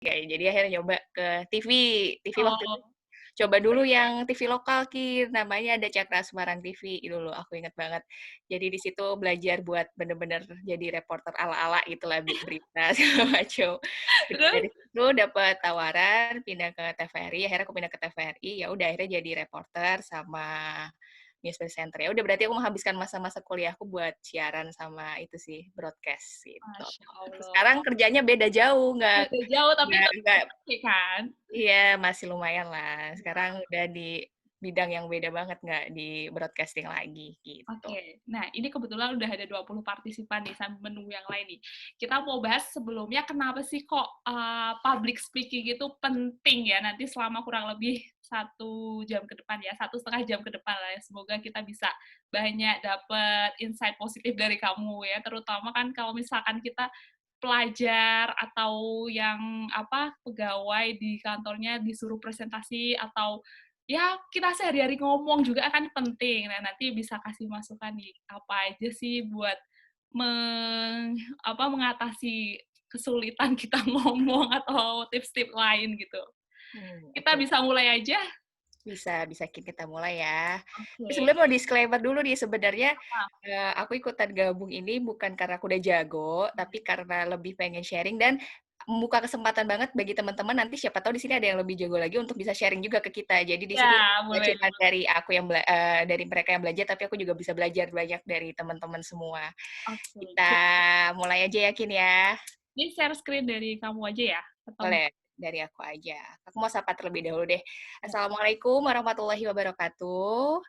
kayak jadi akhirnya nyoba ke TV. TV waktu itu Oh, coba dulu yang TV lokal, namanya ada Cakra Semarang TV dulu, aku inget banget. Jadi di situ belajar buat bener-bener jadi reporter ala-ala gitulah, berita segala macem. Terus terus? dari situ dapat tawaran pindah ke TVRI, akhirnya aku pindah ke TVRI, ya udah akhirnya jadi reporter sama news presenter. Ya udah berarti aku menghabiskan masa-masa kuliahku buat siaran sama itu sih, broadcast gitu. Masya Allah. Sekarang kerjanya beda jauh, Beda jauh tapi tetap nggak oke kan? iya, masih lumayan lah. Sekarang Nah, udah di bidang yang beda banget, nggak di broadcasting lagi, gitu. oke. Nah, ini kebetulan udah ada 20 partisipan nih sambil menunggu yang lain nih. Kita mau bahas sebelumnya kenapa sih kok public speaking itu penting ya nanti selama kurang lebih 1 jam ke depan ya, 1,5 jam ke depan lah ya. Semoga kita bisa banyak dapet insight positif dari kamu ya, terutama kan kalau misalkan kita pelajar atau yang apa pegawai di kantornya disuruh presentasi atau ya kita sehari-hari ngomong juga kan penting. Nah, nanti bisa kasih masukan nih, apa aja sih buat mengatasi kesulitan kita ngomong atau tips-tips lain gitu. Kita Oke. bisa mulai aja? Bisa kita mulai ya. Tapi Oke. sebelumnya mau disclaimer dulu nih, sebenarnya, Apa? aku ikutan gabung ini bukan karena aku udah jago, tapi karena lebih pengen sharing dan membuka kesempatan banget bagi teman-teman nanti siapa tahu di sini ada yang lebih jago lagi untuk bisa sharing juga ke kita. Jadi di sini Ya, nggak boleh cuma boleh. dari aku yang dari mereka yang belajar, tapi aku juga bisa belajar banyak dari teman-teman semua. Oke. Kita mulai aja yakin ya? Ini share screen dari kamu aja ya? Atau Boleh, dari aku aja. Aku mau sapa terlebih dahulu deh. ya. Assalamualaikum warahmatullahi wabarakatuh.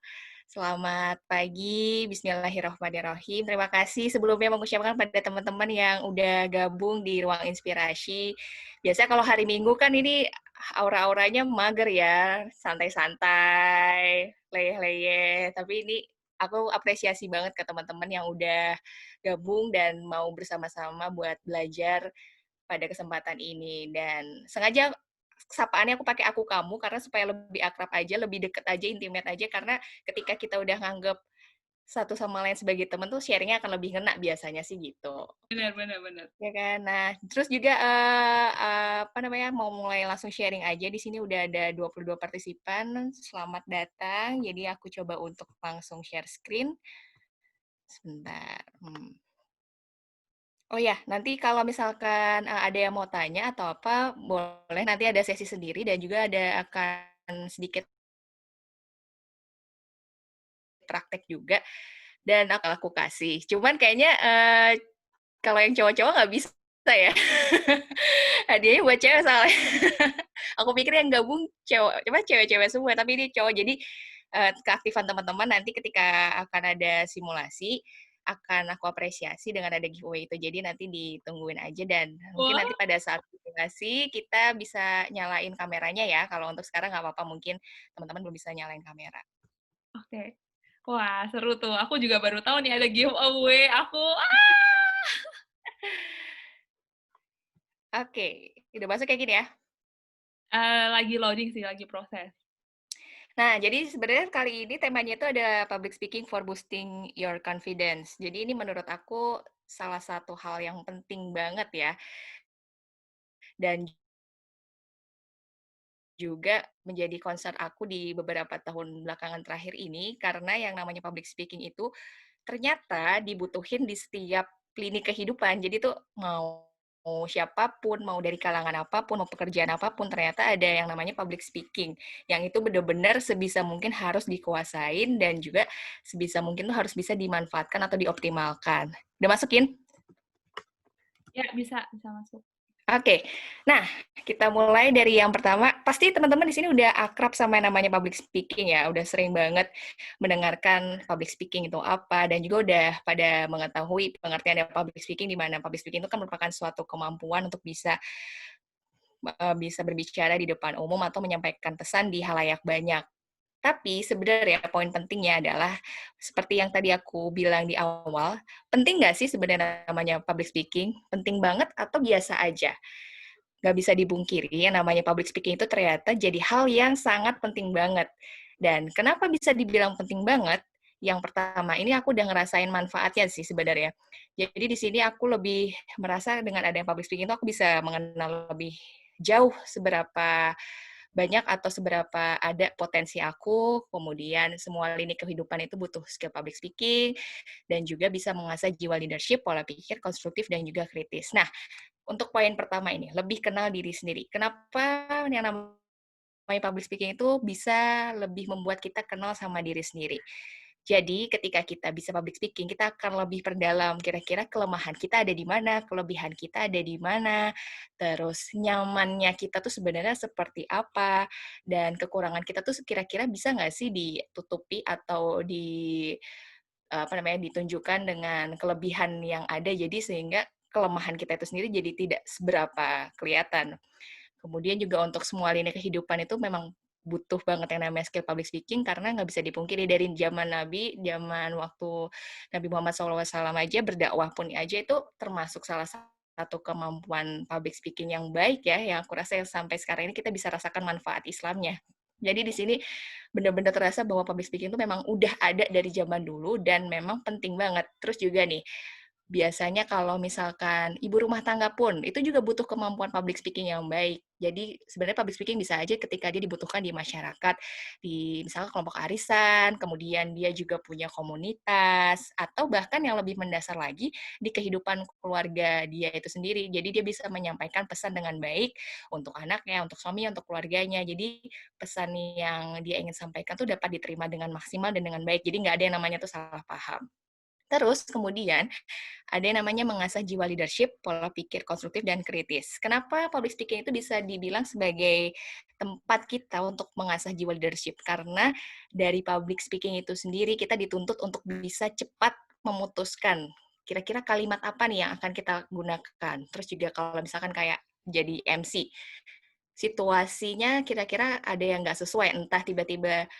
Selamat pagi, bismillahirrahmanirrahim. Terima kasih sebelumnya mengucapkan pada teman-teman yang udah gabung di Ruang Inspirasi. Biasanya kalau hari Minggu kan ini aura-auranya mager ya, santai-santai, leyeh-leyeh. Tapi ini aku apresiasi banget ke teman-teman yang udah gabung dan mau bersama-sama buat belajar pada kesempatan ini dan sengaja sapaannya aku pakai aku kamu karena supaya lebih akrab aja, lebih deket aja, intimate aja karena ketika kita udah nganggep satu sama lain sebagai temen tuh sharing-nya akan lebih ngena biasanya sih gitu. Benar benar benar. Ya kan? Nah, terus juga apa namanya, mau mulai langsung sharing aja. Di sini udah ada 22 partisipan. Selamat datang. Jadi aku coba untuk langsung share screen. Sebentar. Oh ya, nanti kalau misalkan, ada yang mau tanya atau apa, boleh nanti ada sesi sendiri dan juga ada akan sedikit praktek juga dan akan aku kasih. Cuman kayaknya, kalau yang cowok-cowok nggak bisa ya. Hadiahnya buat cewek soalnya. Aku pikir yang gabung cewek-cewek semua, tapi ini cowok. Jadi, keaktifan teman-teman nanti ketika akan ada simulasi, akan aku apresiasi dengan ada giveaway itu. Jadi nanti ditungguin aja dan mungkin Wah, nanti pada saat simulasi kita bisa nyalain kameranya ya. Kalau untuk sekarang nggak apa-apa, mungkin teman-teman belum bisa nyalain kamera. oke. Wah, seru tuh. Aku juga baru tahu nih ada giveaway. Oke, udah masuk kayak gini ya? Lagi loading sih, lagi proses. Nah, jadi sebenarnya kali ini temanya itu ada public speaking for boosting your confidence. Jadi ini menurut aku salah satu hal yang penting banget ya, dan juga menjadi concern aku di beberapa tahun belakangan terakhir ini, karena yang namanya public speaking itu ternyata dibutuhin di setiap lini kehidupan. Jadi tuh mau siapapun, mau dari kalangan apapun, mau pekerjaan apapun, ternyata ada yang namanya public speaking. Yang itu benar-benar sebisa mungkin harus dikuasain dan juga sebisa mungkin tuh harus bisa dimanfaatkan atau dioptimalkan. Udah masukin? Ya, bisa bisa masuk. Oke, nah kita mulai dari yang pertama. Pasti teman-teman di sini udah akrab sama yang namanya public speaking ya, udah sering banget mendengarkan public speaking itu apa, dan juga udah pada mengetahui pengertian dari public speaking, di mana public speaking itu kan merupakan suatu kemampuan untuk bisa berbicara di depan umum atau menyampaikan pesan di halayak banyak. Tapi sebenarnya poin pentingnya adalah seperti yang tadi aku bilang di awal, penting nggak sih sebenarnya namanya public speaking? Penting banget atau biasa aja? Nggak bisa dibungkiri, yang namanya public speaking itu ternyata jadi hal yang sangat penting banget. Dan kenapa bisa dibilang penting banget? Yang pertama, ini aku udah ngerasain manfaatnya sih sebenarnya. Jadi di sini aku lebih merasa dengan adanya public speaking itu aku bisa mengenal lebih jauh seberapa banyak atau seberapa ada potensi aku, kemudian semua lini kehidupan itu butuh skill public speaking, dan juga bisa mengasah jiwa leadership, pola pikir konstruktif, dan juga kritis. Nah, untuk poin pertama ini, lebih kenal diri sendiri. Kenapa yang namanya public speaking itu bisa lebih membuat kita kenal sama diri sendiri. Jadi, ketika kita bisa public speaking, kita akan lebih perdalam kira-kira kelemahan kita ada di mana, kelebihan kita ada di mana, terus nyamannya kita tuh sebenarnya seperti apa, dan kekurangan kita tuh kira-kira bisa nggak sih ditutupi atau ditunjukkan dengan kelebihan yang ada, jadi sehingga kelemahan kita itu sendiri jadi tidak seberapa kelihatan. Kemudian juga untuk semua lini kehidupan itu memang butuh banget yang namanya skill public speaking karena nggak bisa dipungkiri dari zaman Nabi, zaman waktu Nabi Muhammad SAW aja berdakwah pun aja itu termasuk salah satu kemampuan public speaking yang baik ya, yang aku rasa yang sampai sekarang ini kita bisa rasakan manfaat Islamnya. Jadi di sini benar-benar terasa bahwa public speaking itu memang udah ada dari zaman dulu dan memang penting banget. Terus juga nih, biasanya kalau misalkan ibu rumah tangga pun, itu juga butuh kemampuan public speaking yang baik. Jadi sebenarnya public speaking bisa aja ketika dia dibutuhkan di masyarakat, di misalnya kelompok arisan, kemudian dia juga punya komunitas, atau bahkan yang lebih mendasar lagi, di kehidupan keluarga dia itu sendiri. Jadi dia bisa menyampaikan pesan dengan baik untuk anaknya, untuk suami, untuk keluarganya. Jadi pesan yang dia ingin sampaikan tuh dapat diterima dengan maksimal dan dengan baik. Jadi nggak ada yang namanya tuh salah paham. Terus kemudian ada yang namanya mengasah jiwa leadership, pola pikir konstruktif, dan kritis. Kenapa public speaking itu bisa dibilang sebagai tempat kita untuk mengasah jiwa leadership? Karena dari public speaking itu sendiri kita dituntut untuk bisa cepat memutuskan kira-kira kalimat apa nih yang akan kita gunakan. Terus juga kalau misalkan kayak jadi MC, situasinya kira-kira ada yang nggak sesuai, entah tiba-tiba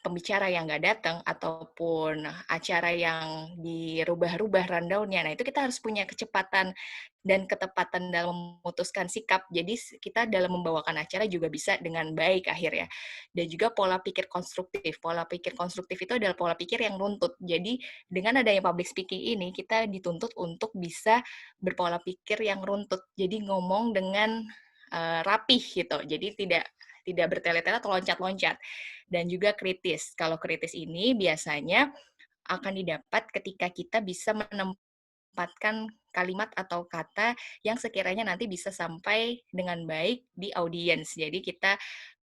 pembicara yang nggak datang ataupun acara yang dirubah-rubah rundown-nya. Nah, itu kita harus punya kecepatan dan ketepatan dalam memutuskan sikap. Jadi kita dalam membawakan acara juga bisa dengan baik akhirnya. Dan juga pola pikir konstruktif. Pola pikir konstruktif itu adalah pola pikir yang runtut. Jadi dengan adanya public speaking ini, kita dituntut untuk bisa berpola pikir yang runtut. Jadi ngomong dengan rapih gitu. Jadi tidak bertele-tele atau loncat-loncat. Dan juga kritis. Kalau kritis ini biasanya akan didapat ketika kita bisa menempatkan kalimat atau kata yang sekiranya nanti bisa sampai dengan baik di audiens. Jadi kita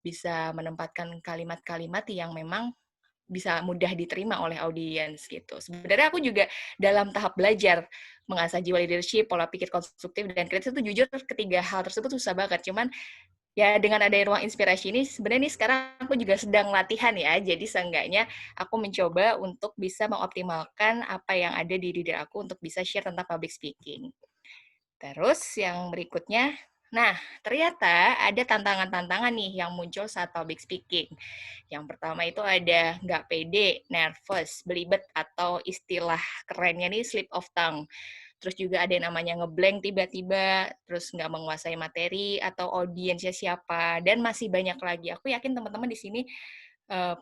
bisa menempatkan kalimat-kalimat yang memang bisa mudah diterima oleh audiens gitu. Sebenarnya aku juga dalam tahap belajar mengasah jiwa leadership, pola pikir konstruktif, dan kritis itu jujur ketiga hal tersebut susah banget. Cuman ya dengan adanya ruang inspirasi ini sebenarnya nih sekarang aku juga sedang latihan ya. Jadi seenggaknya aku mencoba untuk bisa mengoptimalkan apa yang ada di diri aku untuk bisa share tentang public speaking. Terus yang berikutnya, nah ternyata ada tantangan-tantangan nih yang muncul saat public speaking. Yang pertama itu ada nggak pede, nervous, belibet, atau istilah kerennya nih slip of tongue. Terus juga ada yang namanya ngeblank tiba-tiba, terus nggak menguasai materi atau audiensnya siapa, dan masih banyak lagi. Aku yakin teman-teman di sini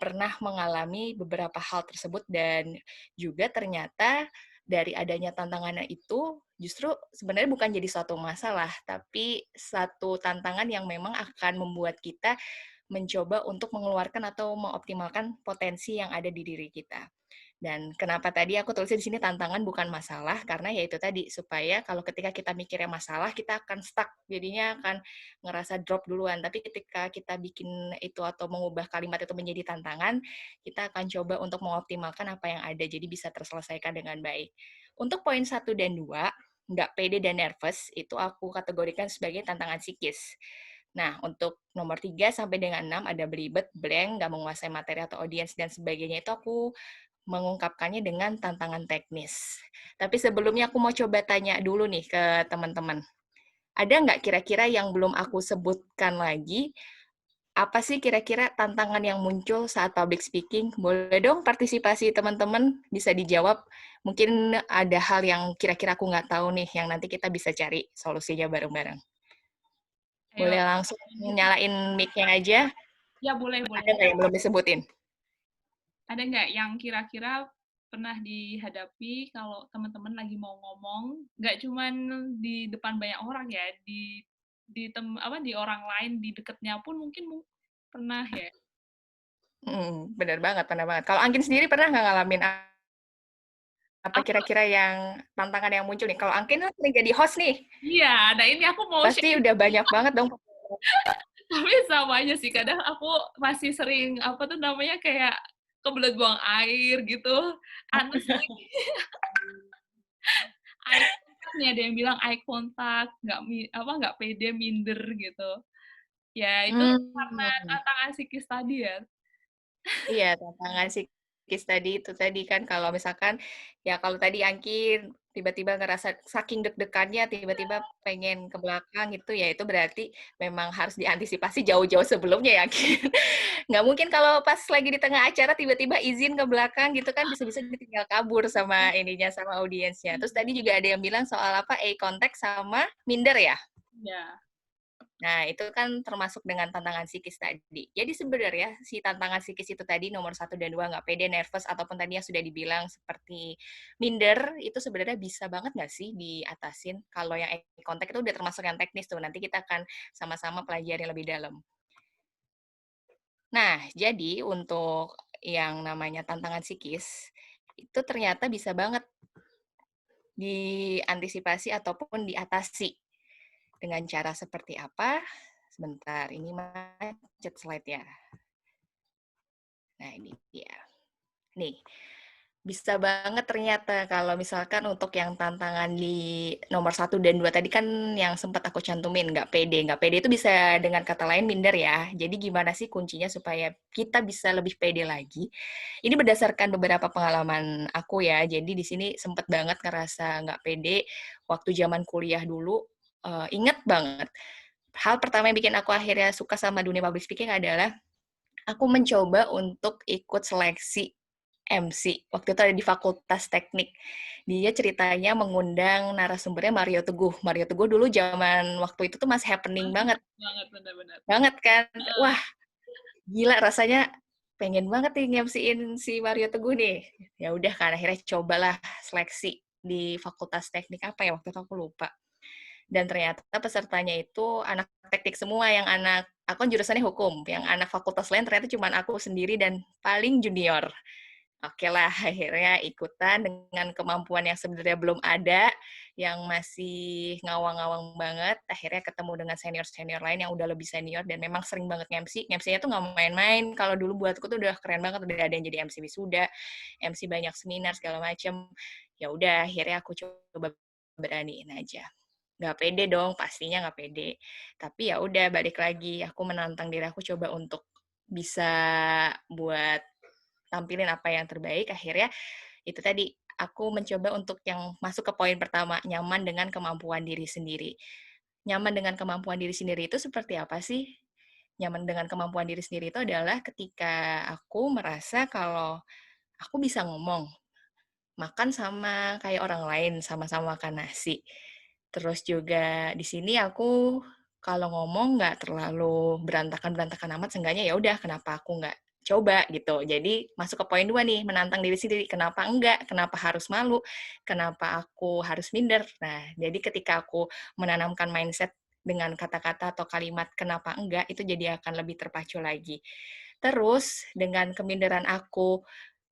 pernah mengalami beberapa hal tersebut dan juga ternyata dari adanya tantangannya itu justru sebenarnya bukan jadi suatu masalah, tapi satu tantangan yang memang akan membuat kita mencoba untuk mengeluarkan atau mengoptimalkan potensi yang ada di diri kita. Dan kenapa tadi aku tulisnya di sini tantangan bukan masalah, karena ya itu tadi, supaya kalau ketika kita mikirnya masalah, kita akan stuck, jadinya akan ngerasa drop duluan. Tapi ketika kita bikin itu atau mengubah kalimat itu menjadi tantangan, kita akan coba untuk mengoptimalkan apa yang ada, jadi bisa terselesaikan dengan baik. Untuk poin 1 dan 2, nggak pede dan nervous, itu aku kategorikan sebagai tantangan psikis. Nah, untuk nomor 3 sampai dengan 6 ada belibet, blank, nggak menguasai materi atau audiens, dan sebagainya itu aku mengungkapkannya dengan tantangan teknis. Tapi sebelumnya aku mau coba tanya dulu nih ke teman-teman. Ada nggak kira-kira yang belum aku sebutkan lagi? Apa sih kira-kira tantangan yang muncul saat public speaking? Boleh dong partisipasi teman-teman, bisa dijawab. Mungkin ada hal yang kira-kira aku nggak tahu nih, yang nanti kita bisa cari solusinya bareng-bareng. Ayo, Boleh langsung nyalain mic-nya aja. ya boleh, Ada boleh. nggak yang belum disebutin? Ada nggak yang kira-kira pernah dihadapi kalau teman-teman lagi mau ngomong, nggak cuman di depan banyak orang ya, di orang lain, di dekatnya pun mungkin pernah ya. Bener banget, pernah banget. Kalau Angkin sendiri pernah nggak ngalamin apa Aku kira-kira yang tantangan yang muncul nih? Kalau Angkin kan sering jadi host nih, iya, nah ini aku mau pasti share, udah banyak banget dong. tapi sama aja sih, kadang aku masih sering, apa tuh namanya, kayak kebelet buang air gitu, honestly, eye contact nih, ada yang bilang eye contact, nggak pede, minder gitu. Ya itu karena Hmm. tantangan psikis tadi ya. Iya, tantangan psikis tadi itu tadi kan kalau misalkan ya kalau tadi Angkin tiba-tiba ngerasa saking deg-degannya tiba-tiba pengen ke belakang gitu ya itu berarti memang harus diantisipasi jauh-jauh sebelumnya ya Angkin. Nggak mungkin kalau pas lagi di tengah acara tiba-tiba izin ke belakang gitu kan bisa-bisa ditinggal kabur sama ininya sama audiensnya. Terus tadi juga ada yang bilang soal apa eye contact sama minder ya. Iya. Nah, itu kan termasuk dengan tantangan psikis tadi. Jadi sebenarnya si tantangan psikis itu tadi nomor 1 dan 2 nggak pede, nervous, ataupun tadi yang sudah dibilang seperti minder, itu sebenarnya bisa banget nggak sih diatasin? Kalau yang eye contact itu udah termasuk yang teknis tuh, nanti kita akan sama-sama pelajari lebih dalam. Nah, jadi untuk yang namanya tantangan psikis, itu ternyata bisa banget diantisipasi ataupun diatasi. Dengan cara seperti apa? Sebentar, ini macet slide-nya. Nah, ini dia. Nih, bisa banget ternyata kalau misalkan untuk yang tantangan di nomor 1 dan 2 tadi kan yang sempat aku cantumin, nggak pede. Nggak pede itu bisa dengan kata lain minder ya. Jadi gimana sih kuncinya supaya kita bisa lebih pede lagi? Ini berdasarkan beberapa pengalaman aku ya. Jadi di sini sempat banget ngerasa nggak pede waktu zaman kuliah dulu. Ingat banget. Hal pertama yang bikin aku akhirnya suka sama dunia public speaking adalah aku mencoba untuk ikut seleksi MC. Waktu itu ada di Fakultas Teknik. Dia ceritanya mengundang narasumbernya Mario Teguh. Mario Teguh dulu zaman waktu itu tuh masih happening banget. Banget, benar-benar. Banget kan? Heeh. Wah, gila rasanya pengen banget nih nge-MC-in si Mario Teguh nih. Ya udah kan akhirnya cobalah seleksi di Fakultas Teknik apa ya waktu itu aku lupa. Dan ternyata pesertanya itu anak teknik semua, yang aku kan jurusannya hukum, yang anak fakultas lain ternyata cuma aku sendiri dan paling junior. Oke lah, akhirnya ikutan dengan kemampuan yang sebenarnya belum ada, yang masih ngawang-ngawang banget. Akhirnya ketemu dengan senior-senior lain yang udah lebih senior dan memang sering banget nge-MC. Nge-MC-nya tuh nggak main-main. Kalau dulu buatku tuh udah keren banget, udah ada yang jadi MC wisuda, MC banyak seminar segala macem. Ya udah, akhirnya aku coba beraniin aja. Nggak pede dong, pastinya nggak pede. Tapi ya udah, balik lagi. Aku menantang diri aku coba untuk bisa buat tampilin apa yang terbaik. Akhirnya itu tadi, aku mencoba untuk yang masuk ke poin pertama, nyaman dengan kemampuan diri sendiri. Nyaman dengan kemampuan diri sendiri itu seperti apa sih? Nyaman dengan kemampuan diri sendiri itu adalah ketika aku merasa kalau aku bisa ngomong, makan sama kayak orang lain, sama-sama makan nasi. Terus juga di sini aku kalau ngomong nggak terlalu berantakan-berantakan amat, seenggaknya ya udah kenapa aku nggak coba gitu. Jadi masuk ke poin 2 nih, menantang diri sendiri. Kenapa enggak? Kenapa harus malu? Kenapa aku harus minder? Nah, jadi ketika aku menanamkan mindset dengan kata-kata atau kalimat kenapa enggak, itu jadi akan lebih terpacu lagi. Terus dengan keminderan aku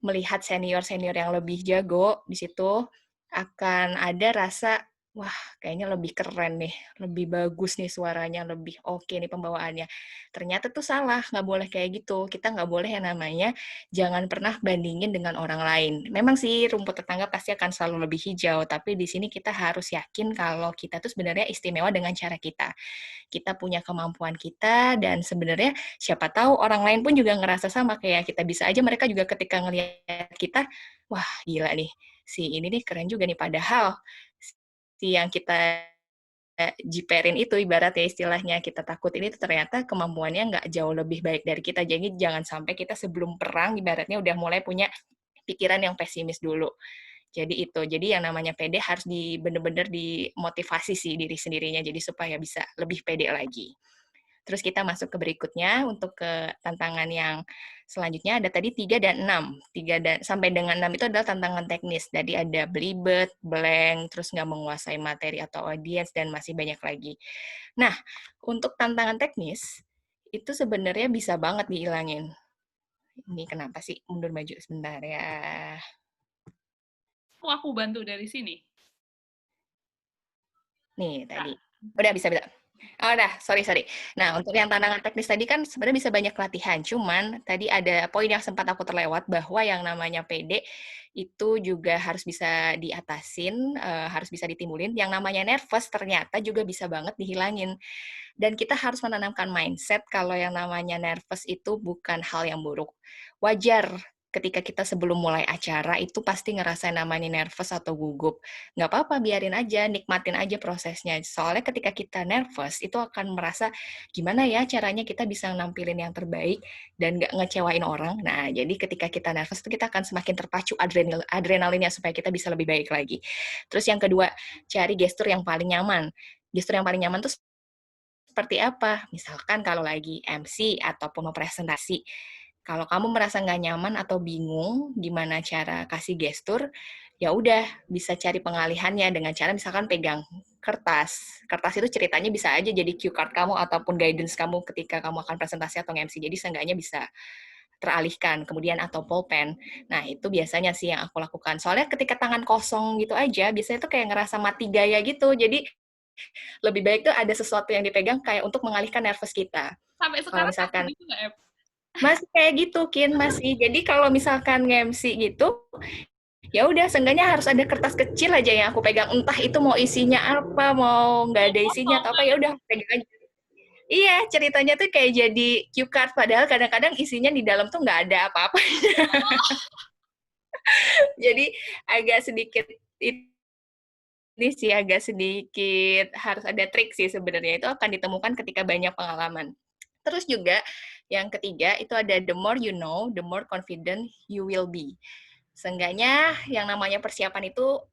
melihat senior-senior yang lebih jago, di situ akan ada rasa, wah kayaknya lebih keren nih, lebih bagus nih suaranya, lebih oke nih pembawaannya. Ternyata tuh salah, nggak boleh kayak gitu. Kita nggak boleh yang namanya jangan pernah bandingin dengan orang lain. Memang sih rumput tetangga pasti akan selalu lebih hijau, tapi di sini kita harus yakin kalau kita tuh sebenarnya istimewa dengan cara kita. Kita punya kemampuan kita dan sebenarnya siapa tahu orang lain pun juga ngerasa sama kayak kita. Bisa aja mereka juga ketika ngelihat kita, wah gila nih, si ini nih keren juga nih. Padahal si yang kita jiperin itu ibaratnya istilahnya kita takut ini ternyata kemampuannya nggak jauh lebih baik dari kita. Jadi jangan sampai kita sebelum perang ibaratnya udah mulai punya pikiran yang pesimis dulu. Jadi itu, jadi yang namanya pede harus bener-bener dimotivasi sih diri sendirinya, jadi supaya bisa lebih pede lagi. Terus kita masuk ke berikutnya untuk ke tantangan yang selanjutnya ada tadi 3 dan 6. 3 dan sampai dengan 6 itu adalah tantangan teknis. Jadi ada belibet, blank, terus nggak menguasai materi atau audiens, dan masih banyak lagi. Nah, untuk tantangan teknis, itu sebenarnya bisa banget dihilangin. Ini kenapa sih? Mundur maju sebentar ya. Aku bantu dari sini. Nih, Kak. tadi. Udah, bisa. Oh, udah, sorry. Nah, untuk yang tantangan teknis tadi kan sebenarnya bisa banyak latihan. Cuman, tadi ada poin yang sempat aku terlewat, bahwa yang namanya PD itu juga harus bisa diatasin, harus bisa ditimbulin. Yang namanya nervous ternyata juga bisa banget dihilangin. Dan kita harus menanamkan mindset kalau yang namanya nervous itu bukan hal yang buruk. Wajar ketika kita sebelum mulai acara itu pasti ngerasain namanya nervous atau gugup. Nggak apa-apa, biarin aja, nikmatin aja prosesnya. Soalnya ketika kita nervous, itu akan merasa gimana ya caranya kita bisa nampilin yang terbaik dan nggak ngecewain orang. Nah, jadi ketika kita nervous itu kita akan semakin terpacu adrenalinnya supaya kita bisa lebih baik lagi. Terus yang kedua, cari gestur yang paling nyaman. Gestur yang paling nyaman tuh seperti apa? Misalkan kalau lagi MC ataupun mau presentasi, kalau kamu merasa nggak nyaman atau bingung gimana cara kasih gestur, ya udah bisa cari pengalihannya dengan cara misalkan pegang kertas. Kertas itu ceritanya bisa aja jadi cue card kamu ataupun guidance kamu ketika kamu akan presentasi atau MC. Jadi seenggaknya bisa teralihkan. Kemudian atau pulpen. Nah, itu biasanya sih yang aku lakukan. Soalnya ketika tangan kosong gitu aja, biasanya tuh kayak ngerasa mati gaya gitu. Jadi lebih baik tuh ada sesuatu yang dipegang kayak untuk mengalihkan nervous kita. Sampai Kalau sekarang masih misalkan gitu nggak, Ep? masih kayak gitu, Kin, masih. Jadi kalau misalkan nge-MC gitu, ya udah seenggaknya harus ada kertas kecil aja yang aku pegang. Entah itu mau isinya apa, mau nggak Oh, ada isinya kosong atau apa, ya kan? udah pegang aja. Iya, ceritanya tuh kayak jadi cue card, padahal kadang-kadang isinya di dalam tuh nggak ada apa-apa. Jadi agak sedikit ini sih agak sedikit harus ada trik sih sebenarnya. Itu akan ditemukan ketika banyak pengalaman. Terus juga yang ketiga itu ada the more you know, the more confident you will be. Seenggaknya yang namanya persiapan itu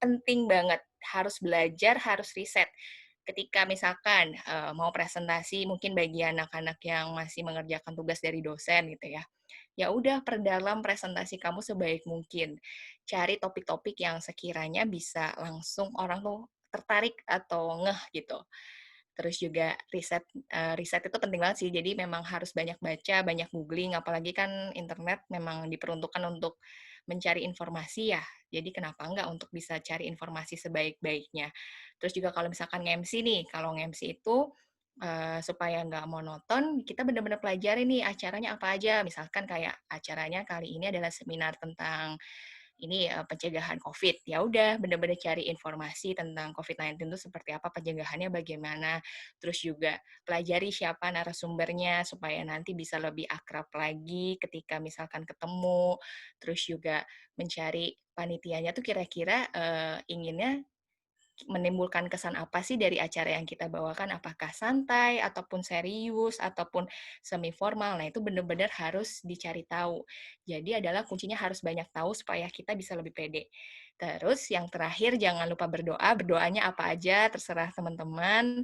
penting banget. Harus belajar, harus riset. Ketika misalkan mau presentasi, mungkin bagi anak-anak yang masih mengerjakan tugas dari dosen gitu ya, ya udah perdalam presentasi kamu sebaik mungkin. Cari topik-topik yang sekiranya bisa langsung orang tuh tertarik atau ngeh gitu. Terus juga riset itu penting banget sih. Jadi memang harus banyak baca, banyak googling, apalagi kan internet memang diperuntukkan untuk mencari informasi ya. Jadi kenapa enggak untuk bisa cari informasi sebaik-baiknya. Terus juga kalau misalkan nge-MC nih, kalau nge-MC itu supaya nggak monoton, kita benar-benar pelajari nih acaranya apa aja. Misalkan kayak acaranya kali ini adalah seminar tentang ini pencegahan COVID. Ya udah, benar-benar cari informasi tentang COVID-19 itu seperti apa, pencegahannya bagaimana. Terus juga pelajari siapa narasumbernya supaya nanti bisa lebih akrab lagi ketika misalkan ketemu. Terus juga mencari panitianya tuh kira-kira inginnya menimbulkan kesan apa sih dari acara yang kita bawakan, apakah santai, ataupun serius, ataupun semi formal. Nah, itu benar-benar harus dicari tahu. Jadi adalah kuncinya harus banyak tahu supaya kita bisa lebih pede. Terus yang terakhir jangan lupa berdoa, berdoanya apa aja terserah teman-teman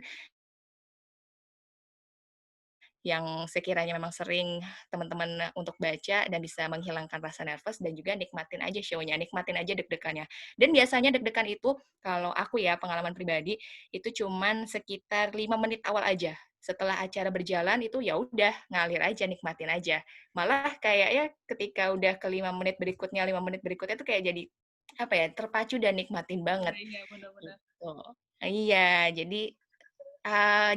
yang sekiranya memang sering teman-teman untuk baca dan bisa menghilangkan rasa nervous dan juga nikmatin aja show-nya, nikmatin aja deg-degannya. Dan biasanya deg-degan itu kalau aku ya pengalaman pribadi itu cuman sekitar 5 menit awal aja. Setelah acara berjalan itu ya udah ngalir aja, nikmatin aja. Malah kayaknya ketika udah ke 5 menit berikutnya, 5 menit berikutnya tuh kayak jadi apa ya, terpacu dan nikmatin Iya, banget iya, benar-benar. gitu. Iya, jadi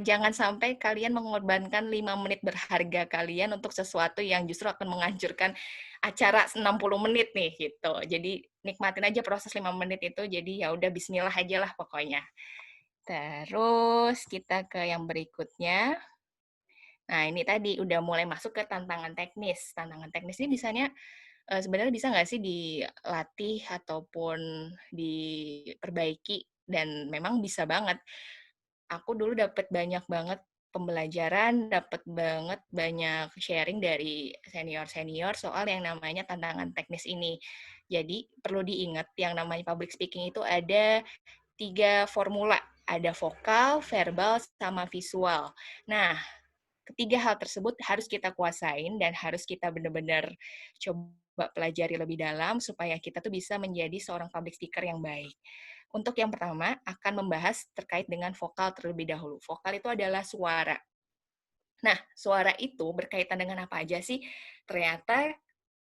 jangan sampai kalian mengorbankan 5 menit berharga kalian untuk sesuatu yang justru akan menghancurkan acara 60 menit nih, gitu. Jadi nikmatin aja proses 5 menit itu, jadi ya udah bismillah aja lah pokoknya. Terus kita ke yang berikutnya. Nah, ini tadi udah mulai masuk ke tantangan teknis. Tantangan teknis ini bisanya sebenarnya bisa nggak sih dilatih ataupun diperbaiki, dan memang bisa banget. Aku dulu dapat banyak banget pembelajaran, dapat banget banyak sharing dari senior-senior soal yang namanya tantangan teknis ini. Jadi perlu diingat yang namanya public speaking itu ada 3 formula, ada vokal, verbal, sama visual. Nah, ketiga hal tersebut harus kita kuasain dan harus kita benar-benar coba pelajari lebih dalam supaya kita tuh bisa menjadi seorang public speaker yang baik. Untuk yang pertama, akan membahas terkait dengan vokal terlebih dahulu. Vokal itu adalah suara. Nah, suara itu berkaitan dengan apa aja sih? Ternyata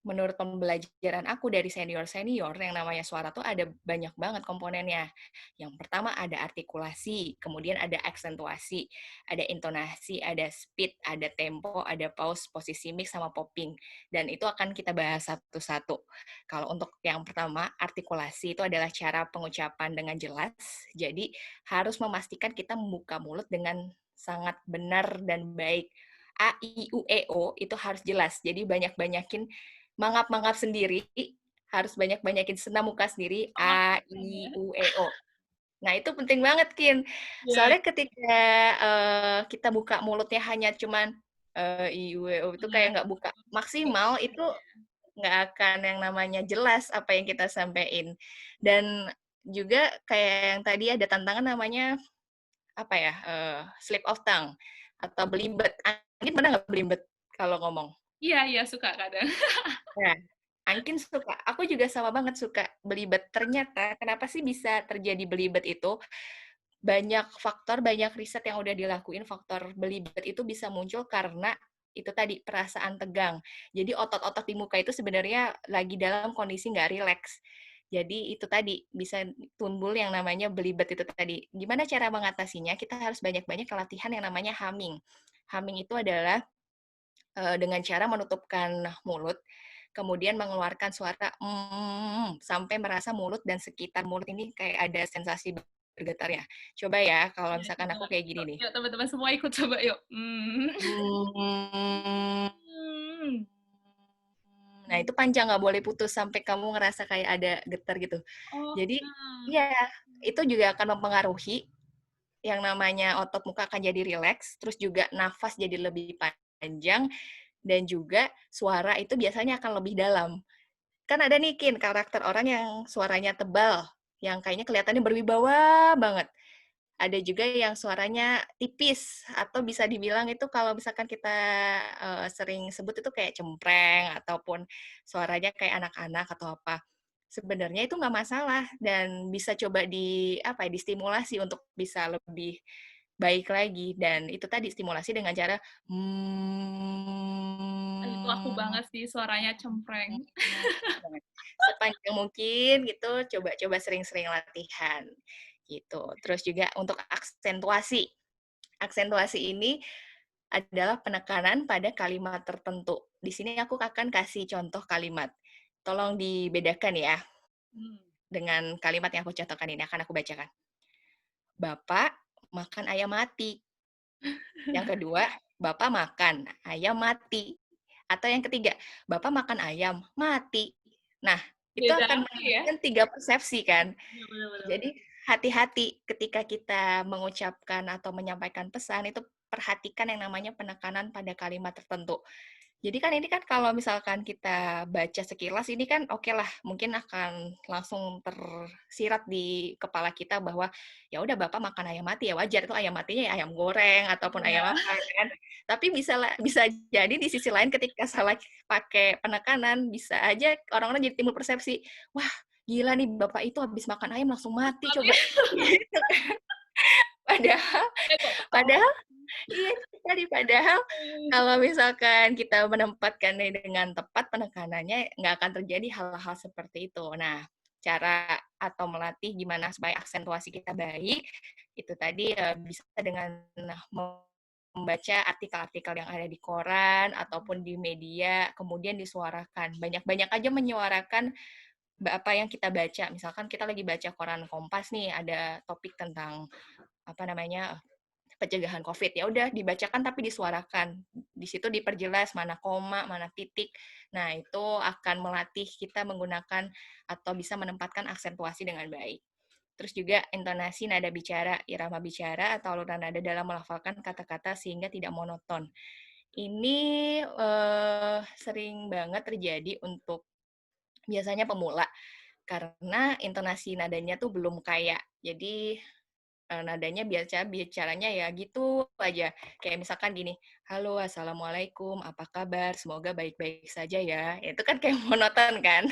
menurut pembelajaran aku dari senior-senior, yang namanya suara tuh ada banyak banget komponennya. Yang pertama ada artikulasi, kemudian ada aksentuasi, ada intonasi, ada speed, ada tempo, ada pause, posisi mix, sama popping. Dan itu akan kita bahas satu-satu. Kalau untuk yang pertama, artikulasi itu adalah cara pengucapan dengan jelas. Jadi harus memastikan kita membuka mulut dengan sangat benar dan baik. A, I, U, E, O itu harus jelas. Jadi banyak-banyakin mangap-mangap sendiri, harus banyak-banyakin senam muka sendiri, Oh, A, keren ya. I, U, E, O. Nah, itu penting banget, Kin. Iya, Soalnya ketika, kita buka mulutnya hanya cuman, I, U, E, O itu iya. kayak nggak buka maksimal, Iya, itu nggak akan yang namanya jelas apa yang kita sampein. Dan juga kayak yang tadi ada tantangan namanya, apa ya, slip of tongue atau belibet. Angin pernah nggak belibet kalau ngomong? iya, iya, suka kadang. Nah, Angkin suka. Aku juga sama banget suka belibet. Ternyata kenapa sih bisa terjadi belibet itu? Banyak faktor, banyak riset yang udah dilakuin, faktor belibet itu bisa muncul karena itu tadi, perasaan tegang. Jadi otot-otot di muka itu sebenarnya lagi dalam kondisi nggak rileks. Jadi itu tadi, bisa timbul yang namanya belibet itu tadi. Gimana cara mengatasinya? Kita harus banyak-banyak latihan yang namanya humming. Humming itu adalah dengan cara menutupkan mulut, kemudian mengeluarkan suara sampai merasa mulut dan sekitar mulut ini kayak ada sensasi bergetarnya. Coba ya, kalau Iya, misalkan coba. aku kayak gini Yuk nih. yuk teman-teman semua ikut coba yuk. Mm. Mmm. Nah, itu panjang, nggak boleh putus sampai kamu ngerasa kayak ada getar gitu. Oh, Jadi, nah. iya, itu juga akan mempengaruhi yang namanya otot muka akan jadi rileks, terus juga nafas jadi lebih panjang, dan juga suara itu biasanya akan lebih dalam. Kan ada nih, Kin, karakter orang yang suaranya tebal, yang kayaknya kelihatannya berwibawa banget. Ada juga yang suaranya tipis, atau bisa dibilang itu kalau misalkan kita sering sebut itu kayak cempreng, ataupun suaranya kayak anak-anak atau apa. Sebenarnya itu nggak masalah, dan bisa coba apa ya, distimulasi untuk bisa lebih baik lagi. Dan itu tadi, stimulasi dengan cara, Itu aku banget sih suaranya cempreng. sepanjang mungkin gitu, coba sering-sering latihan, gitu. Terus juga untuk aksentuasi. Aksentuasi ini adalah penekanan pada kalimat tertentu. Di sini aku akan kasih contoh kalimat. Tolong dibedakan ya Mmm. dengan kalimat yang aku contohkan ini, akan aku bacakan. Bapak makan ayam mati. Yang kedua, Bapak makan ayam mati. Atau yang ketiga, Bapak makan ayam mati. Nah, itu Beda akan arti ya? menimbulkan 3 persepsi kan. Bener, bener, bener, bener. Jadi hati-hati ketika kita mengucapkan atau menyampaikan pesan, itu perhatikan yang namanya penekanan pada kalimat tertentu. Jadi kan ini kan kalau misalkan kita baca sekilas ini kan oke lah, mungkin akan langsung tersirat di kepala kita bahwa ya udah Bapak makan ayam mati, ya wajar itu ayam matinya ya ayam goreng ataupun ayam Iya. apa kan. Tapi bisa jadi di sisi lain ketika salah pakai penekanan, bisa aja orang-orang jadi timbul persepsi, "Wah, gila nih Bapak itu habis makan ayam langsung mati Tapi coba." Gitu. Padahal kok ketawa. padahal iya, itu tadi. Padahal kalau misalkan kita menempatkannya dengan tepat penekanannya, nggak akan terjadi hal-hal seperti itu. Nah, cara atau melatih gimana supaya aksentuasi kita baik, itu tadi bisa dengan membaca artikel-artikel yang ada di koran ataupun di media, kemudian disuarakan. Banyak-banyak aja menyuarakan apa yang kita baca. Misalkan kita lagi baca koran Kompas nih, ada topik tentang apa namanya, pencegahan COVID, ya udah dibacakan tapi disuarakan. Di situ diperjelas mana koma, mana titik. Nah, itu akan melatih kita menggunakan atau bisa menempatkan aksentuasi dengan baik. Terus juga intonasi, nada bicara, irama bicara, atau aluran nada dalam melafalkan kata-kata sehingga tidak monoton. Ini sering banget terjadi untuk biasanya pemula, karena intonasi nadanya tuh belum kaya. Jadi nadanya bicaranya ya gitu aja. Kayak misalkan gini, "Halo, assalamualaikum, apa kabar? Semoga baik-baik saja ya." Itu kan kayak monoton kan.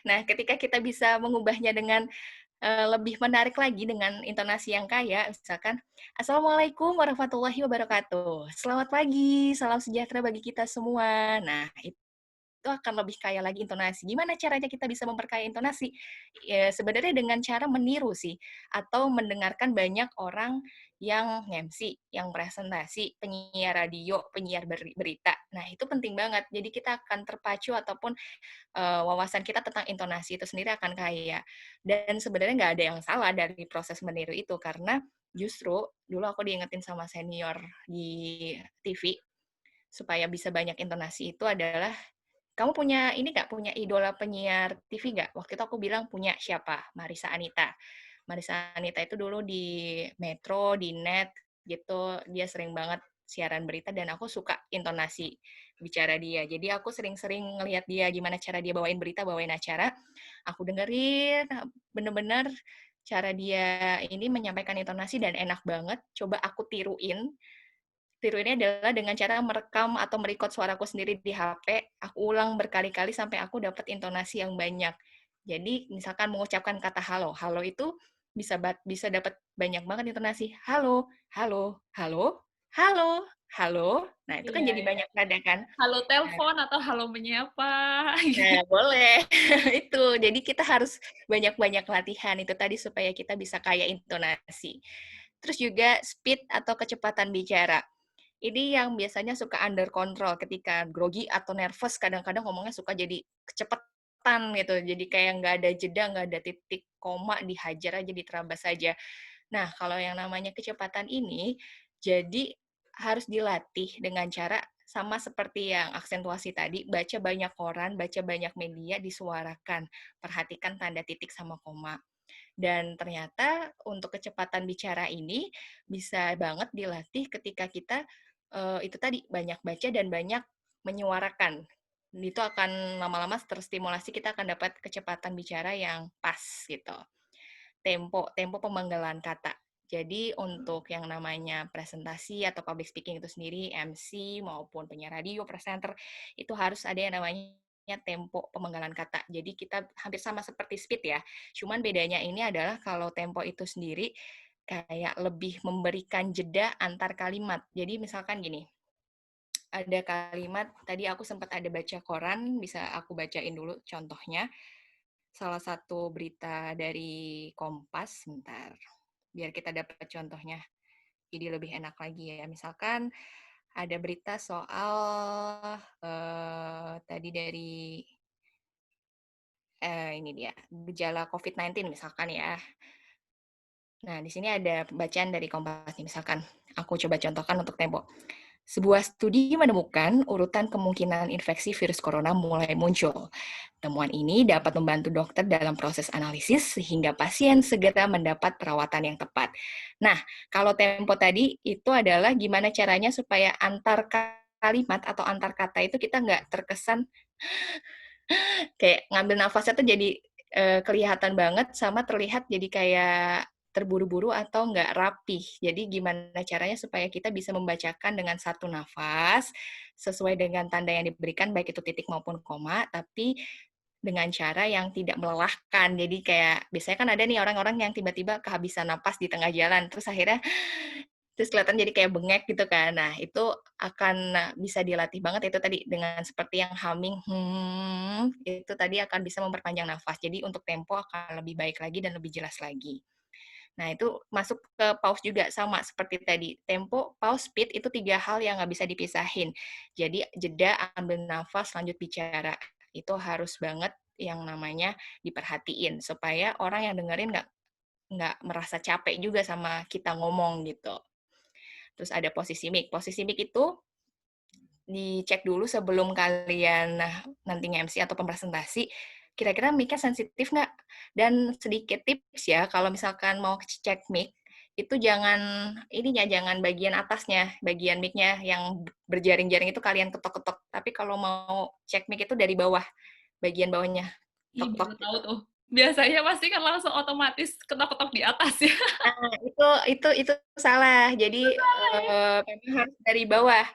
Nah, ketika kita bisa mengubahnya dengan lebih menarik lagi dengan intonasi yang kaya, misalkan, "Assalamualaikum warahmatullahi wabarakatuh. Selamat pagi, salam sejahtera bagi kita semua." Nah, itu akan lebih kaya lagi intonasi. Gimana caranya kita bisa memperkaya intonasi? Ya, sebenarnya dengan cara meniru sih, atau mendengarkan banyak orang yang MC, yang presentasi, penyiar radio, penyiar berita. Nah, itu penting banget. Jadi kita akan terpacu ataupun wawasan kita tentang intonasi itu sendiri akan kaya. Dan sebenarnya nggak ada yang salah dari proses meniru itu, karena justru dulu aku diingetin sama senior di TV, supaya bisa banyak intonasi itu adalah, "Kamu punya ini nggak, punya idola penyiar TV nggak?" Waktu itu aku bilang, "Punya." "Siapa?" "Marissa Anita." Marissa Anita itu dulu di Metro, di Net, gitu. Dia sering banget siaran berita dan aku suka intonasi bicara dia. Jadi aku sering-sering ngelihat dia gimana cara dia bawain berita, bawain acara. Aku dengerin, bener-bener cara dia ini menyampaikan intonasi dan enak banget. Coba aku tiruin. Tiruinnya adalah dengan cara merekam atau merekod suaraku sendiri di HP, aku ulang berkali-kali sampai aku dapat intonasi yang banyak. Jadi misalkan mengucapkan kata halo, halo itu bisa dapat banyak banget intonasi, halo, halo, halo, halo, halo. Nah, itu kan Iya, jadi iya. banyak nada kan. Halo Nah, telepon atau halo menyapa. nah, boleh. Itu. Jadi kita harus banyak-banyak latihan itu tadi supaya kita bisa kaya intonasi. Terus juga speed atau kecepatan bicara. Ini yang biasanya suka under control ketika grogi atau nervous, kadang-kadang ngomongnya suka jadi kecepatan gitu. Jadi kayak nggak ada jeda, nggak ada titik koma, dihajar aja, diterabas saja. Nah, kalau yang namanya kecepatan ini, jadi harus dilatih dengan cara sama seperti yang aksentuasi tadi, baca banyak koran, baca banyak media, disuarakan. Perhatikan tanda titik sama koma. Dan ternyata untuk kecepatan bicara ini bisa banget dilatih ketika kita itu tadi banyak baca dan banyak menyuarakan. Itu akan lama-lama terstimulasi, kita akan dapat kecepatan bicara yang pas gitu. Tempo pemenggalan kata. Jadi untuk yang namanya presentasi atau public speaking itu sendiri, MC maupun penyiar radio, presenter, itu harus ada yang namanya tempo pemenggalan kata. Jadi kita hampir sama seperti speed ya. Cuman bedanya ini adalah kalau tempo itu sendiri kayak lebih memberikan jeda antar kalimat. Jadi misalkan gini, ada kalimat tadi aku sempat ada baca koran, bisa aku bacain dulu contohnya. Salah satu berita dari Kompas, sebentar, biar kita dapat contohnya, jadi lebih enak lagi ya. Misalkan ada berita soal tadi dari ini dia, gejala COVID-19 misalkan ya. Nah, di sini ada bacaan dari Kompas nih, misalkan aku coba contohkan untuk Tempo. Sebuah studi menemukan urutan kemungkinan infeksi virus corona mulai muncul. Temuan ini dapat membantu dokter dalam proses analisis sehingga pasien segera mendapat perawatan yang tepat. Nah, kalau tempo tadi itu adalah gimana caranya supaya antar kalimat atau antar kata itu kita nggak terkesan kayak ngambil nafasnya tuh jadi kelihatan banget sama terlihat jadi kayak terburu-buru atau nggak rapih. Jadi gimana caranya supaya kita bisa membacakan dengan satu nafas sesuai dengan tanda yang diberikan baik itu titik maupun koma, tapi dengan cara yang tidak melelahkan. Jadi kayak biasanya kan ada nih orang-orang yang tiba-tiba kehabisan napas di tengah jalan, terus akhirnya terus kelihatan jadi kayak bengek gitu kan. Nah, itu akan bisa dilatih banget itu tadi dengan seperti yang humming, itu tadi akan bisa memperpanjang nafas. Jadi untuk tempo akan lebih baik lagi dan lebih jelas lagi. Nah, itu masuk ke pause juga sama seperti tadi. Tempo, pause, speed itu 3 hal yang nggak bisa dipisahin. Jadi jeda, ambil nafas, lanjut bicara. Itu harus banget yang namanya diperhatiin supaya orang yang dengerin nggak merasa capek juga sama kita ngomong gitu. Terus ada posisi mic. Posisi mic itu dicek dulu sebelum kalian nanti nge-MC atau presentasi, kira-kira mic-nya sensitif nggak? Dan sedikit tips ya, kalau misalkan mau cek mic, itu jangan ininya, jangan bagian atasnya, bagian mic-nya yang berjaring-jaring itu kalian ketok-ketok. Tapi kalau mau cek mic itu dari bawah, bagian bawahnya, Ih, baru tok-tok tahu gitu. tuh. Biasanya pasti kan langsung otomatis ketok-ketok di atas ya. Nah, itu salah. Jadi, memang harus dari bawah.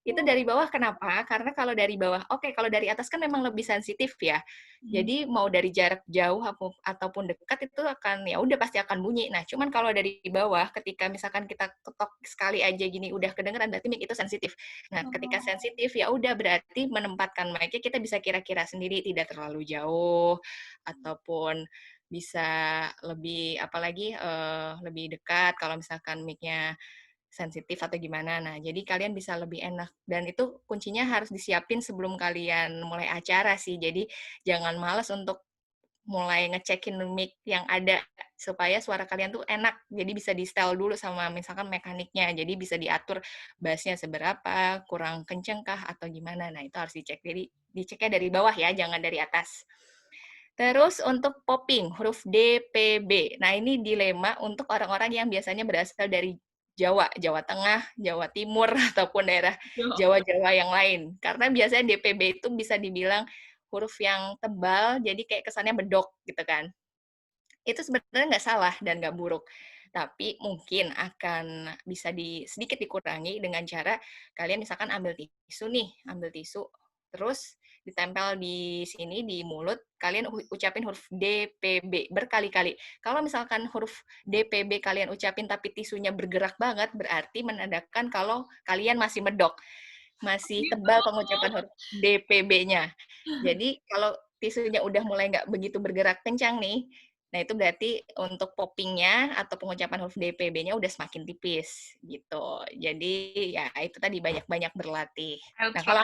Itu dari bawah kenapa? Karena kalau dari bawah oke, kalau dari atas kan memang lebih sensitif ya. Mhm. Jadi mau dari jarak jauh ataupun dekat itu akan ya udah pasti akan bunyi. Nah, cuman kalau dari bawah ketika misalkan kita ketok sekali aja gini udah kedengeran berarti mic itu sensitif. Nah, ketika Oh, sensitif ya udah berarti menempatkan mic-nya kita bisa kira-kira sendiri tidak terlalu jauh ataupun bisa lebih apalagi lebih dekat kalau misalkan mic-nya sensitif atau gimana. Nah, jadi kalian bisa lebih enak dan itu kuncinya harus disiapin sebelum kalian mulai acara sih. Jadi jangan males untuk mulai ngecekin mic yang ada supaya suara kalian tuh enak. Jadi bisa di-setel dulu sama misalkan mekaniknya. Jadi bisa diatur bassnya seberapa, kurang kenceng kah atau gimana. Nah, itu harus dicek. Jadi diceknya dari bawah ya, jangan dari atas. Terus untuk popping, huruf D, P, B. Nah, ini dilema untuk orang-orang yang biasanya berasal dari Jawa, Jawa Tengah, Jawa Timur, ataupun daerah yo. Jawa-Jawa yang lain. Karena biasanya D, P, B itu bisa dibilang huruf yang tebal, jadi kayak kesannya bedok gitu kan. Itu sebenarnya nggak salah dan nggak buruk. Tapi mungkin akan bisa sedikit dikurangi dengan cara kalian misalkan ambil tisu nih, ambil tisu, terus ditempel di sini di mulut, kalian ucapin huruf D, P, B berkali-kali. Kalau misalkan huruf D, P, B kalian ucapin tapi tisunya bergerak banget, berarti menandakan kalau kalian masih medok, masih Gitu. tebal pengucapan huruf D, P, B-nya. Jadi kalau tisunya udah mulai nggak begitu bergerak kencang nih, nah itu berarti untuk poppingnya atau pengucapan huruf DPB-nya udah semakin tipis gitu. Jadi ya itu tadi banyak-banyak berlatih. I'll Nah try. kalau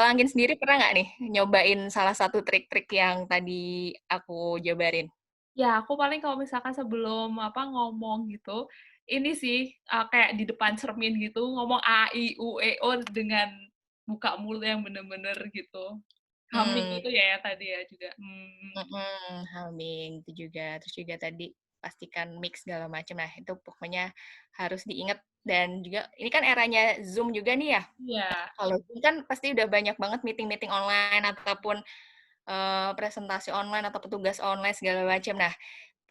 Angin sendiri pernah nggak nih nyobain salah satu trik-trik yang tadi aku jabarin? Ya, aku paling kalau misalkan sebelum ngomong gitu, ini sih kayak di depan cermin gitu ngomong a, i, u, e, o dengan buka mulut yang bener-bener gitu. Humming Hmm, itu ya tadi ya juga. humming itu juga. Terus juga tadi pastikan mix segala macam. Nah itu pokoknya harus diingat dan juga ini kan eranya Zoom juga nih ya. Iya. Kalau Zoom kan pasti udah banyak banget meeting-meeting online ataupun presentasi online atau petugas online segala macam. Nah,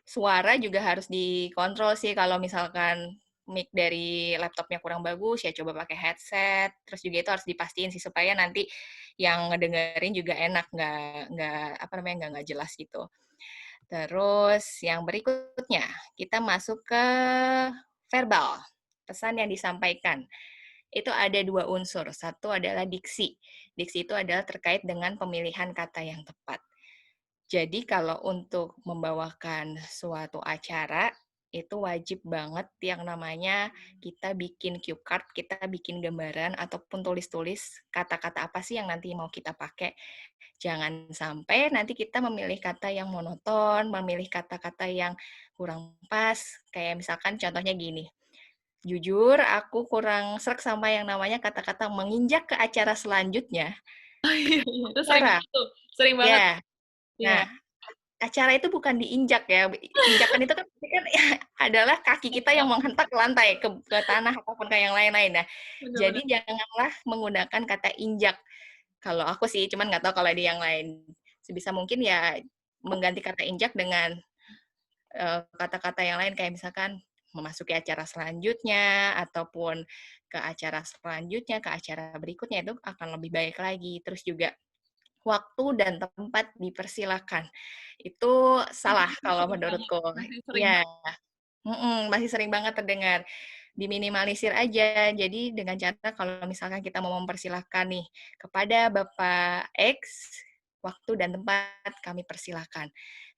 suara juga harus dikontrol sih kalau misalkan mic dari laptopnya kurang bagus ya coba pakai headset. Terus juga itu harus dipastiin sih supaya nanti yang ngedengerin juga enak, nggak apa namanya nggak jelas gitu. Terus yang berikutnya kita masuk ke verbal, pesan yang disampaikan. Itu ada dua unsur. Satu adalah diksi. Diksi itu adalah terkait dengan pemilihan kata yang tepat. Jadi kalau untuk membawakan suatu acara, itu wajib banget yang namanya kita bikin cue card, kita bikin gambaran ataupun tulis-tulis kata-kata apa sih yang nanti mau kita pakai. Jangan sampai nanti kita memilih kata yang monoton, memilih kata-kata yang kurang pas. Kayak misalkan contohnya gini, jujur aku kurang sreg sama yang namanya kata-kata menginjak ke acara selanjutnya. Oh iya iya, itu sering Acara, banget tuh, sering banget. ya. Iya, Nah, acara itu bukan diinjak ya. Injakan itu kan adalah kaki kita yang menghentak ke lantai, ke tanah ataupun ke yang lain-lain. Nah, jadi bener-bener. janganlah menggunakan kata injak. Kalau aku sih, cuman nggak tahu kalau di yang lain. Sebisa mungkin ya mengganti kata injak dengan kata-kata yang lain kayak misalkan memasuki acara selanjutnya ataupun ke acara selanjutnya, ke acara berikutnya itu akan lebih baik lagi. Terus juga waktu dan tempat dipersilakan. Itu Itu salah masih kalau sering banget, menurutku. masih sering Iya, banget. masih sering banget terdengar. Diminimalisir aja. Jadi dengan cara kalau misalkan kita mau mempersilahkan nih kepada Bapak X, waktu dan tempat kami persilahkan.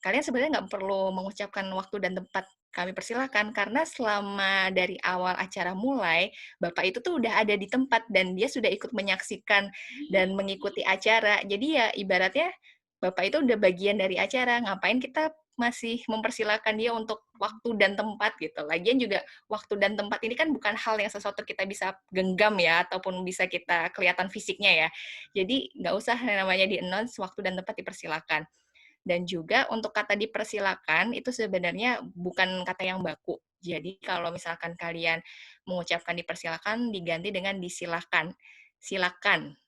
Kalian sebenarnya nggak perlu mengucapkan waktu dan tempat kami persilahkan karena selama dari awal acara mulai, Bapak itu tuh udah ada di tempat dan dia sudah ikut menyaksikan dan mengikuti acara. Jadi ya ibaratnya Bapak itu udah bagian dari acara, ngapain kita masih mempersilahkan dia untuk waktu dan tempat gitu. Lagian juga waktu dan tempat ini kan bukan hal yang sesuatu kita bisa genggam ya, ataupun bisa kita kelihatan fisiknya ya. Jadi nggak usah yang namanya di-announce waktu dan tempat dipersilakan. Dan juga untuk kata dipersilakan itu sebenarnya bukan kata yang baku. Jadi kalau misalkan kalian mengucapkan dipersilakan diganti dengan disilahkan. Silakan.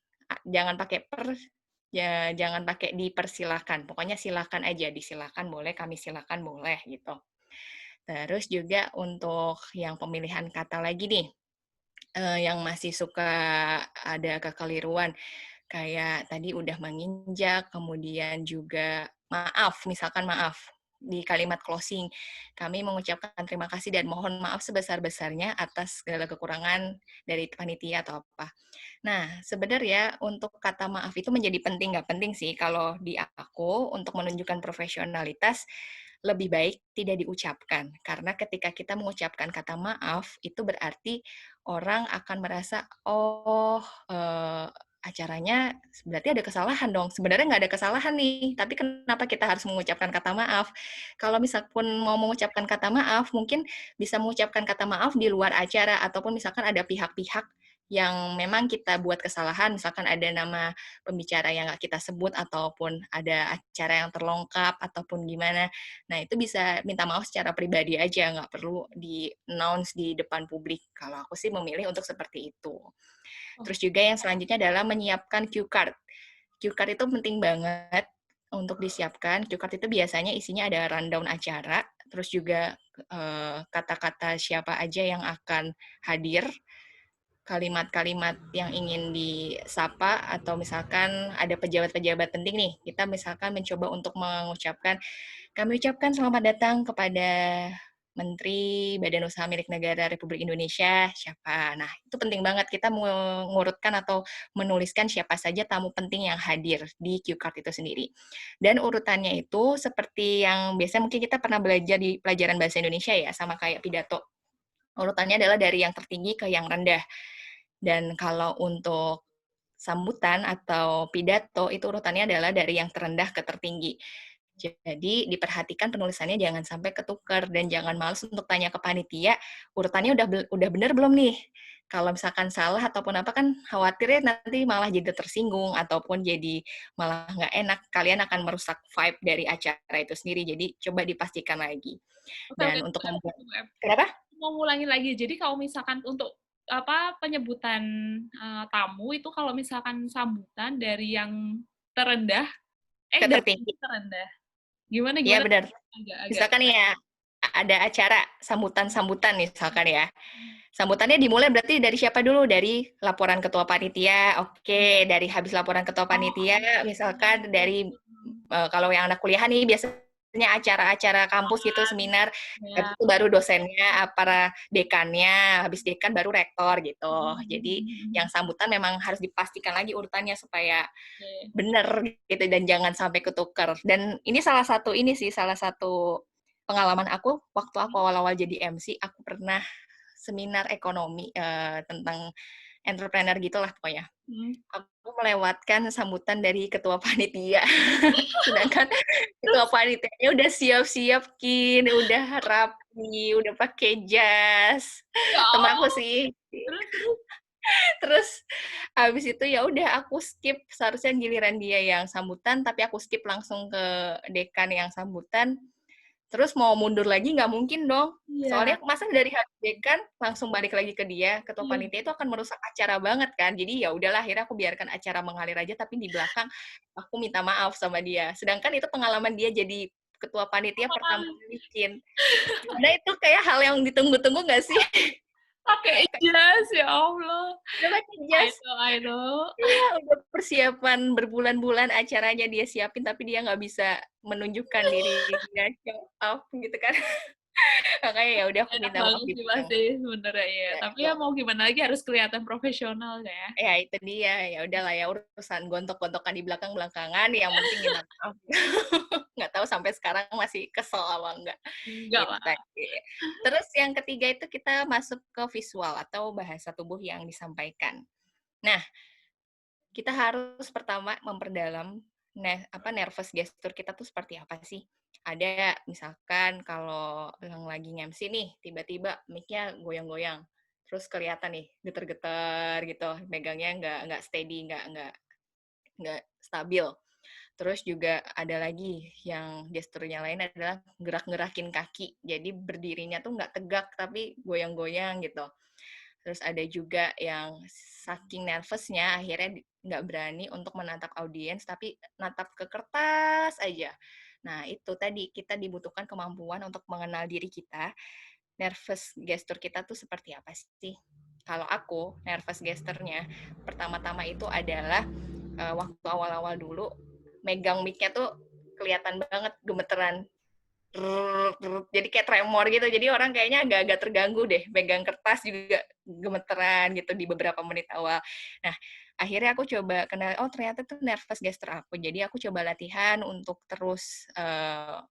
Jangan pakai per, Ya, jangan pakai dipersilahkan. Pokoknya silakan aja, disilakan boleh, kami silakan boleh gitu. Terus juga untuk yang pemilihan kata lagi nih, yang masih suka ada kekeliruan. Kayak tadi udah menginjak, kemudian juga maaf, misalkan maaf di kalimat closing. Kami mengucapkan terima kasih dan mohon maaf sebesar-besarnya atas segala kekurangan dari panitia atau apa. Nah, sebenarnya untuk kata maaf itu menjadi penting, nggak penting sih kalau di aku untuk menunjukkan profesionalitas lebih baik tidak diucapkan. Karena ketika kita mengucapkan kata maaf, itu berarti orang akan merasa, oh, acaranya berarti ada kesalahan dong. Sebenarnya nggak ada kesalahan nih, tapi kenapa kita harus mengucapkan kata maaf? Kalau misal pun mau mengucapkan kata maaf, mungkin bisa mengucapkan kata maaf di luar acara, ataupun misalkan ada pihak-pihak yang memang kita buat kesalahan, misalkan ada nama pembicara yang nggak kita sebut, ataupun ada acara yang terlongkap, ataupun gimana. Nah, itu bisa minta maaf secara pribadi aja, nggak perlu di-announce di depan publik. Kalau aku sih memilih untuk seperti itu. Oh, Terus juga yang selanjutnya adalah menyiapkan cue card. Cue card itu penting banget untuk disiapkan. Cue card itu biasanya isinya ada rundown acara, terus juga kata-kata siapa aja yang akan hadir, kalimat-kalimat yang ingin disapa, atau misalkan ada pejabat-pejabat penting nih, kita misalkan mencoba untuk mengucapkan, kami ucapkan selamat datang kepada Menteri Badan Usaha Milik Negara Republik Indonesia, siapa. Nah, itu penting banget kita mengurutkan atau menuliskan siapa saja tamu penting yang hadir di cue card itu sendiri. Dan urutannya itu seperti yang biasanya mungkin kita pernah belajar di pelajaran bahasa Indonesia ya, sama kayak pidato. Urutannya adalah dari yang tertinggi ke yang rendah. Dan kalau untuk sambutan atau pidato, itu urutannya adalah dari yang terendah ke tertinggi. Jadi diperhatikan penulisannya jangan sampai ketukar dan jangan males untuk tanya ke panitia, urutannya udah bener belum nih? Kalau misalkan salah ataupun apa kan khawatirnya nanti malah jadi tersinggung ataupun jadi malah nggak enak. Kalian akan merusak vibe dari acara itu sendiri. Jadi coba dipastikan lagi. oke, oke. Dan untuk Tunggu, membuat tunggu, Em. kenapa? Mau ngulangin lagi. Jadi kalau misalkan untuk apa penyebutan tamu itu kalau misalkan sambutan dari yang terendah, dari yang Ketertinggi. terendah. Gimana Iya gimana? benar. Agak-agak. Misalkan ya ada acara sambutan-sambutan misalkan ya. Sambutannya dimulai berarti dari siapa dulu? Dari laporan ketua panitia. Oke, dari habis laporan ketua Oh, panitia, misalkan dari kalau yang anak kuliah nih biasanya acara-acara kampus gitu, seminar, habis ya. itu baru dosennya, para dekannya, habis dekan baru rektor gitu. Jadi yang sambutan memang harus dipastikan lagi urutannya supaya Oke. bener gitu dan jangan sampai ketukar. Dan ini salah satu pengalaman aku waktu aku awal-awal jadi MC, aku pernah seminar ekonomi tentang entrepreneur gitulah pokoknya. Hmm. Aku melewatkan sambutan dari ketua panitia. Sedangkan ketua Terus, panitianya udah siap-siap kin, udah rapi, udah pakai jas. ya Temen aku Allah. sih. Terus. Terus habis itu ya udah aku skip, seharusnya giliran dia yang sambutan tapi aku skip langsung ke dekan yang sambutan. Terus mau mundur lagi nggak mungkin dong. Iya, Soalnya masa dari habis dekan langsung balik lagi ke dia, ketua iya. panitia itu akan merusak acara banget kan. Jadi ya udahlah akhirnya aku biarkan acara mengalir aja tapi di belakang aku minta maaf sama dia. Sedangkan itu pengalaman dia jadi ketua panitia Pertama pertama kali kali bikin. Nah itu kayak hal yang ditunggu-tunggu nggak sih? pakai jas, ya Allah. Udah pakai I jas. know, I know. Iya, udah persiapan berbulan-bulan acaranya dia siapin, tapi dia nggak bisa menunjukkan diri dia show off gitu kan. Makanya ya udah aku Enak minta maaf banget di sih belakang. pasti sebenarnya ya. Ya, Tapi itu. ya mau gimana lagi harus kelihatan profesional ya. Ya itu dia. Ya udahlah ya urusan gontok-gontokan di belakang belakangan, yang penting minta maaf. Nggak tahu sampai sekarang masih kesel apa enggak. Enggak Itu lah. tadi. Terus yang ketiga itu kita masuk ke visual atau bahasa tubuh yang disampaikan. Nah, kita harus pertama memperdalam nervous gesture kita tuh seperti apa sih? Ada misalkan kalau yang lagi nge-MC nih, tiba-tiba mic-nya goyang-goyang, terus kelihatan nih geter-geter gitu, megangnya nggak steady, nggak stabil. Terus juga ada lagi yang gesturnya lain adalah gerak-gerakin kaki, jadi berdirinya tuh nggak tegak tapi goyang-goyang gitu. Terus ada juga yang saking nervousnya akhirnya nggak berani untuk menatap audiens, tapi natap ke kertas aja. Nah, itu tadi kita dibutuhkan kemampuan untuk mengenal diri kita, nervous gesture kita tuh seperti apa sih. Kalau aku, nervous gesturnya pertama-tama itu adalah waktu awal-awal dulu megang mic-nya tuh kelihatan banget gemeteran. Jadi kayak tremor gitu. Jadi orang kayaknya agak-agak terganggu deh. Pegang kertas juga gemeteran gitu di beberapa menit awal. Nah, akhirnya aku coba kenal, oh ternyata itu nervous gesture aku. Jadi aku coba latihan untuk terus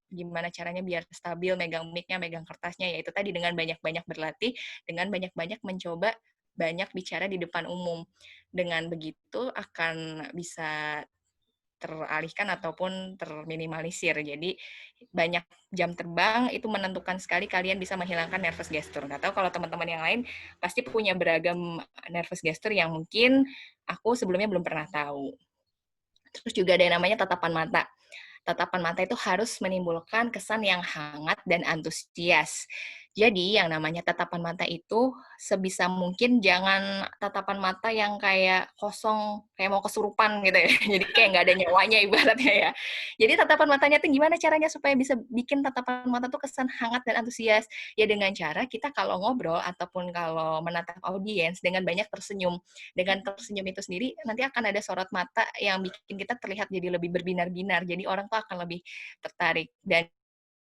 gimana caranya biar stabil megang mic-nya, megang kertasnya. Yaitu tadi dengan banyak-banyak berlatih, dengan banyak-banyak mencoba banyak bicara di depan umum. Dengan begitu akan bisa teralihkan ataupun terminimalisir. Jadi banyak jam terbang itu menentukan sekali kalian bisa menghilangkan nervous gesture. Nggak tahu kalau teman-teman yang lain pasti punya beragam nervous gesture yang mungkin aku sebelumnya belum pernah tahu. Terus juga ada yang namanya tatapan mata. Tatapan mata itu harus menimbulkan kesan yang hangat dan antusias. Jadi yang namanya tatapan mata itu sebisa mungkin jangan tatapan mata yang kayak kosong, kayak mau kesurupan gitu ya. Jadi kayak nggak ada nyawanya ibaratnya ya. Jadi tatapan matanya tuh gimana caranya supaya bisa bikin tatapan mata tuh kesan hangat dan antusias? Ya dengan cara kita kalau ngobrol ataupun kalau menatap audiens dengan banyak tersenyum. Dengan tersenyum itu sendiri nanti akan ada sorot mata yang bikin kita terlihat jadi lebih berbinar-binar. Jadi orang tuh akan lebih tertarik dan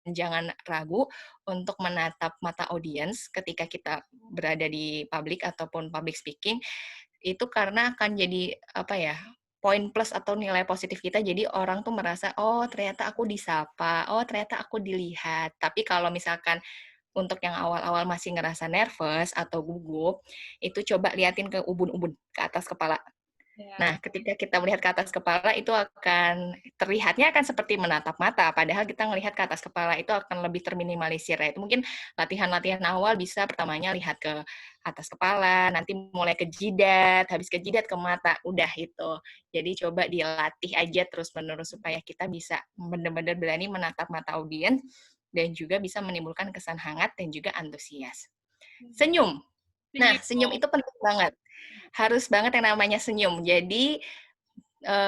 jangan ragu untuk menatap mata audiens ketika kita berada di publik ataupun public speaking itu karena akan jadi apa ya poin plus atau nilai positif kita jadi orang tuh merasa oh ternyata aku disapa oh ternyata aku dilihat tapi kalau misalkan untuk yang awal-awal masih ngerasa nervous atau gugup itu coba liatin ke ubun-ubun ke atas kepala. Ya. Nah, ketika kita melihat ke atas kepala itu akan terlihatnya akan seperti menatap mata, padahal kita melihat ke atas kepala itu akan lebih terminimalisir. Nah, itu mungkin latihan-latihan awal bisa pertamanya lihat ke atas kepala, nanti mulai ke jidat, habis ke jidat ke mata, udah itu. Jadi coba dilatih aja terus-menerus supaya kita bisa benar-benar berani menatap mata audiens dan juga bisa menimbulkan kesan hangat dan juga antusias. Senyum. Nah, senyum Senyum. itu penting banget harus banget yang namanya senyum. Jadi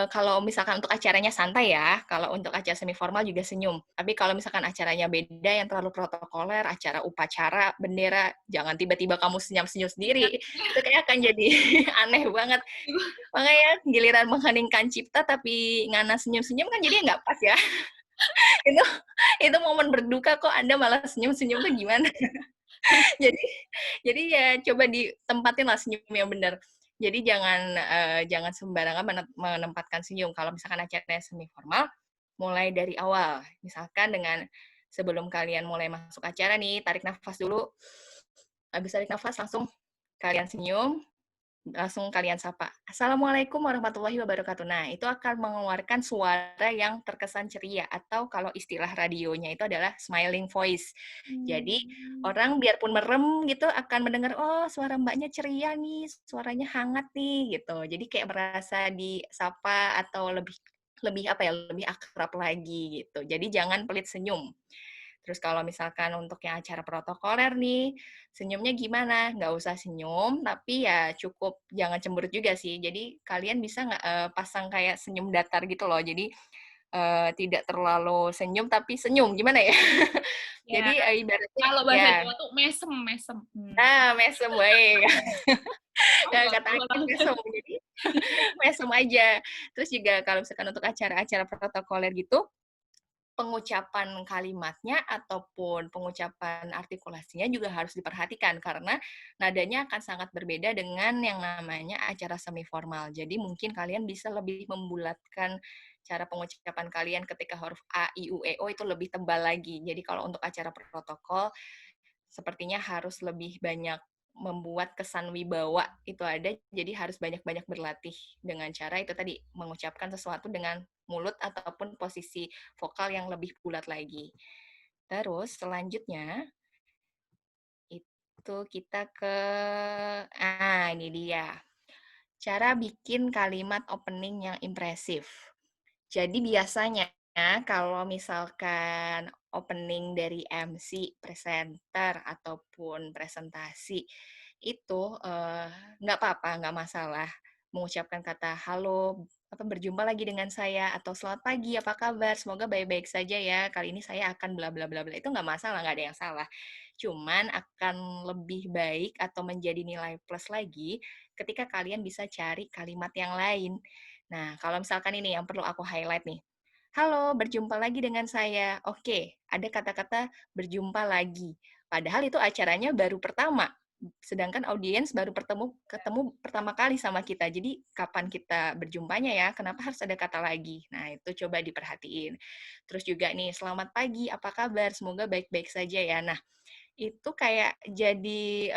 kalau misalkan untuk acaranya santai ya, kalau untuk acara semi formal juga senyum. Tapi kalau misalkan acaranya beda yang terlalu protokoler, acara upacara, bendera, jangan tiba-tiba kamu senyum-senyum sendiri. Itu kayak akan jadi aneh banget. Makanya giliran mengheningkan cipta tapi ngana senyum-senyum kan jadi nggak pas ya. itu itu momen berduka kok Anda malah senyum-senyum tuh gimana? jadi jadi ya coba ditempatin lah senyum yang benar. Jadi jangan sembarangan menempatkan senyum. Kalau misalkan acaranya semi formal, mulai dari awal. Misalkan dengan sebelum kalian mulai masuk acara nih, tarik nafas dulu. Habis tarik nafas langsung kalian senyum, langsung kalian sapa. Assalamualaikum warahmatullahi wabarakatuh. Nah, itu akan mengeluarkan suara yang terkesan ceria atau kalau istilah radionya itu adalah smiling voice. Jadi, orang biarpun merem gitu akan mendengar, oh suara mbaknya ceria nih, suaranya hangat nih gitu. Jadi kayak merasa disapa atau lebih lebih apa ya, lebih akrab lagi gitu. Jadi jangan pelit senyum. Terus kalau misalkan untuk yang acara protokoler nih, senyumnya gimana? Nggak usah senyum, tapi ya cukup jangan cemberut juga sih. Jadi kalian bisa nggak pasang kayak senyum datar gitu loh. Jadi tidak terlalu senyum, tapi senyum. Gimana ya? Ya, Jadi ibaratnya kalau bahasa ya, Jawa tuh mesem, mesem. mesem baik. Oh, Nah, nggak kata tahu aku lah. mesem, jadi mesem aja. Terus juga kalau misalkan untuk acara-acara protokoler gitu, pengucapan kalimatnya ataupun pengucapan artikulasinya juga harus diperhatikan karena nadanya akan sangat berbeda dengan yang namanya acara semi formal. Jadi mungkin kalian bisa lebih membulatkan cara pengucapan kalian ketika huruf A, I, U, E, O itu lebih tebal lagi. Jadi kalau untuk acara protokol sepertinya harus lebih banyak membuat kesan wibawa itu ada, jadi harus banyak-banyak berlatih dengan cara itu tadi, mengucapkan sesuatu dengan mulut ataupun posisi vokal yang lebih bulat lagi. Terus selanjutnya, itu kita ke ini dia, cara bikin kalimat opening yang impresif. Jadi biasanya kalau misalkan opening dari MC, presenter, ataupun presentasi, itu, nggak apa-apa, nggak masalah mengucapkan kata halo, berjumpa lagi dengan saya, atau selamat pagi, apa kabar? Semoga baik-baik saja ya. Kali ini saya akan bla bla bla bla. Itu nggak masalah, nggak ada yang salah. Cuman akan lebih baik atau menjadi nilai plus lagi ketika kalian bisa cari kalimat yang lain. Nah, kalau misalkan ini yang perlu aku highlight nih. Halo, berjumpa lagi dengan saya. Oke, ada kata-kata berjumpa lagi. Padahal itu acaranya baru pertama. Sedangkan audiens baru ketemu pertama kali sama kita. Jadi kapan kita berjumpanya ya? Kenapa harus ada kata lagi? Nah, itu coba diperhatiin. Terus juga nih, selamat pagi, apa kabar? Semoga baik-baik saja ya. Nah, itu kayak jadi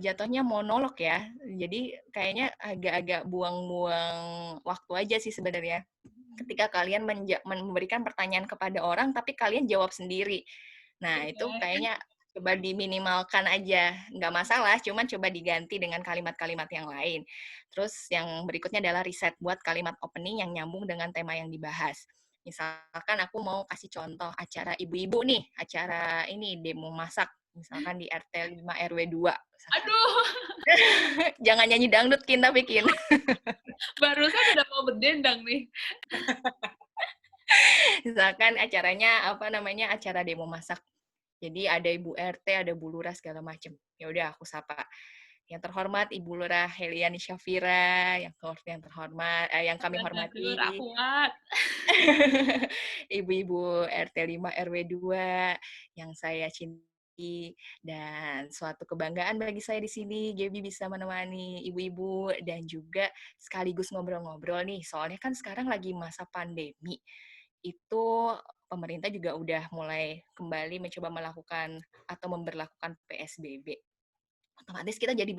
jatuhnya monolog ya. Jadi kayaknya agak-agak buang-buang waktu aja sih sebenarnya. Ketika kalian memberikan pertanyaan kepada orang tapi kalian jawab sendiri. Nah, itu Oke. kayaknya coba diminimalkan aja, nggak masalah, cuman coba diganti dengan kalimat-kalimat yang lain. Terus yang berikutnya adalah riset buat kalimat opening yang nyambung dengan tema yang dibahas. Misalkan aku mau kasih contoh acara ibu-ibu nih, acara ini demo masak, misalkan di RT 5 RW 2. Misalkan. Aduh, Jangan nyanyi dangdut, Kin, tapi Kin. barusan udah mau berdendang nih. Misalkan acaranya acara demo masak. Jadi ada Ibu RT, ada Bu Lurah segala macam. Ya udah aku sapa. Yang terhormat Ibu Lurah Heliani Syafira, yang terhormat yang kami Aduh, hormati aku kuat. Ibu-ibu RT 5 RW 2 yang saya cintai dan suatu kebanggaan bagi saya di sini Gaby bisa menemani ibu-ibu dan juga sekaligus ngobrol-ngobrol nih. Soalnya kan sekarang lagi masa pandemi. Itu pemerintah juga udah mulai kembali mencoba melakukan atau memberlakukan PSBB. Otomatis kita jadi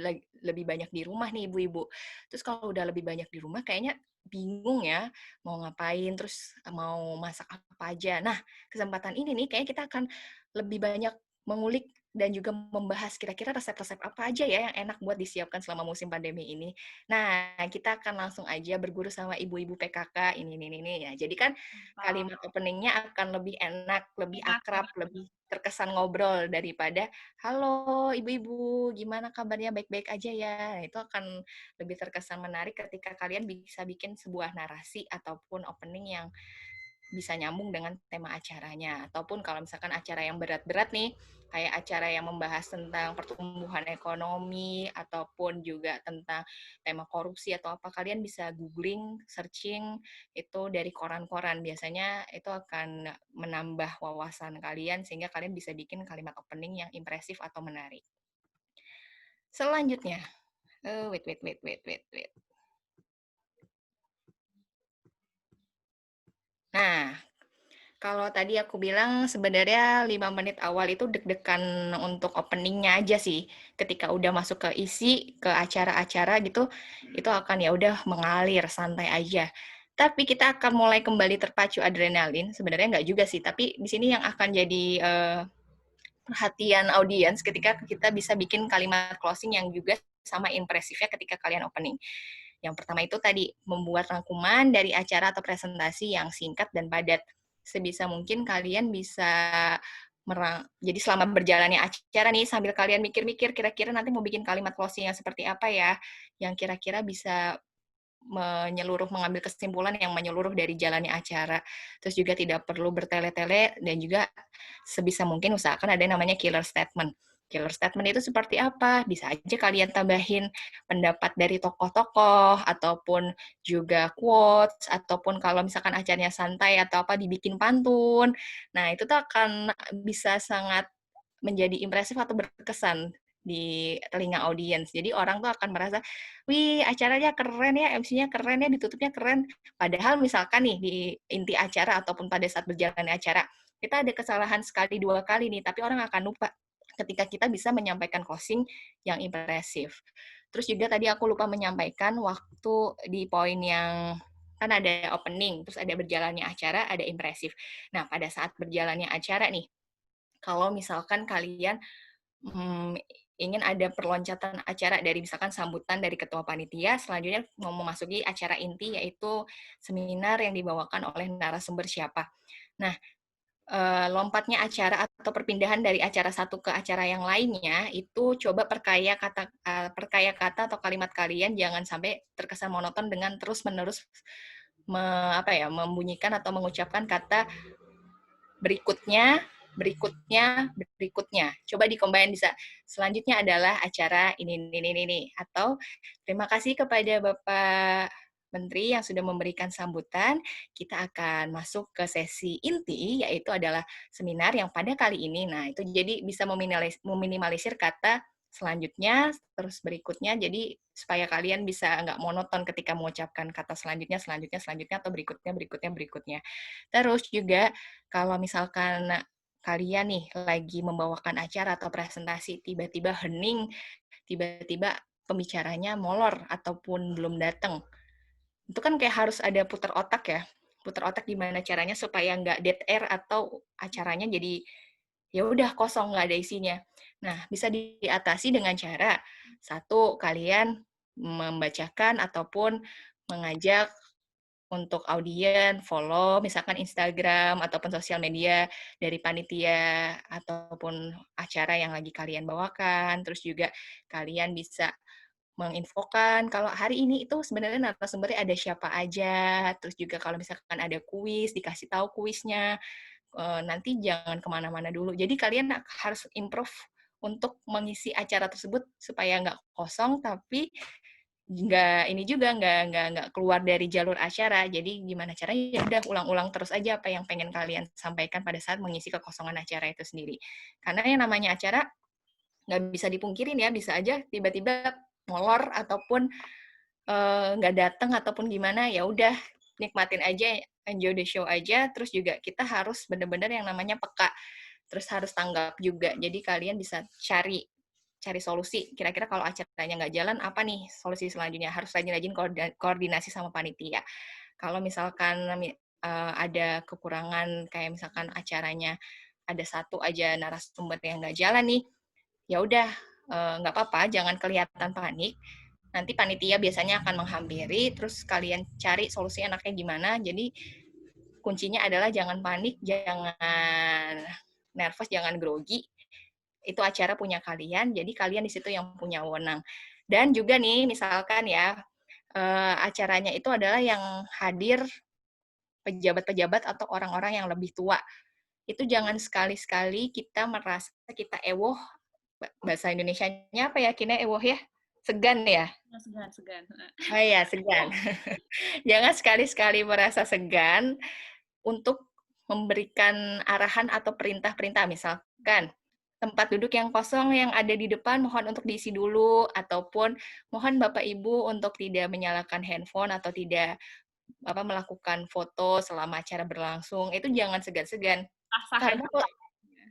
lebih banyak di rumah nih ibu-ibu. Terus kalau udah lebih banyak di rumah kayaknya bingung ya mau ngapain, terus mau masak apa aja. Nah, kesempatan ini nih kayaknya kita akan lebih banyak mengulik dan juga membahas kira-kira resep-resep apa aja ya yang enak buat disiapkan selama musim pandemi ini. Nah, kita akan langsung aja berguru sama ibu-ibu PKK ini ya. Jadi kan Mantap. kalimat openingnya akan lebih enak, lebih Enak, akrab, lebih terkesan ngobrol daripada halo ibu-ibu, gimana kabarnya? Baik-baik aja ya. Nah, itu akan lebih terkesan menarik ketika kalian bisa bikin sebuah narasi ataupun opening yang bisa nyambung dengan tema acaranya. Ataupun kalau misalkan acara yang berat-berat nih, kayak acara yang membahas tentang pertumbuhan ekonomi ataupun juga tentang tema korupsi atau apa, kalian bisa googling, searching itu dari koran-koran. Biasanya itu akan menambah wawasan kalian sehingga kalian bisa bikin kalimat opening yang impresif atau menarik. Selanjutnya, wait. Nah, kalau tadi aku bilang sebenarnya 5 menit awal itu deg-degan untuk openingnya aja sih. Ketika udah masuk ke isi, ke acara-acara gitu, itu akan ya udah mengalir, santai aja. Tapi kita akan mulai kembali terpacu adrenalin, sebenarnya nggak juga sih, tapi di sini yang akan jadi perhatian audiens ketika kita bisa bikin kalimat closing yang juga sama impresifnya ketika kalian opening. Yang pertama itu tadi, membuat rangkuman dari acara atau presentasi yang singkat dan padat. Sebisa mungkin kalian bisa jadi selama berjalannya acara nih, sambil kalian mikir-mikir kira-kira nanti mau bikin kalimat closing yang seperti apa ya, yang kira-kira bisa mengambil kesimpulan yang menyeluruh dari jalannya acara. Terus juga tidak perlu bertele-tele dan juga sebisa mungkin usahakan ada yang namanya killer statement. Killer statement itu seperti apa? Bisa aja kalian tambahin pendapat dari tokoh-tokoh ataupun juga quotes ataupun kalau misalkan acaranya santai atau apa dibikin pantun. Nah, itu tuh akan bisa sangat menjadi impresif atau berkesan di telinga audiens. Jadi orang tuh akan merasa, wih acaranya keren ya, MC-nya keren ya, ditutupnya keren. Padahal misalkan nih di inti acara ataupun pada saat berjalannya acara, kita ada kesalahan sekali dua kali nih, tapi orang akan lupa ketika kita bisa menyampaikan closing yang impresif. Terus juga tadi aku lupa menyampaikan waktu di poin yang kan ada opening, terus ada berjalannya acara, ada impresif. Nah, pada saat berjalannya acara nih, kalau misalkan kalian ingin ada perloncatan acara dari misalkan sambutan dari ketua panitia, selanjutnya mau memasuki acara inti yaitu seminar yang dibawakan oleh narasumber siapa. Nah, lompatnya acara atau perpindahan dari acara satu ke acara yang lainnya, itu coba perkaya kata atau kalimat kalian jangan sampai terkesan monoton dengan terus-menerus membunyikan atau mengucapkan kata berikutnya, berikutnya, berikutnya. Coba dikombin bisa. Selanjutnya adalah acara ini. Atau terima kasih kepada Bapak Menteri yang sudah memberikan sambutan. Kita akan masuk ke sesi inti, yaitu adalah seminar yang pada kali ini. Nah, itu jadi bisa meminimalisir kata selanjutnya, terus berikutnya, jadi supaya kalian bisa nggak monoton ketika mengucapkan kata selanjutnya, atau berikutnya. Terus juga kalau misalkan kalian nih lagi membawakan acara atau presentasi, tiba-tiba hening, tiba-tiba pembicaranya molor ataupun belum datang. Itu kan kayak harus ada putar otak ya. Putar otak gimana caranya supaya nggak dead air atau acaranya jadi ya udah kosong nggak ada isinya. Nah, bisa diatasi dengan cara satu, kalian membacakan ataupun mengajak untuk audien, follow misalkan Instagram ataupun sosial media dari panitia ataupun acara yang lagi kalian bawakan. Terus juga kalian bisa menginfokan kalau hari ini itu sebenarnya narasumbernya ada siapa aja. Terus juga kalau misalkan ada kuis, dikasih tahu kuisnya. Nanti jangan kemana-mana dulu. Jadi kalian harus improve untuk mengisi acara tersebut supaya nggak kosong, tapi nggak keluar dari jalur acara. Jadi gimana caranya, ya udah ulang-ulang terus aja apa yang pengen kalian sampaikan pada saat mengisi kekosongan acara itu sendiri. Karena yang namanya acara nggak bisa dipungkirin ya, bisa aja tiba-tiba molor ataupun nggak datang ataupun gimana, ya udah nikmatin aja, enjoy the show aja. Terus juga kita harus benar-benar yang namanya peka, terus harus tanggap juga. Jadi kalian bisa cari solusi. Kira-kira kalau acaranya nggak jalan, apa nih solusi selanjutnya? Harus rajin-rajin koordinasi sama panitia. Kalau misalkan ada kekurangan, kayak misalkan acaranya ada satu aja narasumber yang nggak jalan nih, ya udah nggak apa-apa, jangan kelihatan panik. Nanti panitia biasanya akan menghampiri, terus kalian cari solusi enaknya gimana. Jadi kuncinya adalah jangan panik, jangan nervous, jangan grogi. Itu acara punya kalian, jadi kalian di situ yang punya wewenang. Dan juga nih, misalkan ya, acaranya itu adalah yang hadir pejabat-pejabat atau orang-orang yang lebih tua. Itu jangan sekali-sekali kita merasa kita ewoh, bahasa Indonesianya apa ya, Kina ewoh ya? Segan ya? Segan. Oh iya, segan. Jangan sekali-sekali merasa segan untuk memberikan arahan atau perintah-perintah. Misalkan, tempat duduk yang kosong yang ada di depan mohon untuk diisi dulu, ataupun mohon Bapak Ibu untuk tidak menyalakan handphone atau tidak melakukan foto selama acara berlangsung. Itu jangan segan-segan. Sah-sah Karena aja.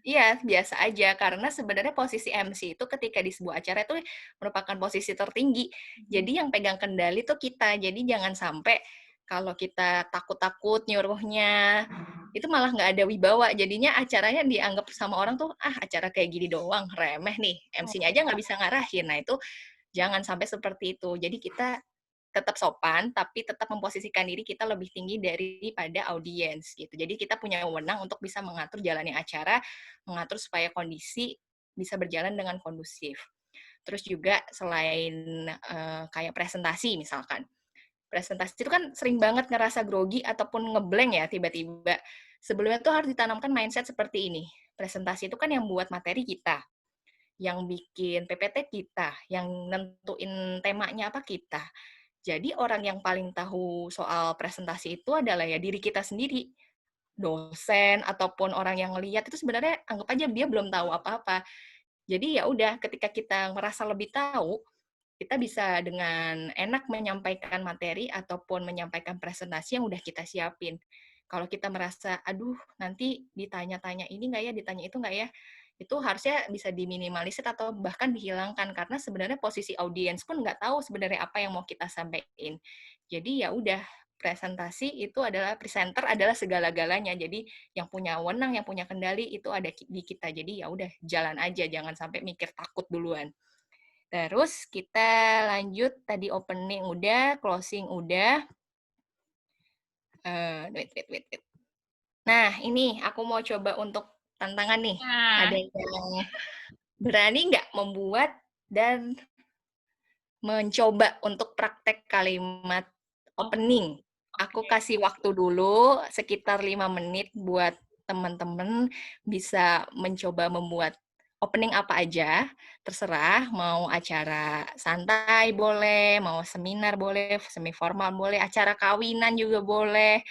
iya, biasa aja. Karena sebenarnya posisi MC itu ketika di sebuah acara itu merupakan posisi tertinggi. Jadi yang pegang kendali tuh kita. Jadi jangan sampai kalau kita takut-takut nyuruhnya, itu malah nggak ada wibawa. Jadinya acaranya dianggap sama orang tuh, acara kayak gini doang, remeh nih. MC-nya aja nggak bisa ngarahin. Nah itu jangan sampai seperti itu. Jadi kita tetap sopan, tapi tetap memposisikan diri kita lebih tinggi daripada audiens gitu. Jadi kita punya wewenang untuk bisa mengatur jalannya acara, mengatur supaya kondisi bisa berjalan dengan kondusif. Terus juga selain kayak presentasi misalkan. Presentasi itu kan sering banget ngerasa grogi ataupun ngeblank ya tiba-tiba. Sebelumnya tuh harus ditanamkan mindset seperti ini. Presentasi itu kan yang buat materi kita, yang bikin PPT kita, yang nentuin temanya apa kita. Jadi orang yang paling tahu soal presentasi itu adalah ya diri kita sendiri. Dosen ataupun orang yang ngelihat itu sebenarnya anggap aja dia belum tahu apa-apa. Jadi ya udah ketika kita merasa lebih tahu, kita bisa dengan enak menyampaikan materi ataupun menyampaikan presentasi yang udah kita siapin. Kalau kita merasa, aduh nanti ditanya-tanya ini nggak ya, ditanya itu nggak ya, itu harusnya bisa diminimalisir atau bahkan dihilangkan karena sebenarnya posisi audiens pun nggak tahu sebenarnya apa yang mau kita sampaikan. Jadi ya udah presentasi itu adalah presenter adalah segala-galanya. Jadi yang punya wewenang, yang punya kendali itu ada di kita. Jadi ya udah jalan aja, jangan sampai mikir takut duluan. Terus kita lanjut tadi opening udah, closing udah. Wait. Nah, ini aku mau coba untuk tantangan nih. Nah, Ada yang berani nggak membuat dan mencoba untuk praktek kalimat oke. opening? Aku Oke. kasih waktu dulu sekitar 5 menit buat teman-teman bisa mencoba membuat opening apa aja, terserah mau acara santai boleh, mau seminar boleh, semi formal boleh, acara kawinan juga boleh,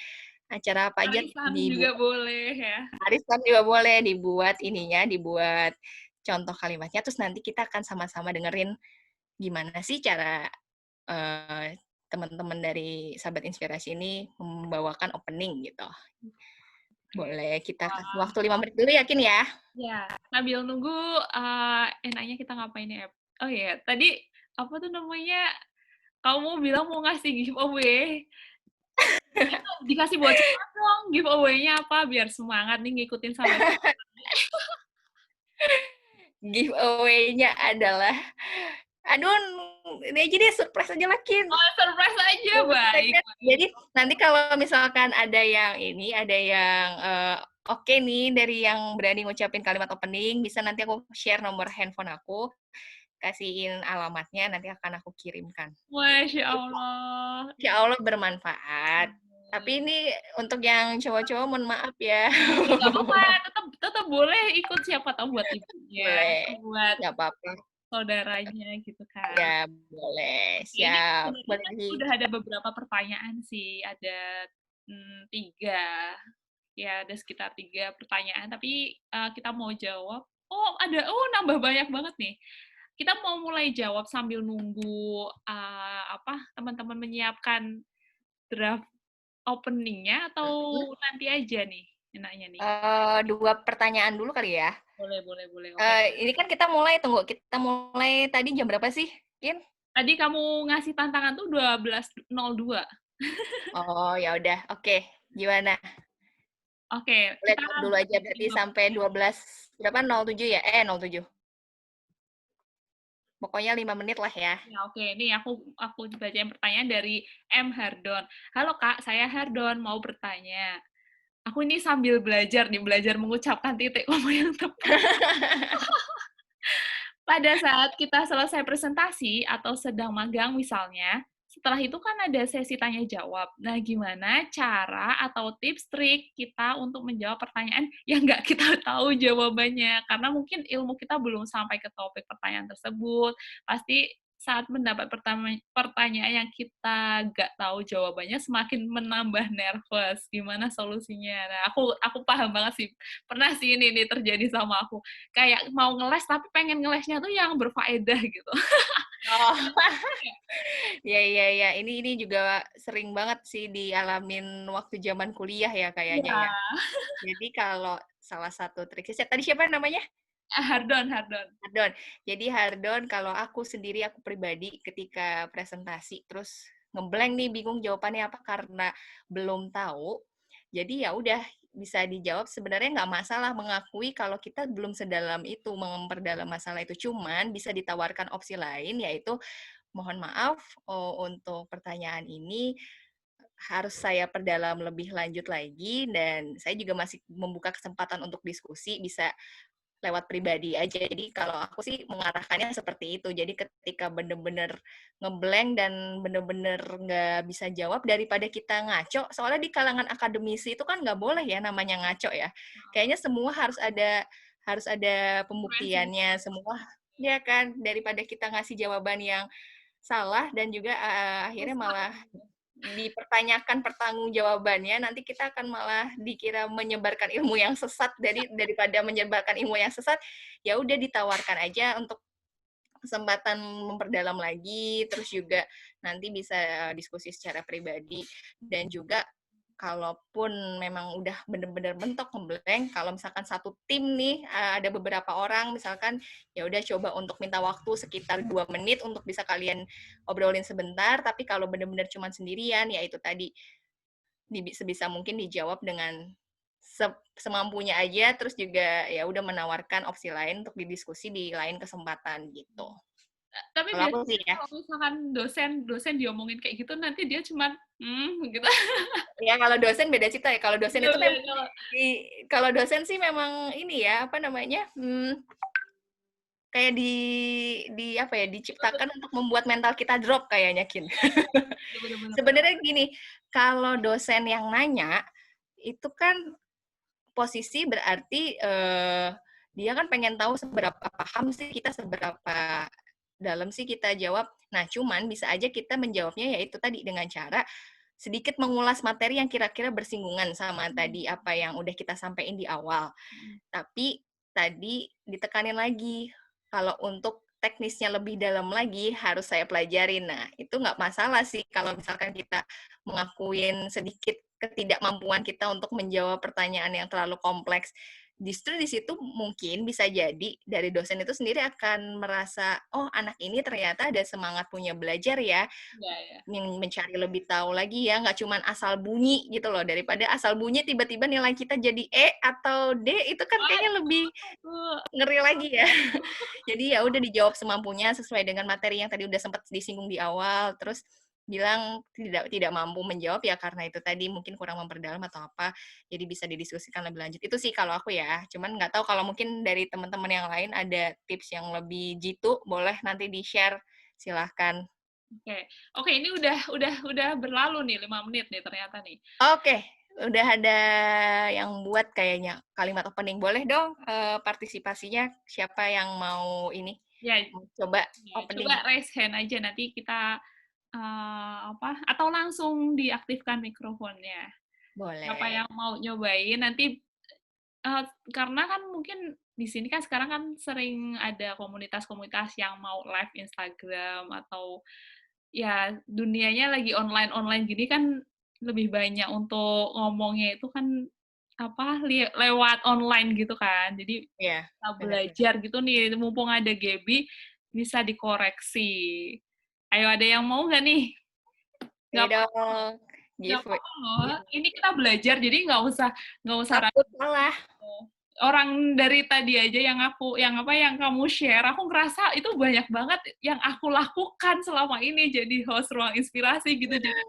acara apa aja Arisan juga dibuat, boleh ya. arisan juga boleh dibuat ininya, dibuat contoh kalimatnya, terus nanti kita akan sama-sama dengerin gimana sih cara teman-teman dari Sahabat Inspirasi ini membawakan opening gitu. Oke. Boleh kita kasih Wah, waktu 5 menit dulu, yakin ya? ya, sambil nunggu, enaknya kita ngapain ya? Oh iya, tadi apa tuh namanya, kamu bilang mau ngasih giveaway. Itu dikasih bocoran dong, giveaway-nya apa, biar semangat nih ngikutin sampai Giveaway-nya adalah, aduh, ini aja deh, surprise aja lah, Kin. oh, surprise aja, Surprise baik aja. baik. Jadi nanti kalau misalkan ada yang ini, ada yang oke nih dari yang berani ngucapin kalimat opening, bisa nanti aku share nomor handphone aku, kasihin alamatnya, nanti akan aku kirimkan. Masya Allah. Insya Allah bermanfaat. Tapi ini untuk yang cowok-cowok mohon maaf ya. Ya nggak apa-apa, tetap tetap boleh ikut, siapa tahu buat ibunya Boleh, atau buat nggak apa-apa. saudaranya gitu kan. Ya, boleh. Oke, ini Siap. sebenarnya Boleh kan di udah ada beberapa pertanyaan sih, ada 3, ya ada sekitar 3 pertanyaan, tapi kita mau jawab. Oh ada, oh nambah banyak banget nih. Kita mau mulai jawab sambil nunggu apa teman-teman menyiapkan draft openingnya atau nanti aja nih enaknya nih? 2 pertanyaan dulu kali ya. Boleh boleh boleh, oke. Ini kan kita mulai tadi jam berapa sih, Kin? Tadi kamu ngasih tantangan tuh 12.02. Oh, ya udah. Oke. Gimana? Oke, Boleh kita jawab dulu aja berarti lima sampai menit. 12 berapa? 07 ya? 07. Pokoknya 5 menit lah ya. Ya, oke. Nih aku bacain pertanyaan dari M. Hardon. Halo Kak, saya Hardon mau bertanya. Aku ini sambil belajar nih, belajar mengucapkan titik koma yang tepat. Pada saat kita selesai presentasi atau sedang magang misalnya, setelah itu kan ada sesi tanya jawab. Nah, gimana cara atau tips trik kita untuk menjawab pertanyaan yang nggak kita tahu jawabannya? Karena mungkin ilmu kita belum sampai ke topik pertanyaan tersebut. Pasti saat mendapat pertanyaan yang kita nggak tahu jawabannya semakin menambah nervous. Gimana solusinya? Nah, aku paham banget sih. Pernah sih ini terjadi sama aku, kayak mau ngeles tapi pengen ngelesnya tuh yang berfaedah gitu. Oh. Ya, ya, ya. Ini juga sering banget sih dialamin waktu zaman kuliah ya kayaknya Iya. ya. Jadi kalau salah satu triknya, tadi siapa namanya? Hardon Hardon. Hardon. Jadi Hardon, kalau aku sendiri, aku pribadi ketika presentasi terus ngeblank nih, bingung jawabannya apa karena belum tahu. Jadi ya udah bisa dijawab, sebenarnya nggak masalah mengakui kalau kita belum sedalam itu memperdalam masalah itu. Cuman bisa ditawarkan opsi lain, yaitu mohon maaf, untuk pertanyaan ini harus saya perdalam lebih lanjut lagi dan saya juga masih membuka kesempatan untuk diskusi, bisa lewat pribadi aja. Jadi kalau aku sih mengarahkannya seperti itu. Jadi ketika bener-bener ngeblank dan bener-bener nggak bisa jawab, daripada kita ngaco, soalnya di kalangan akademisi itu kan nggak boleh ya namanya ngaco ya. Kayaknya semua harus ada Referensinya. pembuktiannya semua, ya kan, daripada kita ngasih jawaban yang salah dan juga akhirnya Sesat. malah dipertanyakan pertanggungjawabannya, nanti kita akan malah dikira menyebarkan ilmu yang sesat. Daripada menyebarkan ilmu yang sesat, ya udah ditawarkan aja untuk kesempatan memperdalam lagi, terus juga nanti bisa diskusi secara pribadi. Dan juga kalaupun memang udah bener-bener mentok ngeblank, kalau misalkan satu tim nih ada beberapa orang, misalkan ya udah coba untuk minta waktu sekitar 2 menit untuk bisa kalian obrolin sebentar. Tapi kalau bener-bener cuma sendirian, ya itu tadi sebisa mungkin dijawab dengan semampunya aja, terus juga ya udah menawarkan opsi lain untuk didiskusi di lain kesempatan gitu. Tapi Kalau aku sih biasanya ya. kalau misalkan dosen diomongin kayak gitu, nanti dia cuman, gitu. Ya kalau dosen beda cerita ya. Kalau dosen Iya, itu memang kalau kalau dosen sih memang ini ya, apa namanya, kayak apa ya, diciptakan untuk membuat mental kita drop kayaknya, Kin. bener bener bener. Sebenarnya gini, kalau dosen yang nanya, itu kan posisi berarti, dia kan pengen tahu seberapa paham sih kita, seberapa dalam sih kita jawab. Nah, cuman bisa aja kita menjawabnya yaitu tadi dengan cara sedikit mengulas materi yang kira-kira bersinggungan sama tadi apa yang udah kita sampaikan di awal. Mhm. Tapi tadi ditekanin lagi, kalau untuk teknisnya lebih dalam lagi harus saya pelajarin. Nah, itu nggak masalah sih kalau misalkan kita mengakuin sedikit ketidakmampuan kita untuk menjawab pertanyaan yang terlalu kompleks. Justru di situ mungkin bisa jadi dari dosen itu sendiri akan merasa, oh anak ini ternyata ada semangat punya belajar ya, Iya iya. mencari lebih tahu lagi ya, nggak cuman asal bunyi gitu loh, daripada asal bunyi tiba-tiba nilai kita jadi E atau D, itu kan kayaknya lebih Aduh, ngeri lagi ya. Jadi ya udah dijawab semampunya sesuai dengan materi yang tadi udah sempat disinggung di awal, terus bilang tidak mampu menjawab ya karena itu tadi mungkin kurang memperdalam atau apa, jadi bisa didiskusikan lebih lanjut. Itu sih kalau aku ya, cuman nggak tahu kalau mungkin dari teman-teman yang lain ada tips yang lebih jitu, boleh nanti di-share, silahkan. oke. Oke, ini udah berlalu nih 5 menit nih ternyata nih. Oke, udah ada yang buat kayaknya kalimat opening. Boleh dong partisipasinya siapa yang mau ini Ya, mau coba ya coba opening? raise hand aja nanti kita, apa, atau langsung diaktifkan mikrofonnya. Siapa Boleh. yang mau nyobain nanti, eee, karena kan mungkin di sini kan sekarang kan sering ada komunitas-komunitas yang mau live Instagram atau ya dunianya lagi online-online gini kan lebih banyak untuk ngomongnya itu kan apa, lewat online gitu kan. Jadi Iya, kita benar-benar. belajar gitu nih, mumpung ada Gaby bisa dikoreksi. Ayo ada yang mau nggak nih? Nggak Ayo apa-apa loh, dong. nggak Give apa-apa loh. give Ini kita belajar jadi nggak usah takut salah. orang dari tadi aja yang apa, yang kamu share, aku ngerasa itu banyak banget yang aku lakukan selama ini jadi host Ruang Inspirasi gitu. Jadi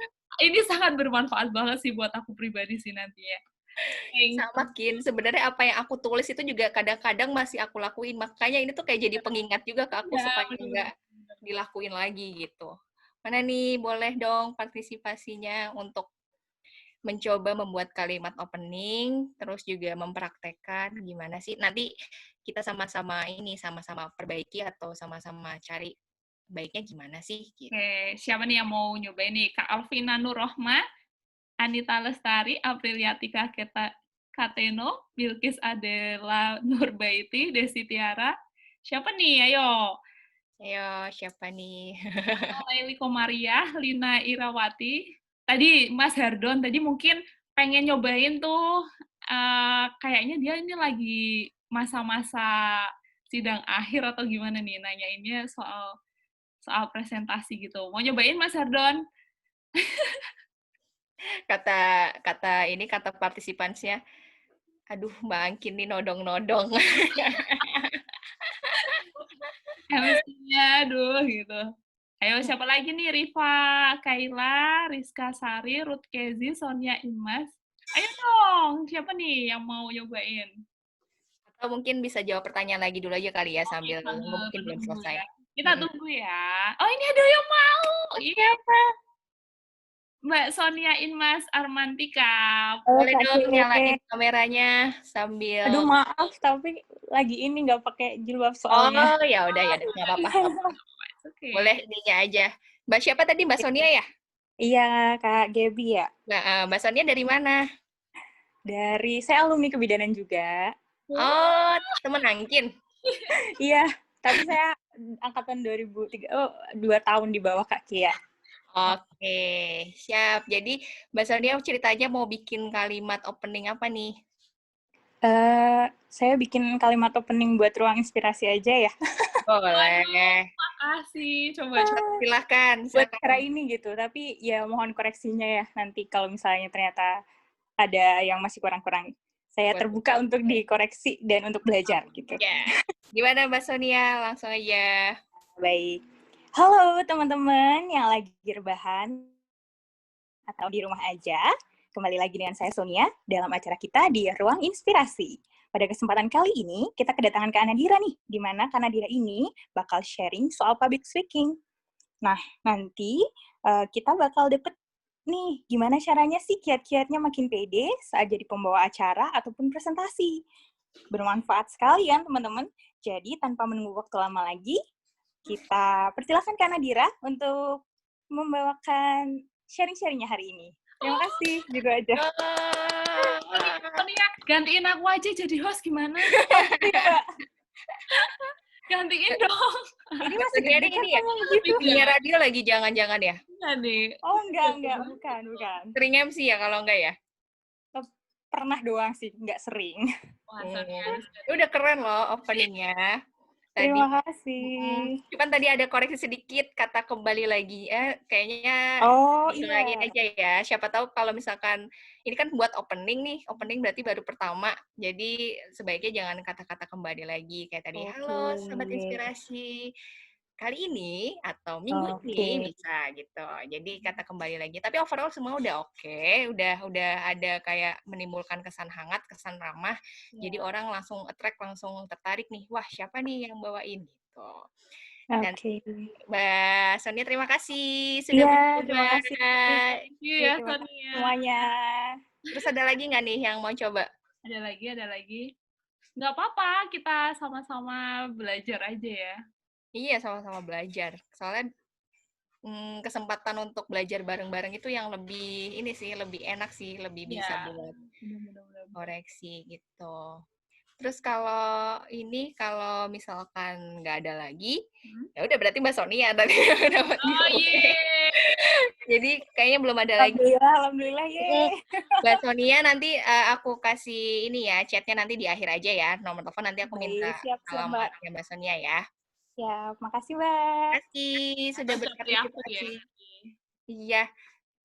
ini sangat bermanfaat banget sih buat aku pribadi sih nantinya. Thank Sama Kin, sebenarnya apa yang aku tulis itu juga kadang-kadang masih aku lakuin. Makanya ini tuh kayak jadi pengingat juga ke aku ya, supaya bener-bener. nggak dilakuin lagi gitu. Mana nih, boleh dong partisipasinya untuk mencoba membuat kalimat opening, terus juga mempraktekkan gimana sih. Nanti kita sama-sama ini, sama-sama perbaiki atau sama-sama cari baiknya gimana sih gitu. Oke, siapa nih yang mau nyobain nih? Kak Alvina Nurrohma, Anita Lestari, Apriliati Kateno, Bilkis Adela Nurbaiti, Desi Tiara. Siapa nih? Ayo. Ayo, siapa nih? Laili Komariah, Lina Irawati. Tadi Mas Hardon tadi mungkin pengen nyobain tuh, kayaknya dia ini lagi masa-masa sidang akhir atau gimana nih, nanyainnya soal soal presentasi gitu. Mau nyobain Mas Hardon? Kata kata partisipannya, aduh Mbak Angkin nih nodong-nodong. MC-nya, aduh gitu. Ayo siapa lagi nih? Rifa Kaila, Rizka Sari, Ruth Kezi, Sonia Imas. Ayo dong, siapa nih yang mau nyobain? Atau mungkin bisa jawab pertanyaan lagi dulu aja kali ya Oke, sambil nunggu sambil mungkin belum menunggu selesai. ya. Kita Mm-mm. tunggu ya. Oh, ini ada yang mau. Iya, Mbak Sonia Inmas Armantika. Halo Boleh Kak dong nyalain Cek. kameranya Aduh sambil. maaf, tapi lagi ini nggak pakai jilbab soalnya. Oh ya udah nggak apa-apa nggak apa-apa. Oke. Boleh ininya aja. Mbak siapa tadi Mbak Sonia ya? Iya Kak Gaby ya. Mbak Sonia dari mana? Saya alumni kebidanan juga. Oh temen Angkin. Iya, tapi saya angkatan 2003, 2 tahun di bawah Kak Kia. Oke, siap. Jadi Mbak Sonia ceritanya mau bikin kalimat opening apa nih? Saya bikin kalimat opening buat ruang inspirasi aja ya. Waduh, Boleh. makasih. Coba. Silahkan, Buat silahkan. cara ini gitu, tapi ya mohon koreksinya ya nanti kalau misalnya ternyata ada yang masih kurang-kurang. Saya Boleh. terbuka untuk dikoreksi dan untuk belajar gitu. Ya. Gimana Mbak Sonia? Langsung aja. Baik. Halo teman-teman yang lagi rebahan atau di rumah aja. Kembali lagi dengan saya Sonia dalam acara kita di Ruang Inspirasi. Pada kesempatan kali ini, kita kedatangan Kak Nadira nih, di mana Kak Nadira ini bakal sharing soal public speaking. Nah, nanti kita bakal dapet nih, gimana caranya sih kiat-kiatnya makin pede saat jadi pembawa acara ataupun presentasi. Bermanfaat sekali ya teman-teman. Jadi tanpa menunggu waktu lama lagi, kita persilahkan Kak Nadira untuk membawakan sharing-sharingnya hari ini. Terima kasih, gitu aja. Sonia, gantiin aku aja jadi host gimana? Iya, Gantiin dong. ini masih Sonia gede ini kan ya, ngomong gitu. punya radio lagi jangan-jangan ya? Iya nih. Oh, enggak, bukan. Sering MC ya kalau enggak ya? Pernah doang sih, enggak sering. Wah, Sonia. Udah keren loh openingnya. Tadi, Terima kasih. cuman tadi ada koreksi sedikit, kata kembali lagi. Kayaknya Oh, diulangin iya. aja ya. Siapa tahu kalau misalkan, ini kan buat opening nih, opening berarti baru pertama. Jadi sebaiknya jangan kata-kata kembali lagi. Kayak tadi, halo Sobat Oke. Inspirasi. Kali ini atau minggu ini bisa gitu. Jadi kata kembali lagi. Tapi overall semua udah oke, udah ada kayak menimbulkan kesan hangat, kesan ramah. Jadi orang langsung attract, langsung tertarik nih. Wah, siapa nih yang bawain gitu. Dan Oke. Mbak Sonia terima kasih sudah Iya, mencoba. terima kasih. Thank you ya, Terima kasih Sonia. semuanya. Terus ada lagi nggak nih yang mau coba? Ada lagi. Nggak apa-apa, kita sama-sama belajar aja ya. Iya, sama-sama belajar. Soalnya kesempatan untuk belajar bareng-bareng itu yang lebih ini sih, lebih enak sih, lebih bisa buat Benar-benar. koreksi gitu. Terus kalau misalkan nggak ada lagi, ya udah berarti Mbak Sonia tadi dapat Oh, giveaway. Jadi kayaknya belum ada lagi. Alhamdulillah, ye. Mbak Sonia nanti aku kasih ini ya, chatnya nanti di akhir aja ya. Nomor telepon nanti aku minta Siap, Mbak. alamatnya Mbak Sonia ya. Siap, makasih, Terima Mbak. kasih sudah Aku aku ya. berpartisipasi. Iya.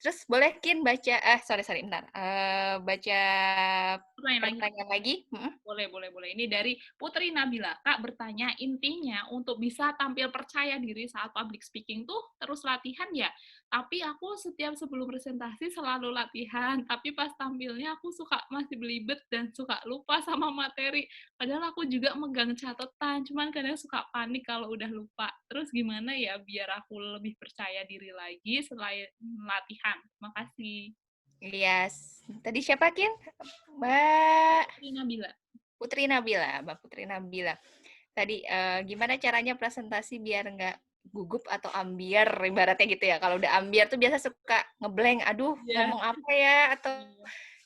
Terus boleh Kin baca, sorry, bentar. Baca pertanyaan lagi. Boleh. Ini dari Putri Nabila. Kak bertanya, intinya untuk bisa tampil percaya diri saat public speaking tuh terus latihan ya? Tapi aku setiap sebelum presentasi selalu latihan, tapi pas tampilnya aku suka masih belibet dan suka lupa sama materi. Padahal aku juga megang catatan, cuman kadang suka panik kalau udah lupa. Terus gimana ya biar aku lebih percaya diri lagi selain latihan? Makasih. Iya. Tadi siapa Kin? Mbak Putri Nabila. Mbak Putri Nabila. Tadi gimana caranya presentasi biar nggak gugup atau ambiar, ibaratnya gitu ya. Kalau udah ambiar tuh biasa suka ngeblank, aduh ngomong apa ya, atau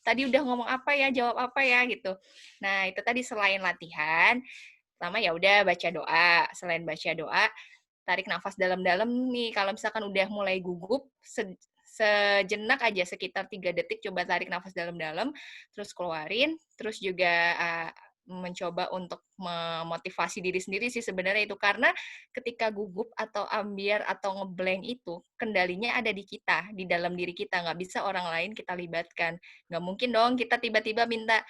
tadi udah ngomong apa ya, jawab apa ya gitu. Nah itu tadi selain latihan, pertama ya udah baca doa. Selain baca doa, tarik nafas dalam-dalam nih. Kalau misalkan udah mulai gugup, sejenak aja sekitar 3 detik coba tarik nafas dalam-dalam, terus keluarin, terus juga mencoba untuk memotivasi diri sendiri sih sebenarnya itu. Karena ketika gugup atau ambiar atau ngeblank itu, kendalinya ada di kita, di dalam diri kita. Nggak bisa orang lain kita libatkan. Nggak mungkin dong kita tiba-tiba minta,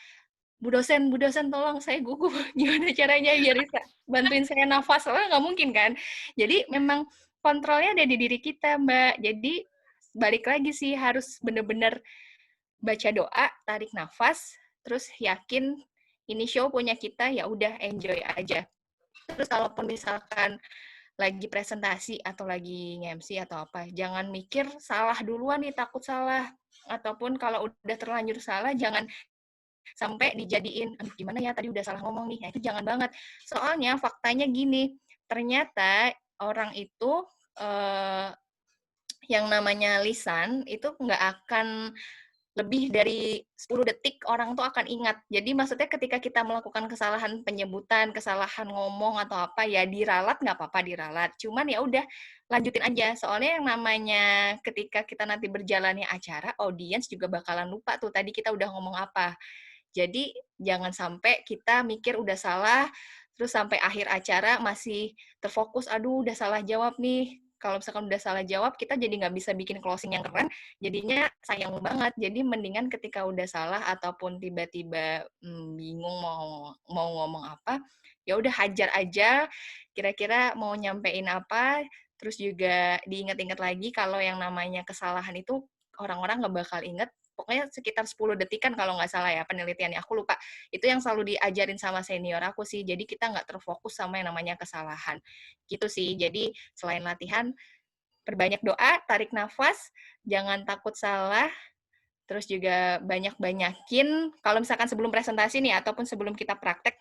Bu dosen tolong saya gugup. Gimana caranya biar bisa bantuin saya nafas? Soalnya nggak mungkin kan. Jadi memang kontrolnya ada di diri kita, Mbak. Jadi balik lagi sih harus bener-bener baca doa, tarik nafas, terus yakin ini show punya kita, ya udah enjoy aja. Terus kalaupun misalkan lagi presentasi atau lagi nge-MC atau apa, jangan mikir salah duluan nih, takut salah. Ataupun kalau udah terlanjur salah, jangan sampai dijadiin, aduh gimana ya tadi udah salah ngomong nih. Nah, itu jangan banget. Soalnya faktanya gini, ternyata orang itu yang namanya lisan itu nggak akan lebih dari 10 detik orang tuh akan ingat. Jadi maksudnya ketika kita melakukan kesalahan penyebutan, kesalahan ngomong atau apa ya diralat nggak apa-apa diralat. Cuman ya udah lanjutin aja. Soalnya yang namanya ketika kita nanti berjalannya acara, audiens juga bakalan lupa tuh tadi kita udah ngomong apa. Jadi jangan sampai kita mikir udah salah, terus sampai akhir acara masih terfokus, aduh udah salah jawab nih. Kalau misalkan udah salah jawab, kita jadi nggak bisa bikin closing yang keren, jadinya sayang banget. Jadi mendingan ketika udah salah ataupun tiba-tiba bingung mau ngomong apa, ya udah hajar aja. Kira-kira mau nyampein apa, Terus juga diingat-ingat lagi kalau yang namanya kesalahan itu orang-orang nggak bakal inget, pokoknya sekitar 10 detikan kalau nggak salah ya penelitiannya, aku lupa. Itu yang selalu diajarin sama senior aku sih, jadi kita nggak terfokus sama yang namanya kesalahan. Gitu sih, jadi selain latihan, perbanyak doa, tarik nafas, jangan takut salah, terus juga banyak-banyakin, kalau misalkan sebelum presentasi nih, ataupun sebelum kita praktek,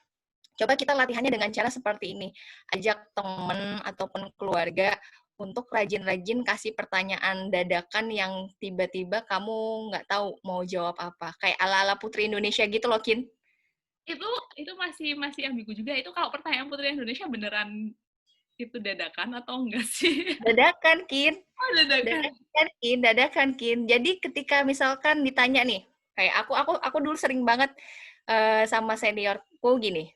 coba kita latihannya dengan cara seperti ini. Ajak teman ataupun keluarga untuk rajin-rajin kasih pertanyaan dadakan yang tiba-tiba kamu nggak tahu mau jawab apa. Kayak ala-ala Putri Indonesia gitu loh, Kin. Itu masih ambigu juga. Itu kalau pertanyaan Putri Indonesia beneran itu dadakan atau enggak sih? Dadakan, Kin. Oh, dadakan. Dadakan, Kin. Dadakan, Kin. Jadi ketika misalkan ditanya nih, kayak aku dulu sering banget sama seniorku gini,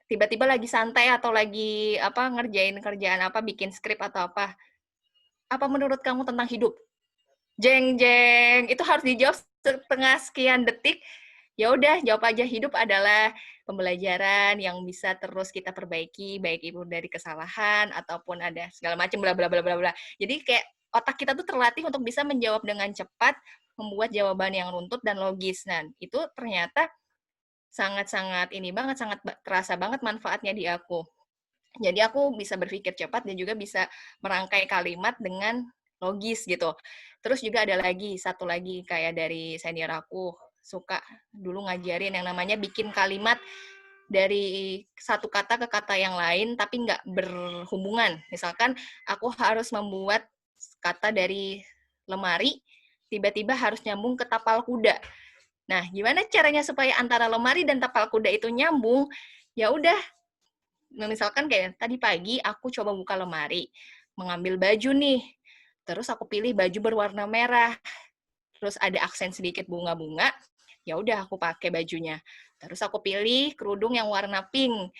tiba-tiba lagi santai atau lagi apa ngerjain kerjaan apa, bikin skrip atau apa. Apa menurut kamu tentang hidup? Jeng jeng, itu harus dijawab setengah sekian detik. Ya udah, jawab aja, hidup adalah pembelajaran yang bisa terus kita perbaiki, baik itu dari kesalahan ataupun ada segala macam bla bla bla bla bla. Jadi kayak otak kita tuh terlatih untuk bisa menjawab dengan cepat, membuat jawaban yang runtut dan logis. Nah, itu ternyata sangat-sangat ini banget, sangat terasa banget manfaatnya di aku. Jadi aku bisa berpikir cepat dan juga bisa merangkai kalimat dengan logis gitu. Terus juga ada lagi, satu lagi kayak dari senior aku, suka dulu ngajarin yang namanya bikin kalimat dari satu kata ke kata yang lain tapi nggak berhubungan. Misalkan aku harus membuat kata dari lemari, tiba-tiba harus nyambung ke tapal kuda. Nah, gimana caranya supaya antara lemari dan tapal kuda itu nyambung? Ya udah, misalkan kayak tadi pagi aku coba buka lemari, mengambil baju nih. Terus aku pilih baju berwarna merah. Terus ada aksen sedikit bunga-bunga. Ya udah aku pakai bajunya. Terus aku pilih kerudung yang warna pink.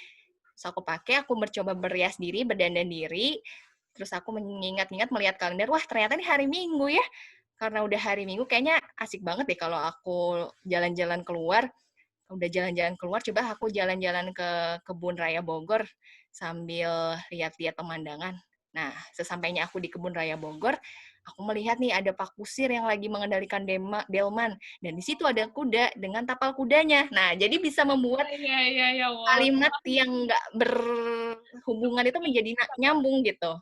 Terus aku pakai, aku mencoba berias diri, berdandan diri. Terus aku mengingat-ingat melihat kalender, wah ternyata ini hari Minggu ya. Karena udah hari Minggu, kayaknya asik banget deh kalau aku jalan-jalan keluar. Udah jalan-jalan keluar, coba aku jalan-jalan ke Kebun Raya Bogor sambil lihat-lihat pemandangan. Nah, sesampainya aku di Kebun Raya Bogor, aku melihat nih ada Pak Kusir yang lagi mengendalikan delman. Dan di situ ada kuda dengan tapal kudanya. Nah, jadi bisa membuat Iya. Wow. kalimat yang nggak berhubungan itu menjadi nyambung gitu.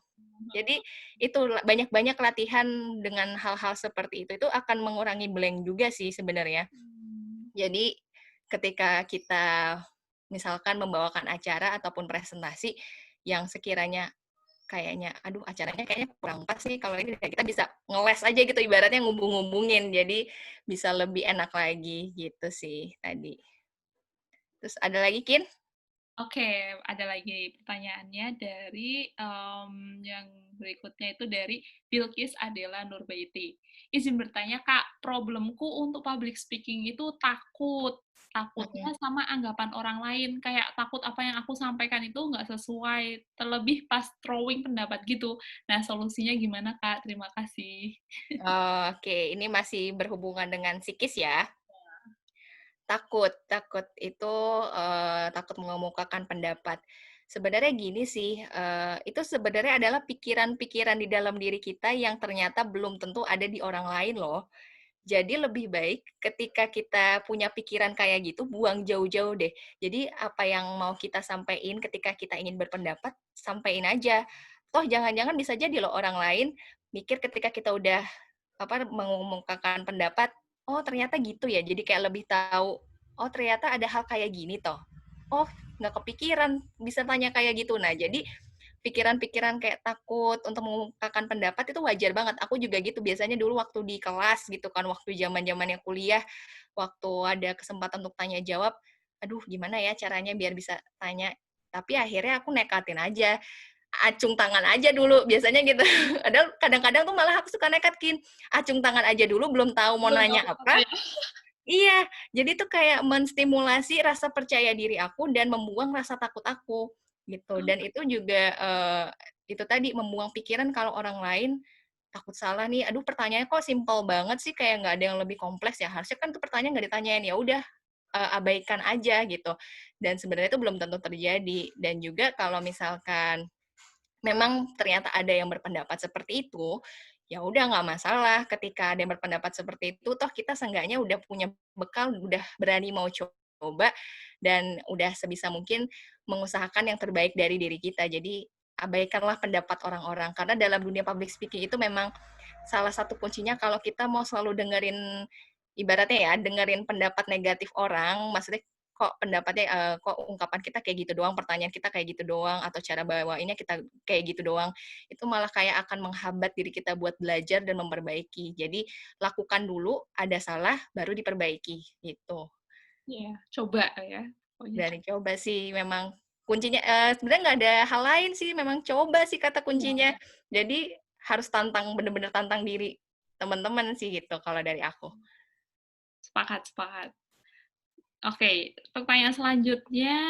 Jadi itu banyak-banyak latihan dengan hal-hal seperti itu akan mengurangi blank juga sih sebenarnya. Jadi ketika kita misalkan membawakan acara ataupun presentasi yang sekiranya kayaknya, aduh acaranya kayaknya kurang pas nih, kalau ini kita bisa ngeles aja gitu, ibaratnya ngubung-ngubungin, jadi bisa lebih enak lagi gitu sih tadi. Terus ada lagi, Kin? Oke, ada lagi pertanyaannya dari yang berikutnya itu dari Bilkis Adela Nurbaiti. Izin bertanya, Kak, problemku untuk public speaking itu takut. Takutnya sama anggapan orang lain, kayak takut apa yang aku sampaikan itu nggak sesuai, terlebih pas throwing pendapat gitu. Nah, solusinya gimana, Kak? Terima kasih. Oke, ini masih berhubungan dengan psikis ya. Takut itu, takut mengemukakan pendapat. Sebenarnya gini sih, itu sebenarnya adalah pikiran-pikiran di dalam diri kita yang ternyata belum tentu ada di orang lain loh. Jadi lebih baik ketika kita punya pikiran kayak gitu, buang jauh-jauh deh. Jadi apa yang mau kita sampaikan ketika kita ingin berpendapat, sampaikan aja. Toh jangan-jangan bisa jadi loh orang lain mikir ketika kita udah mengemukakan pendapat, oh ternyata gitu ya. Jadi kayak lebih tahu, oh ternyata ada hal kayak gini toh. Oh nggak kepikiran bisa tanya kayak gitu. Nah jadi pikiran-pikiran kayak takut untuk mengungkapkan pendapat itu wajar banget. Aku juga gitu biasanya dulu waktu di kelas gitu kan, waktu zaman-zamannya kuliah, waktu ada kesempatan untuk tanya jawab, aduh gimana ya caranya biar bisa tanya. Tapi akhirnya aku nekatin aja, acung tangan aja dulu biasanya gitu. Kadang-kadang tuh malah aku suka nekatin, acung tangan aja dulu belum tahu mau Belum tahu nanya apa apa. ya. Iya, jadi tuh kayak menstimulasi rasa percaya diri aku dan membuang rasa takut aku gitu. Dan itu juga itu tadi membuang pikiran kalau orang lain takut salah nih. Aduh, pertanyaannya kok simpel banget sih, kayak nggak ada yang lebih kompleks ya. Harusnya kan tuh pertanyaan nggak ditanyain, ya udah abaikan aja gitu. Dan sebenarnya itu belum tentu terjadi. Dan juga kalau misalkan memang ternyata ada yang berpendapat seperti itu, ya udah nggak masalah ketika ada yang berpendapat seperti itu, toh kita seenggaknya udah punya bekal, udah berani mau coba, dan udah sebisa mungkin mengusahakan yang terbaik dari diri kita. Jadi abaikanlah pendapat orang-orang, karena dalam dunia public speaking itu memang salah satu kuncinya kalau kita mau selalu dengerin, ibaratnya ya, dengerin pendapat negatif orang, maksudnya kok pendapatnya, kok ungkapan kita kayak gitu doang, pertanyaan kita kayak gitu doang, atau cara bawainnya kita kayak gitu doang, itu malah kayak akan menghambat diri kita buat belajar dan memperbaiki. Jadi lakukan dulu, ada salah, baru diperbaiki, gitu. Iya, coba ya. Pokoknya Berani coba sih memang kuncinya, sebenarnya nggak ada hal lain sih, memang coba sih kata kuncinya. Jadi harus tantang, bener-bener tantang diri teman-teman sih gitu kalau dari aku. sepakat, sepakat. Oke, pertanyaan selanjutnya,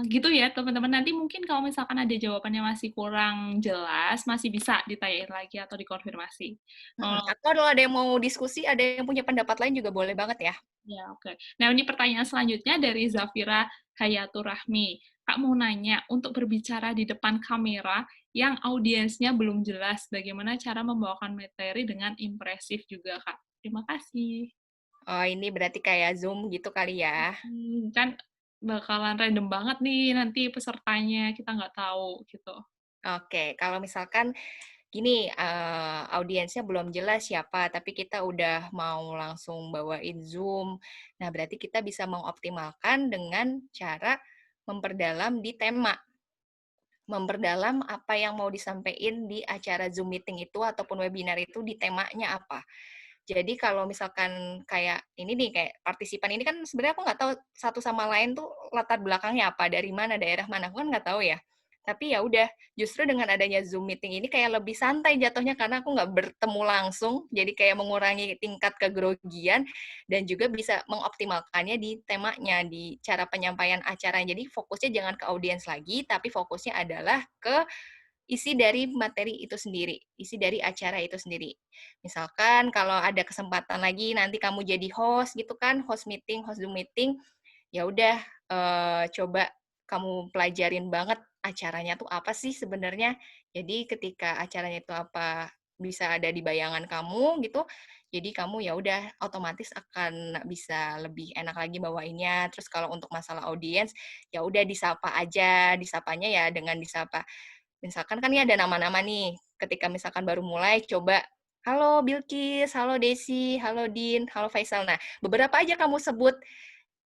gitu ya teman-teman. Nanti mungkin kalau misalkan ada jawabannya masih kurang jelas, masih bisa ditanyain lagi atau dikonfirmasi. Atau kalau ada yang mau diskusi, ada yang punya pendapat lain juga boleh banget ya. Ya, oke. Nah, ini pertanyaan selanjutnya dari Zafira Hayatur Rahmi. Kak mau nanya, untuk berbicara di depan kamera yang audiensnya belum jelas, bagaimana cara membawakan materi dengan impresif juga, Kak? Terima kasih. Oh, ini berarti kayak Zoom gitu kali ya. Kan bakalan random banget nih nanti pesertanya, kita nggak tahu gitu. Oke, kalau misalkan gini, audiensnya belum jelas siapa, tapi kita udah mau langsung bawain Zoom. Nah, berarti kita bisa mengoptimalkan dengan cara memperdalam di tema. Memperdalam apa yang mau disampaikan di acara Zoom meeting itu ataupun webinar itu di temanya apa. Jadi kalau misalkan kayak ini nih, kayak partisipan ini kan sebenarnya aku nggak tahu satu sama lain tuh latar belakangnya apa, dari mana, daerah mana, aku kan nggak tahu ya. Tapi ya udah, justru dengan adanya Zoom meeting ini kayak lebih santai jatuhnya karena aku nggak bertemu langsung, jadi kayak mengurangi tingkat kegrogian dan juga bisa mengoptimalkannya di temanya, di cara penyampaian acara. Jadi fokusnya jangan ke audiens lagi, tapi fokusnya adalah ke isi dari materi itu sendiri, isi dari acara itu sendiri. Misalkan kalau ada kesempatan lagi nanti kamu jadi host gitu kan, host meeting, host Zoom meeting, ya udah coba kamu pelajarin banget acaranya tuh apa sih sebenarnya. Jadi ketika acaranya itu apa bisa ada di bayangan kamu gitu, jadi kamu ya udah otomatis akan bisa lebih enak lagi bawainnya. Terus kalau untuk masalah audiens, ya udah disapa aja, disapanya ya dengan disapa. Misalkan kan ini ada nama-nama nih, ketika misalkan baru mulai coba, halo Bilkis, halo Desi, halo Din, halo Faisal. Nah, beberapa aja kamu sebut.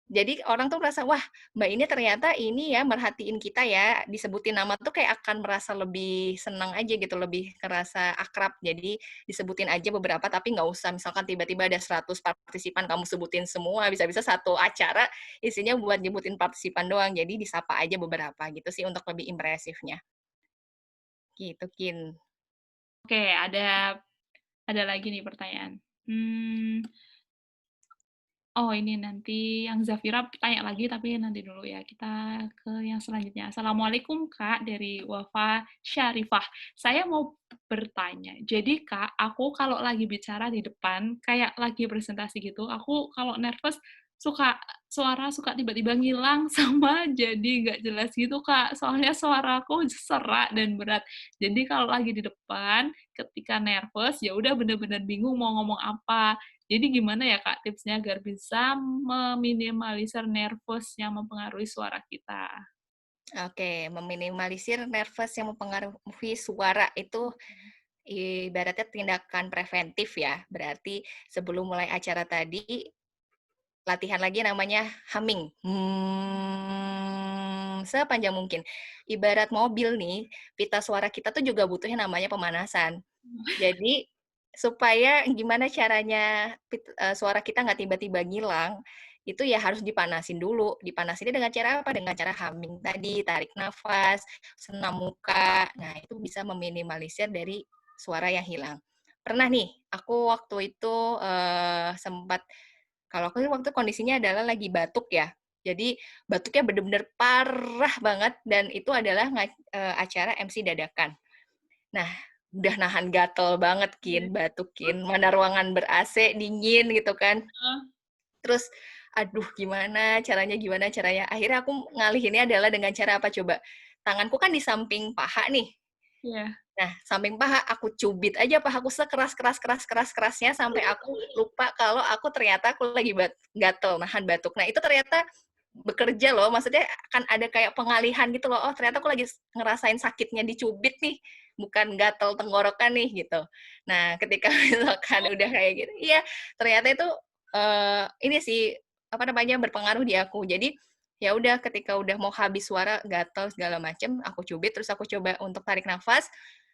Jadi orang tuh merasa, wah Mbak ini ternyata ini ya merhatiin kita ya, disebutin nama tuh kayak akan merasa lebih senang aja gitu, lebih kerasa akrab. Jadi disebutin aja beberapa, tapi nggak usah misalkan tiba-tiba ada 100 partisipan kamu sebutin semua, bisa-bisa satu acara isinya buat nyebutin partisipan doang. Jadi disapa aja beberapa gitu sih untuk lebih impresifnya. Gitu, Kin. Oke, ada lagi nih pertanyaan. Oh, ini nanti yang Zafira tanya lagi, tapi nanti dulu ya. Kita ke yang selanjutnya. Assalamualaikum, Kak, dari Wafa Syarifah. Saya mau bertanya, jadi Kak, aku kalau lagi bicara di depan, kayak lagi presentasi gitu, aku kalau nervous, suara suka tiba-tiba ngilang, sama jadi nggak jelas gitu, Kak. Soalnya suaraku serak dan berat. Jadi kalau lagi di depan, ketika nervous, ya udah bener-bener bingung mau ngomong apa. Jadi gimana ya Kak tipsnya agar bisa meminimalisir nervous yang mempengaruhi suara kita? Oke, meminimalisir nervous yang mempengaruhi suara itu ibaratnya tindakan preventif ya. Berarti sebelum mulai acara tadi, latihan lagi namanya humming. Sepanjang mungkin. Ibarat mobil nih, pita suara kita tuh juga butuhnya namanya pemanasan. Jadi supaya gimana caranya suara kita nggak tiba-tiba ngilang, itu ya harus dipanasin dulu. Dipanasinnya dengan cara apa? Dengan cara humming tadi, tarik nafas, senam muka. Nah, itu bisa meminimalisir dari suara yang hilang. Pernah nih, aku waktu itu sempat, kalau aku waktu kondisinya adalah lagi batuk ya. Jadi batuknya benar-benar parah banget dan itu adalah acara MC dadakan. Nah, udah nahan gatel banget, Kin, batuk, Kin. Mana ruangan ber-AC, dingin gitu kan. Terus, aduh gimana caranya. Akhirnya aku ngalihinnya adalah dengan cara apa coba? tanganku kan di samping paha nih. Iya. Nah, samping paha aku cubit aja pahaku sekeras-kerasnya sampai aku lupa kalau aku ternyata aku lagi gatel, nahan batuk. Nah, itu ternyata bekerja loh, maksudnya kan ada kayak pengalihan gitu loh. Oh, ternyata aku lagi ngerasain sakitnya dicubit nih, bukan gatel tenggorokan nih gitu. Nah, ketika misalkan udah kayak gitu, iya ternyata itu ini sih apa namanya berpengaruh di aku. Jadi ya udah ketika udah mau habis suara gatel segala macem, aku cubit terus aku coba untuk tarik nafas,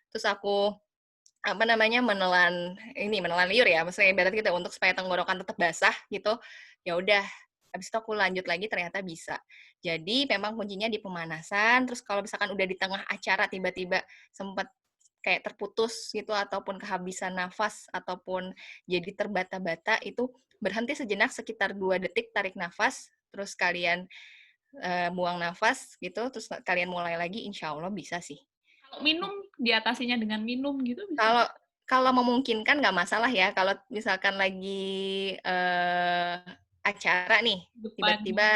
terus aku apa namanya menelan liur ya, maksudnya ibarat gitu untuk supaya tenggorokan tetap basah gitu. Ya udah, habis itu aku lanjut lagi ternyata bisa. Jadi memang kuncinya di pemanasan, terus kalau misalkan udah di tengah acara tiba-tiba sempat kayak terputus gitu ataupun kehabisan nafas ataupun jadi terbata-bata itu berhenti sejenak sekitar 2 detik tarik nafas, terus kalian buang nafas gitu, terus kalian mulai lagi insya Allah bisa sih. Kalau minum, diatasinya dengan minum gitu bisa? Kalau kalau memungkinkan nggak masalah ya, kalau misalkan lagi, acara nih, Depannya. tiba-tiba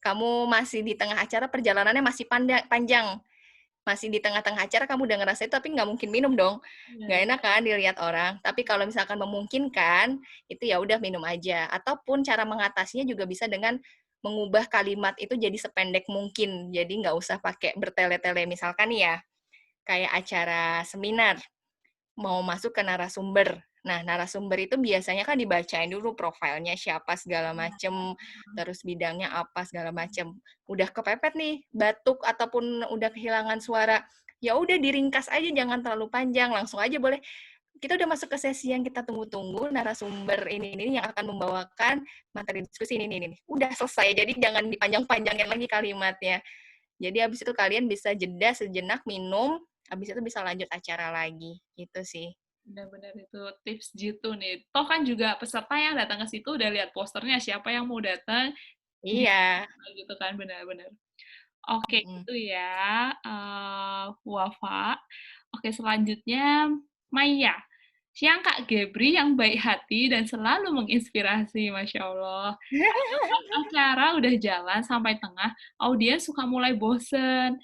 kamu masih di tengah acara, perjalanannya masih panjang, masih di tengah-tengah acara kamu udah ngerasain tapi nggak mungkin minum dong, Iya, nggak iya. enak kan dilihat orang. Tapi kalau misalkan memungkinkan, itu ya udah minum aja. Ataupun cara mengatasinya juga bisa dengan mengubah kalimat itu jadi sependek mungkin. Jadi nggak usah pakai bertele-tele. Misalkan nih ya, kayak acara seminar, mau masuk ke narasumber. Nah, narasumber itu biasanya kan dibacain dulu profilnya siapa segala macem, terus bidangnya apa segala macem. Udah kepepet nih, batuk ataupun udah kehilangan suara, ya udah diringkas aja, jangan terlalu panjang, langsung aja boleh. Kita udah masuk ke sesi yang kita tunggu-tunggu, narasumber ini yang akan membawakan materi diskusi ini. Udah selesai, jadi jangan dipanjang-panjangin lagi kalimatnya. Jadi habis itu kalian bisa jeda sejenak, minum, habis itu bisa lanjut acara lagi, gitu sih. Benar-benar itu tips jitu nih. Toh kan juga peserta yang datang ke situ udah lihat posternya siapa yang mau datang, Iya. gitu kan, benar-benar. Oke, Mhm. gitu ya, Wafa. Oke, selanjutnya Maya. Siang Kak Gebri yang baik hati dan selalu menginspirasi, Masya Allah. Pas acara udah jalan sampai tengah, audiens suka mulai bosen.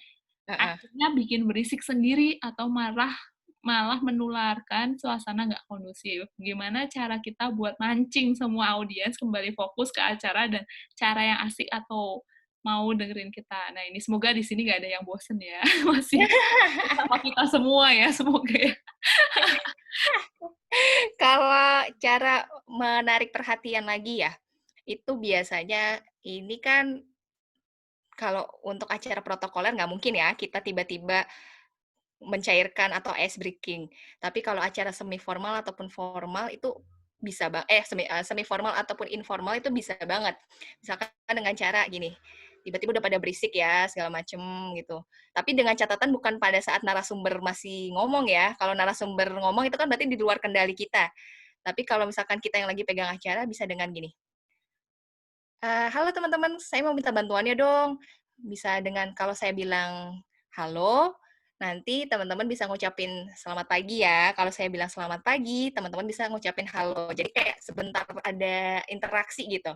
Heeh. Akhirnya bikin berisik sendiri atau malah malah menularkan suasana nggak kondusif. Gimana cara kita buat mancing semua audiens kembali fokus ke acara dan cara yang asik atau mau dengerin kita. Nah, ini semoga di sini nggak ada yang bosen ya. Masih sama kita semua ya, semoga ya. Kalau cara menarik perhatian lagi ya, itu biasanya ini kan kalau untuk acara protokoler nggak mungkin ya kita tiba-tiba mencairkan atau ice breaking. Tapi kalau acara semi formal ataupun formal itu bisa semi formal ataupun informal itu bisa banget. Misalkan dengan cara gini, tiba-tiba udah pada berisik ya segala macem gitu. Tapi dengan catatan bukan pada saat narasumber masih ngomong ya. Kalau narasumber ngomong itu kan berarti di luar kendali kita. Tapi kalau misalkan kita yang lagi pegang acara bisa dengan gini. Halo teman-teman, saya mau minta bantuannya dong. Bisa dengan kalau saya bilang halo, nanti teman-teman bisa ngucapin selamat pagi ya. Kalau saya bilang selamat pagi, teman-teman bisa ngucapin halo. Jadi kayak sebentar ada interaksi gitu.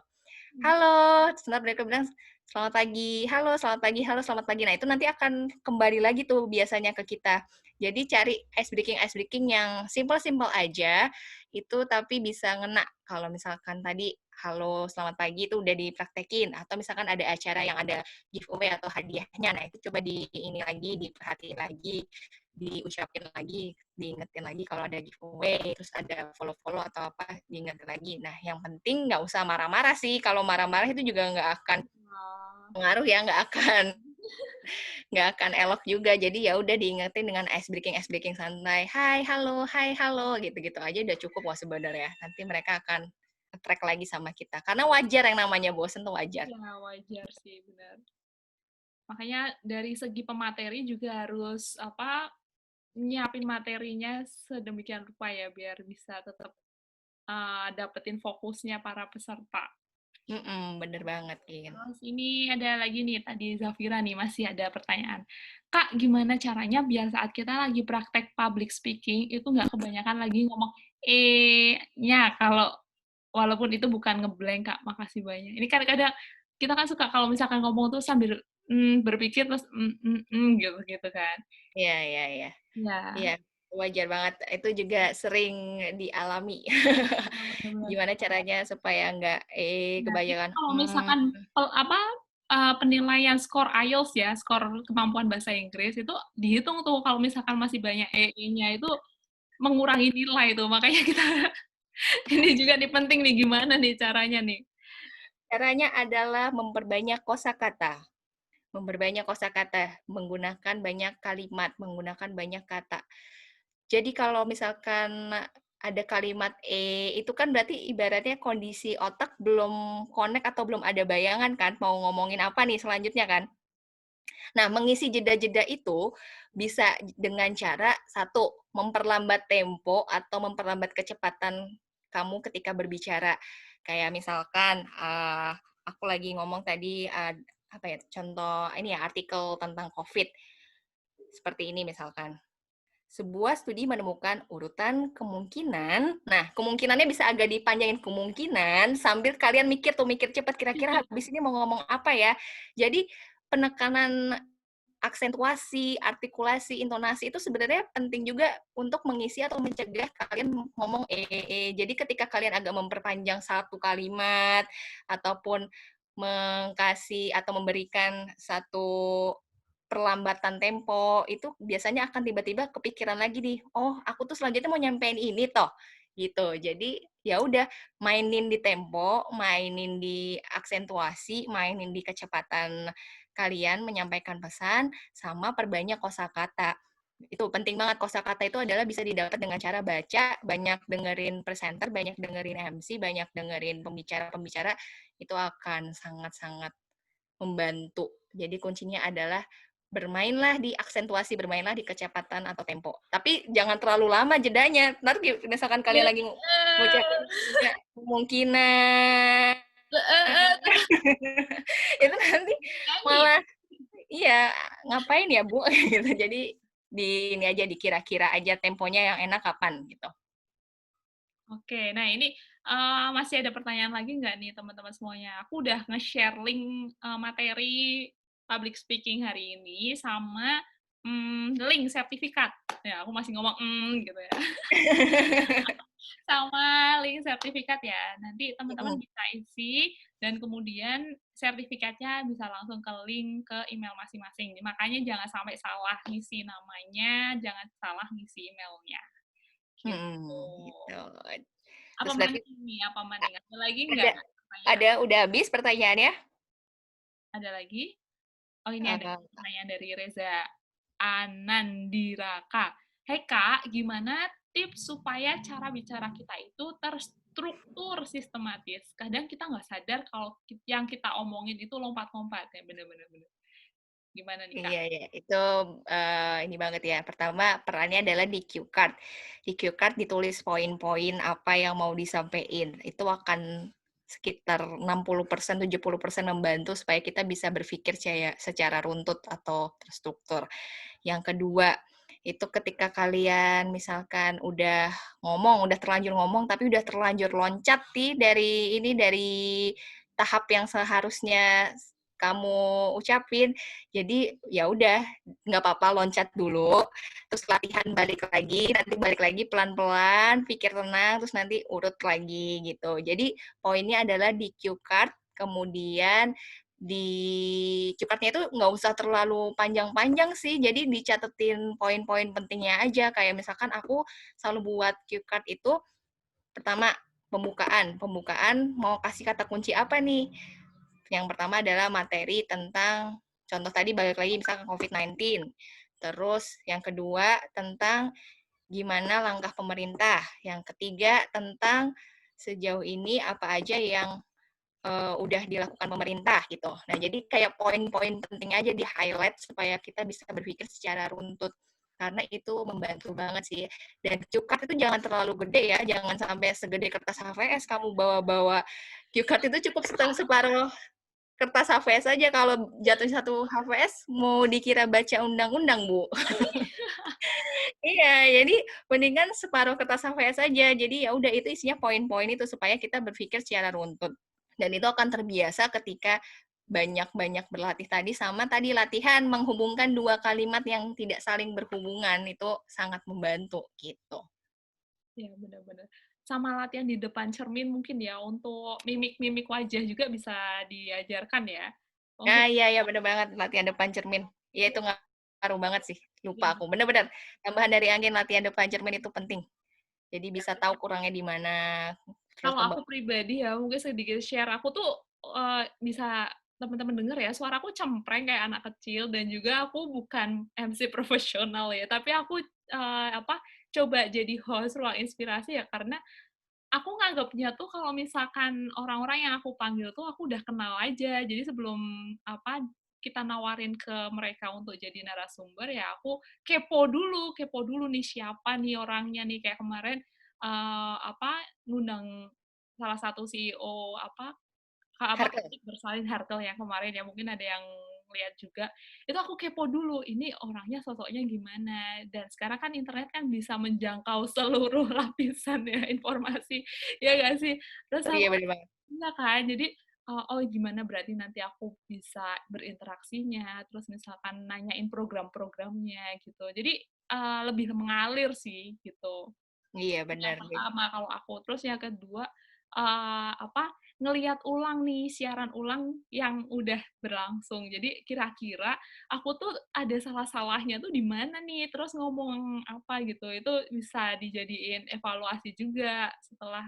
Halo, sebentar mereka bilang selamat pagi, halo, selamat pagi, halo, selamat pagi. Nah, itu nanti akan kembali lagi tuh biasanya ke kita. Jadi cari ice breaking yang simple-simple aja, itu tapi bisa ngena. Kalau misalkan tadi halo, selamat pagi itu udah dipraktekin, atau misalkan ada acara yang ada giveaway atau hadiahnya, nah itu coba di ini lagi, diperhatiin lagi, diucapin lagi, diingetin lagi kalau ada giveaway, terus ada follow-follow atau apa, diingetin lagi. Nah, yang penting nggak usah marah-marah sih. Kalau marah-marah itu juga nggak akan pengaruh ya, nggak akan elok juga. Jadi ya udah diingetin dengan ice breaking santai. Hai, halo, gitu-gitu aja udah cukup wah sebenarnya. Nanti mereka akan track lagi sama kita. Karena wajar yang namanya bosen tuh wajar. Ya, wajar sih, benar. Makanya dari segi pemateri juga harus nyiapin materinya sedemikian rupa ya biar bisa tetap dapetin fokusnya para peserta. Bener banget, Kin. Terus ini ada lagi nih, tadi Zafira nih masih ada pertanyaan. Kak, gimana caranya biar saat kita lagi praktek public speaking itu nggak kebanyakan lagi ngomong nya kalau walaupun itu bukan ngeblank Kak, makasih banyak. Ini kan kadang kita kan suka kalau misalkan ngomong tuh sambil berpikir terus gitu kan. Iya, iya, iya. Iya. Iya, wajar banget. Itu juga sering dialami. Bener-bener. Gimana caranya supaya nggak Nah, itu kebanyakan, kalau misalkan penilaian skor IELTS ya, skor kemampuan bahasa Inggris itu dihitung tuh kalau misalkan masih banyak EE-nya itu mengurangi nilai tuh. Makanya kita ini juga nih penting nih, gimana nih caranya nih? caranya adalah memperbanyak kosakata. Memperbanyak kosakata, menggunakan banyak kalimat, menggunakan banyak kata. Jadi kalau misalkan ada kalimat itu kan berarti ibaratnya kondisi otak belum connect atau belum ada bayangan kan, mau ngomongin apa nih selanjutnya kan. Nah, mengisi jeda-jeda itu bisa dengan cara, satu, memperlambat tempo atau memperlambat kecepatan kamu ketika berbicara. Kayak misalkan, aku lagi ngomong tadi, apa ya, contoh ini ya, artikel tentang COVID. Seperti ini misalkan. Sebuah studi menemukan urutan kemungkinan. Nah, kemungkinannya bisa agak dipanjangin kemungkinan sambil kalian mikir tuh, mikir cepat kira-kira habis ini mau ngomong apa ya. Jadi penekanan aksentuasi, artikulasi, intonasi itu sebenarnya penting juga untuk mengisi atau mencegah kalian ngomong Jadi ketika kalian agak memperpanjang satu kalimat ataupun mengkasih atau memberikan satu perlambatan tempo, itu biasanya akan tiba-tiba kepikiran lagi nih, "Oh, aku tuh selanjutnya mau nyampein ini toh." Gitu. Jadi, ya udah mainin di tempo, mainin di aksentuasi, mainin di kecepatan kalian menyampaikan pesan, sama perbanyak kosakata. Itu penting banget, kosakata itu adalah bisa didapat dengan cara baca, banyak dengerin presenter, banyak dengerin MC, banyak dengerin pembicara-pembicara, itu akan sangat-sangat membantu. Jadi kuncinya adalah bermainlah di aksentuasi, bermainlah di kecepatan atau tempo. Tapi jangan terlalu lama jedanya. Nanti misalkan kalian lagi ngucapin kemungkinan, itu nanti Nyanyi. malah iya, ngapain ya, Bu? Gitu. Jadi ini aja dikira-kira aja temponya yang enak kapan gitu. Oke, nah ini, masih ada pertanyaan lagi nggak nih teman-teman semuanya? Aku udah nge-share link, materi public speaking hari ini sama, link sertifikat. Ya, aku masih ngomong, gitu ya. Sama link sertifikat ya. Nanti teman-teman bisa isi dan kemudian sertifikatnya bisa langsung ke link ke email masing-masing. Makanya jangan sampai salah ngisi namanya, jangan salah ngisi emailnya. Gitu. Gitu. Apa Terus berarti maning nih? Apa maning? Ada lagi nggak ada pertanyaan? udah habis pertanyaannya? Ada lagi? Oh, ini ada Eee, pertanyaan dari Reza Anandiraka. Hei Kak, gimana tips supaya cara bicara kita itu terstruktur sistematis? Kadang kita nggak sadar kalau yang kita omongin itu lompat-lompat. Ya, bener-bener. Gimana nih Kak? iya, iya, itu, ini banget ya, pertama perannya adalah di cue card. Di cue card ditulis poin-poin apa yang mau disampaikan, itu akan sekitar 60%, 70% membantu supaya kita bisa berpikir secara runtut atau terstruktur. Yang kedua, itu ketika kalian misalkan udah terlanjur ngomong, tapi udah terlanjur loncat nih dari tahap yang seharusnya kamu ucapin. Jadi ya udah, nggak apa-apa loncat dulu, terus latihan nanti balik lagi pelan-pelan, pikir tenang, terus nanti urut lagi gitu. Jadi poinnya adalah di cue card, kemudian di cue card-nya itu nggak usah terlalu panjang-panjang sih, jadi dicatetin poin-poin pentingnya aja. Kayak misalkan aku selalu buat cue card itu, pertama pembukaan mau kasih kata kunci apa nih. Yang pertama adalah materi tentang, contoh tadi balik lagi misalkan COVID-19. Terus yang kedua tentang gimana langkah pemerintah. Yang ketiga tentang sejauh ini apa aja yang udah dilakukan pemerintah gitu. Nah, jadi kayak poin-poin penting aja di-highlight supaya kita bisa berpikir secara runtut. Karena itu membantu banget sih. Dan cue card itu jangan terlalu gede ya, jangan sampai segede kertas HVS kamu bawa-bawa. Cue card itu cukup separuh kertas HVS aja, kalau jatuh satu HVS mau dikira baca undang-undang, Bu. Iya, jadi mendingan separuh kertas HVS aja. Jadi ya udah itu isinya poin-poin itu supaya kita berpikir secara runtut. Dan itu akan terbiasa ketika banyak-banyak berlatih tadi, sama tadi latihan menghubungkan dua kalimat yang tidak saling berhubungan, itu sangat membantu, gitu. Ya, benar-benar. Sama latihan di depan cermin mungkin ya, untuk mimik-mimik wajah juga bisa diajarkan ya. Untuk Iya, bener banget, latihan depan cermin. Iya, itu ngaruh banget sih, lupa ya, aku. Bener-bener, tambahan dari Angin, latihan depan cermin itu penting. Jadi bisa tahu ya. kurangnya di mana, terus Kalau aku pribadi ya, mungkin sedikit share, aku tuh bisa teman-teman denger ya, suaraku cempreng kayak anak kecil, dan juga aku bukan MC profesional ya, tapi aku coba jadi host Ruang Inspirasi ya karena aku nganggapnya tuh kalau misalkan orang-orang yang aku panggil tuh aku udah kenal aja. Jadi sebelum kita nawarin ke mereka untuk jadi narasumber, ya aku kepo dulu nih siapa nih orangnya nih, kayak kemarin ngundang salah satu CEO Harkel. bersalin Harkel yang kemarin ya, mungkin ada yang lihat juga. Itu aku kepo dulu, ini orangnya sosoknya gimana. Dan sekarang kan internet kan bisa menjangkau seluruh lapisan ya informasi, ya nggak sih? Terus aku Iya, bener banget. iya kan, jadi oh gimana berarti nanti aku bisa berinteraksinya, terus misalkan nanyain program-programnya gitu. Jadi lebih mengalir sih gitu. Iya, Yang bener deh. pertama kalau aku. Terus yang kedua, ngelihat ulang nih, siaran ulang yang udah berlangsung. Jadi kira-kira aku tuh ada salah-salahnya tuh di mana nih, terus ngomong apa gitu. Itu bisa dijadiin evaluasi juga setelah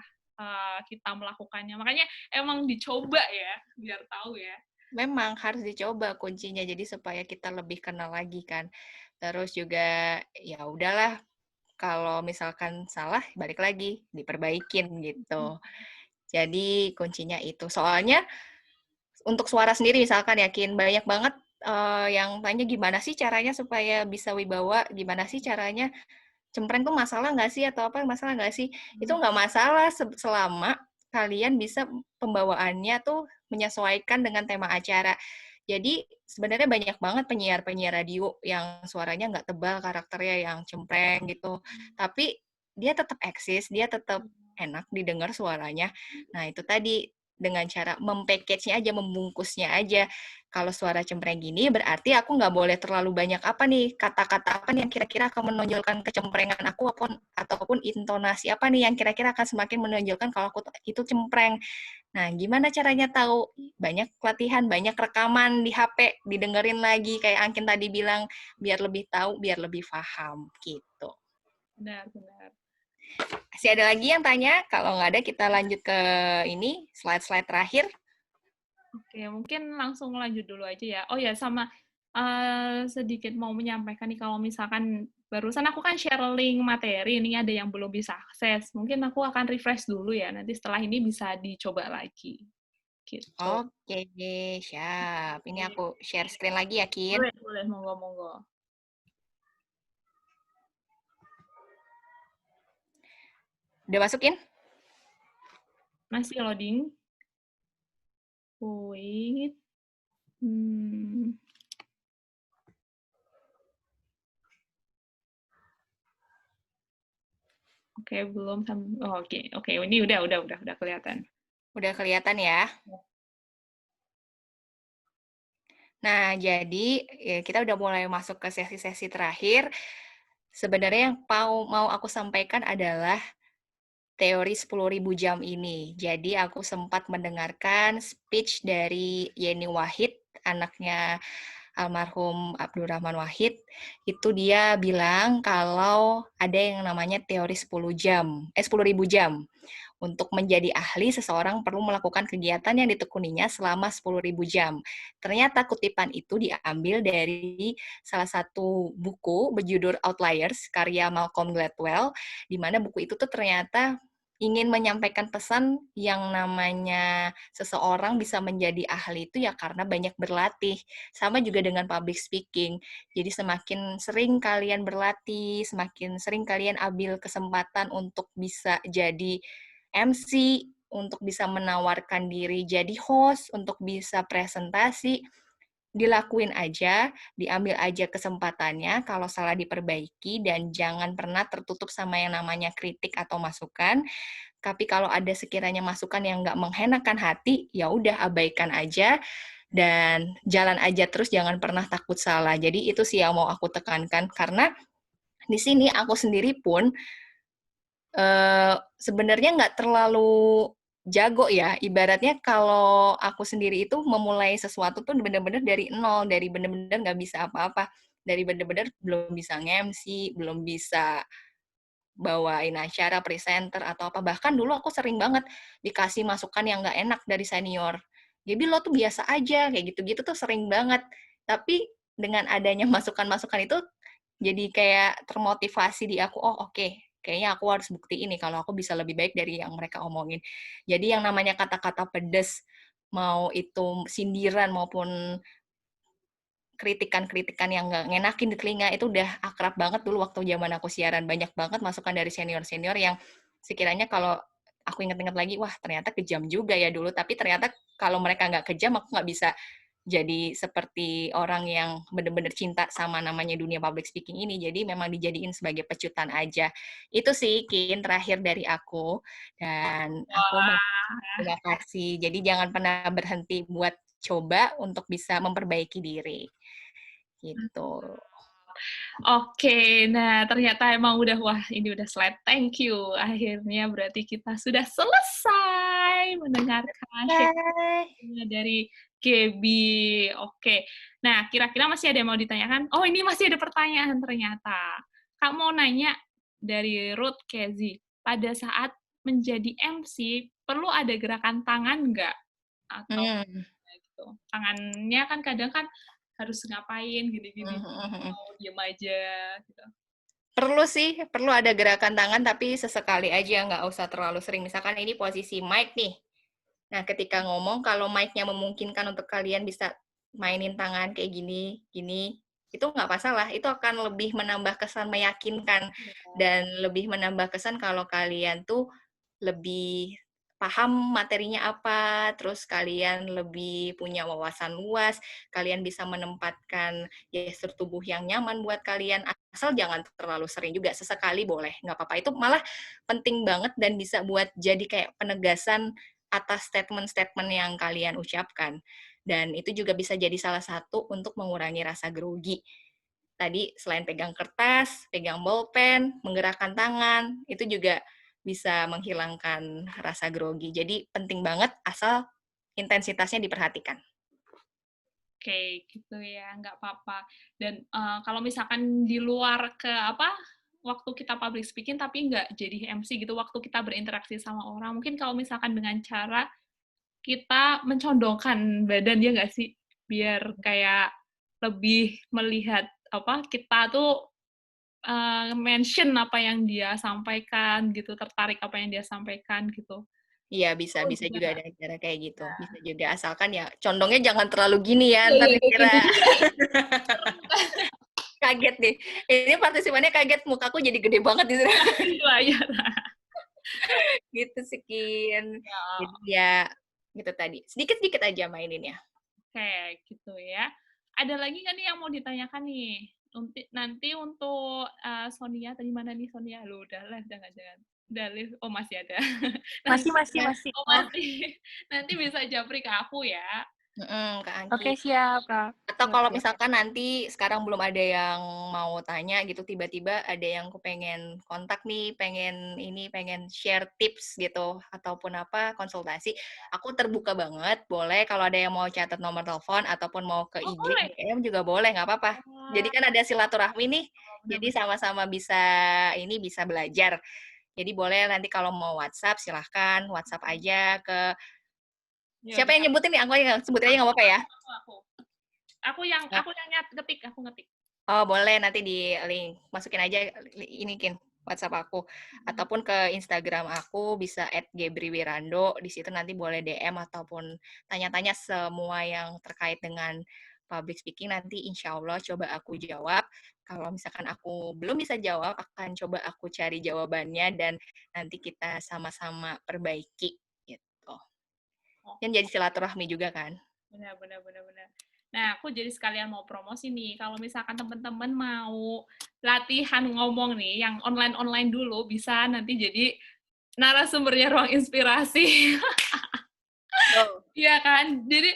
kita melakukannya. Makanya emang dicoba ya, biar tahu ya. Memang harus dicoba kuncinya, jadi supaya kita lebih kenal lagi kan. Terus juga, ya udahlah, kalau misalkan salah, balik lagi, diperbaikin gitu. Jadi kuncinya itu. Soalnya untuk suara sendiri misalkan yakin banyak banget yang tanya gimana sih caranya supaya bisa wibawa, gimana sih caranya cempreng tuh masalah nggak sih atau apa masalah nggak sih? Itu nggak masalah selama kalian bisa pembawaannya tuh menyesuaikan dengan tema acara. Jadi sebenarnya banyak banget penyiar-penyiar radio yang suaranya nggak tebal, karakternya yang cempreng gitu. Tapi dia tetap eksis, dia tetap enak didengar suaranya. Nah itu tadi dengan cara mempackage-nya aja, membungkusnya aja. Kalau suara cempreng gini, berarti aku nggak boleh terlalu banyak apa nih, kata-kata apa nih yang kira-kira akan menonjolkan kecemprengan aku, ataupun intonasi apa nih yang kira-kira akan semakin menonjolkan kalau aku itu cempreng. Nah, gimana caranya tahu? Banyak latihan, banyak rekaman di HP, didengerin lagi, kayak Angkin tadi bilang, biar lebih tahu, biar lebih paham, gitu. Benar-benar. Masih ada lagi yang tanya? Kalau nggak ada, kita lanjut ke ini, slide-slide terakhir. Oke, mungkin langsung lanjut dulu aja ya. Oh ya, sama sedikit mau menyampaikan nih, kalau misalkan barusan aku kan share link materi, ini ada yang belum bisa akses. Mungkin aku akan refresh dulu ya, nanti setelah ini bisa dicoba lagi. Gitu. Oke, siap. Ini Oke. aku share screen lagi ya, Kin. Boleh, boleh, monggo-monggo. Udah masukin? Masih loading. Wait. Oke, belum. Oh, oke. Ini udah kelihatan. Udah kelihatan ya? Nah, jadi ya kita udah mulai masuk ke sesi-sesi terakhir. Sebenarnya yang mau aku sampaikan adalah teori 10.000 jam ini. Jadi aku sempat mendengarkan speech dari Yeni Wahid, anaknya almarhum Abdurrahman Wahid. Itu dia bilang kalau ada yang namanya teori 10.000 jam. Untuk menjadi ahli, seseorang perlu melakukan kegiatan yang ditekuninya selama 10.000 jam. Ternyata kutipan itu diambil dari salah satu buku berjudul Outliers, karya Malcolm Gladwell, di mana buku itu tuh ternyata ingin menyampaikan pesan yang namanya seseorang bisa menjadi ahli itu ya karena banyak berlatih. Sama juga dengan public speaking. Jadi semakin sering kalian berlatih, semakin sering kalian ambil kesempatan untuk bisa jadi MC, untuk bisa menawarkan diri jadi host, untuk bisa presentasi, dilakuin aja, diambil aja kesempatannya, kalau salah diperbaiki, dan jangan pernah tertutup sama yang namanya kritik atau masukan. Tapi kalau ada sekiranya masukan yang nggak menghenakkan hati, ya udah abaikan aja, dan jalan aja terus, jangan pernah takut salah. Jadi itu sih yang mau aku tekankan, karena di sini aku sendiri pun sebenarnya nggak terlalu jago ya. Ibaratnya kalau aku sendiri itu memulai sesuatu tuh bener-bener dari nol, dari bener-bener nggak bisa apa-apa, dari bener-bener belum bisa nge-MC, belum bisa bawain acara, presenter, atau apa. Bahkan dulu aku sering banget dikasih masukan yang nggak enak dari senior. Jadi lo tuh biasa aja, kayak gitu-gitu tuh sering banget. Tapi dengan adanya masukan-masukan itu, jadi kayak termotivasi di aku, oh oke, kayaknya aku harus buktiin nih kalau aku bisa lebih baik dari yang mereka omongin. Jadi yang namanya kata-kata pedes, mau itu sindiran maupun kritikan-kritikan yang nggak ngenakin di telinga, itu udah akrab banget dulu waktu zaman aku siaran. Banyak banget masukan dari senior-senior yang sekiranya kalau aku inget-inget lagi, wah ternyata kejam juga ya dulu. Tapi ternyata kalau mereka nggak kejam, aku nggak bisa jadi seperti orang yang bener-bener cinta sama namanya dunia public speaking ini. Jadi memang dijadiin sebagai pecutan aja. Itu sih, Kin, terakhir dari aku. Dan aku mau terima kasih. Jadi jangan pernah berhenti buat coba untuk bisa memperbaiki diri. Gitu. Oke, nah ternyata emang udah, wah ini udah slide, thank you. Akhirnya berarti kita sudah selesai mendengarkan Bye. sharingnya dari Gaby. Oke, nah kira-kira masih ada yang mau ditanyakan? Oh ini masih ada pertanyaan ternyata. Kak mau nanya dari Ruth Kezi, pada saat menjadi MC, perlu ada gerakan tangan nggak? Atau gitu. Tangannya kan kadang kan harus ngapain gini-gini, mau diem aja gitu. Perlu sih, perlu ada gerakan tangan, tapi sesekali aja, nggak usah terlalu sering. Misalkan ini posisi mic nih. Nah, ketika ngomong, kalau mic-nya memungkinkan untuk kalian bisa mainin tangan kayak gini, gini, itu nggak masalah. Itu akan lebih menambah kesan meyakinkan, dan lebih menambah kesan kalau kalian tuh lebih paham materinya apa, terus kalian lebih punya wawasan luas, kalian bisa menempatkan gestur tubuh yang nyaman buat kalian, asal jangan terlalu sering juga, sesekali boleh, nggak apa-apa. Itu malah penting banget dan bisa buat jadi kayak penegasan atas statement-statement yang kalian ucapkan. Dan itu juga bisa jadi salah satu untuk mengurangi rasa grogi. Tadi selain pegang kertas, pegang bolpen, menggerakkan tangan, itu juga bisa menghilangkan rasa grogi. Jadi penting banget asal intensitasnya diperhatikan. Oke, gitu ya, nggak apa-apa. Dan kalau misalkan di luar ke apa, waktu kita public speaking tapi nggak jadi MC gitu, waktu kita berinteraksi sama orang, mungkin kalau misalkan dengan cara kita mencondongkan badan, ya nggak sih? Biar kayak lebih melihat apa, kita tuh mention apa yang dia sampaikan gitu, tertarik apa yang dia sampaikan gitu. Iya, bisa Oh, bisa juga juga. ada cara kayak gitu. Bisa juga, asalkan ya condongnya jangan terlalu gini ya, Iya, ntar iya, kayak dikira gini. kaget nih. Ini partisipannya kaget, mukaku jadi gede banget di sini. Iya. Gitu sih, Kin. Ya, Jadi ya, gitu tadi. Sedikit-sedikit aja maininnya. oke, gitu ya. Ada lagi nggak nih yang mau ditanyakan nih? Nanti untuk Sonia, tadi mana nih Sonia? Lu udah live, jangan-jangan. Udah live, oh masih ada. Nanti, Masih. oh masih. Nanti bisa japri ke aku ya. Kak Angki. Oke, siap, Kak. Atau kalau Siap. misalkan nanti sekarang belum ada yang mau tanya gitu, tiba-tiba ada yang aku pengen kontak nih, pengen share tips gitu, ataupun apa, konsultasi, aku terbuka banget, boleh kalau ada yang mau catat nomor telepon, ataupun mau ke Oh IG, boleh? DM juga boleh, nggak apa-apa. Jadi kan ada silaturahmi nih, jadi Benar-benar. sama-sama bisa belajar. Jadi boleh nanti kalau mau WhatsApp, silahkan WhatsApp aja ke, Ya siapa udah. yang nyebutin nih? Aku yang sebutin aja nggak apa-apa ya? Aku. Aku yang ngetik, aku ngetik. Oh, boleh nanti di link. Masukin aja ini Kin, WhatsApp aku. Ataupun ke Instagram aku bisa @gebriwirando. Di situ nanti boleh DM ataupun tanya-tanya semua yang terkait dengan public speaking, nanti insya Allah coba aku jawab. Kalau misalkan aku belum bisa jawab, akan coba aku cari jawabannya dan nanti kita sama-sama perbaiki gitu. Oh, Yang jadi silaturahmi juga kan. benar. Nah, aku jadi sekalian mau promosi nih. Kalau misalkan teman-teman mau latihan ngomong nih, yang online-online dulu, bisa nanti jadi narasumbernya Ruang Inspirasi. Oh. Iya kan? Jadi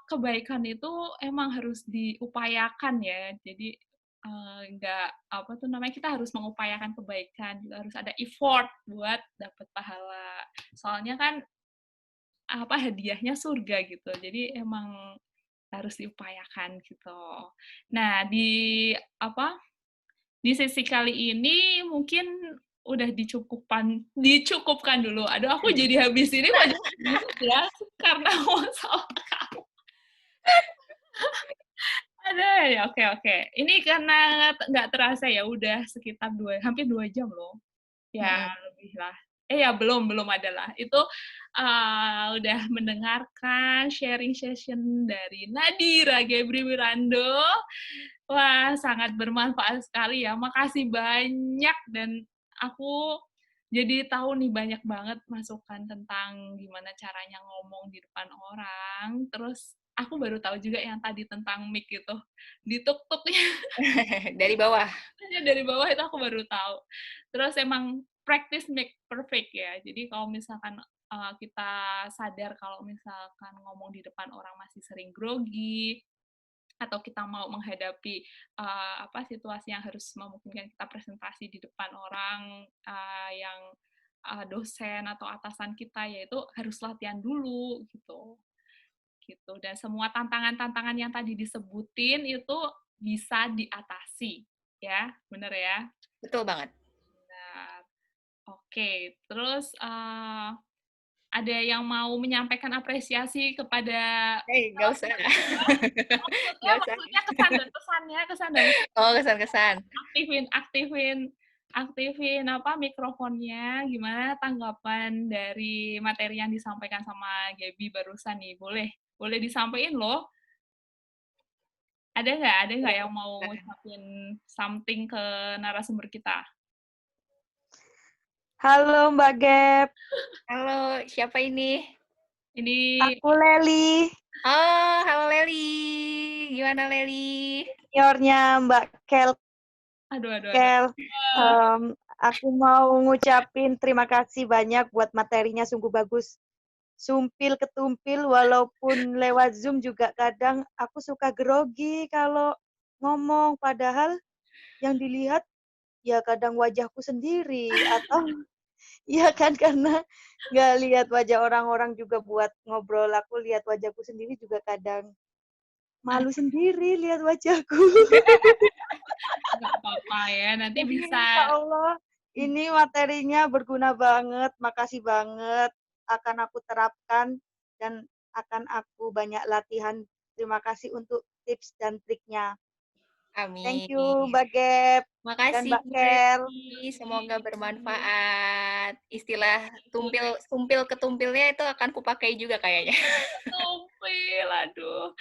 Kebaikan itu emang harus diupayakan ya. Jadi, nggak apa tuh namanya, kita harus mengupayakan kebaikan, juga harus ada effort buat dapat pahala. Soalnya kan, hadiahnya surga gitu. Jadi emang harus diupayakan gitu. Nah, di sesi kali ini mungkin udah dicukupkan dulu. Aduh, aku jadi habis ini banyak ya, karena masalah kamu. Ada ya, oke. Ini karena nggak terasa ya, udah sekitar hampir 2 jam loh. Ya, Mm-mm. lebih lah. Ya belum ada lah. Itu udah mendengarkan sharing session dari Nadira Gebri Wirando. Wah, sangat bermanfaat sekali ya. Makasih banyak, dan aku jadi tahu nih banyak banget masukan tentang gimana caranya ngomong di depan orang. Terus aku baru tahu juga yang tadi tentang mic gitu. Dituk-tuknya Dari bawah. dari bawah itu aku baru tahu. Terus emang practice make perfect ya. Jadi kalau misalkan kita sadar kalau misalkan ngomong di depan orang masih sering grogi, atau kita mau menghadapi situasi yang harus memungkinkan kita presentasi di depan orang yang dosen atau atasan kita, yaitu harus latihan dulu gitu. Dan semua tantangan-tantangan yang tadi disebutin itu bisa diatasi, ya, bener ya. Betul banget. Benar. Oke, terus ada yang mau menyampaikan apresiasi kepada Nggak usah. Nggak usah. maksudnya kesan dan Oh, kesan-kesan. aktifin mikrofonnya. Gimana tanggapan dari materi yang disampaikan sama Gaby barusan nih? Boleh disampaikan loh. Ada nggak yang mau ngucapin something ke narasumber kita? Halo Mbak Gep, Halo, siapa ini? Ini aku Leli, Oh, halo Leli. Gimana Leli? seniornya Mbak Kel. aduh. Aku mau ngucapin terima kasih banyak buat materinya, sungguh bagus. Sumpil ketumpil, walaupun lewat Zoom juga kadang aku suka grogi kalau ngomong, padahal yang dilihat ya kadang wajahku sendiri, atau ya kan karena nggak lihat wajah orang-orang juga buat ngobrol, aku lihat wajahku sendiri juga kadang malu sendiri lihat wajahku. nggak apa-apa ya, nanti bisa. Ya Allah, ini materinya berguna banget. Makasih banget. Akan aku terapkan dan akan aku banyak latihan. Terima kasih untuk tips dan triknya. Thank Amin. you, Mbak Gep dan Makasih Mbak Bu Kel. Leli. Semoga bermanfaat. Istilah sumpil ketumpilnya itu akan kupakai juga kayaknya. Tumpil, aduh.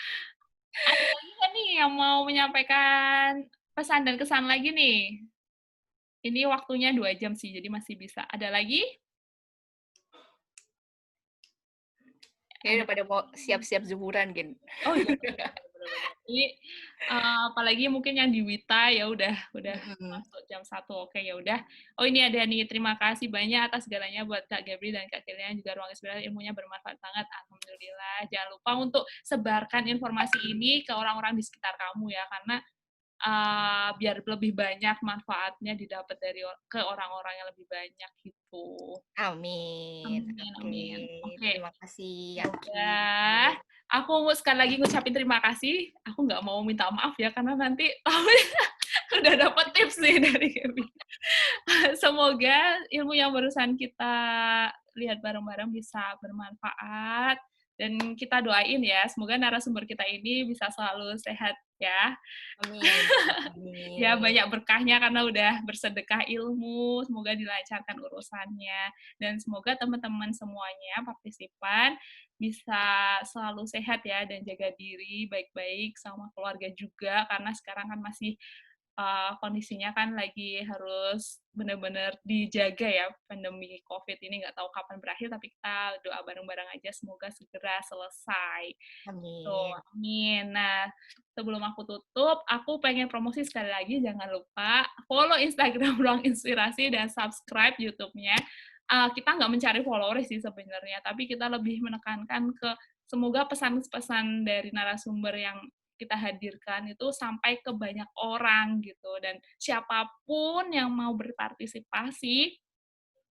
Ada lagi nggak nih yang mau menyampaikan pesan dan kesan lagi nih? Ini waktunya 2 jam sih, jadi masih bisa. Ada lagi? Kayaknya udah pada mau siap-siap zuhuran, Gen. Oh iya, bener-bener. Ini apalagi mungkin yang di Wita ya udah masuk jam 1. Oke, ya udah. Oh, ini ada nih, terima kasih banyak atas segalanya buat Kak Gabri dan Kak Kilian, juga Ruang Inspirasi ilmunya bermanfaat banget. Alhamdulillah. Jangan lupa untuk sebarkan informasi ini ke orang-orang di sekitar kamu ya, karena biar lebih banyak manfaatnya didapat ke orang-orang yang lebih banyak gitu. Amin. Amin. Oke. Terima kasih, Yaki. Ya, aku sekali lagi ngucapin terima kasih. Aku nggak mau minta maaf ya, karena nanti udah dapat tips nih dari Gaby. Semoga ilmu yang barusan kita lihat bareng-bareng bisa bermanfaat. Dan kita doain ya, semoga narasumber kita ini bisa selalu sehat ya. Amin. Ya, banyak berkahnya karena udah bersedekah ilmu, semoga dilancarkan urusannya. Dan semoga teman-teman semuanya, partisipan, bisa selalu sehat ya, dan jaga diri baik-baik sama keluarga juga, karena sekarang kan masih kondisinya kan lagi harus benar-benar dijaga ya, pandemi COVID ini nggak tahu kapan berakhir, tapi kita doa bareng-bareng aja semoga segera selesai. Amin. Tuh, amin. Nah, sebelum aku tutup, aku pengen promosi sekali lagi, jangan lupa follow Instagram Ruang Inspirasi dan subscribe YouTube-nya. Kita nggak mencari followers sih sebenarnya, tapi kita lebih menekankan ke semoga pesan-pesan dari narasumber yang kita hadirkan itu sampai ke banyak orang gitu, dan siapapun yang mau berpartisipasi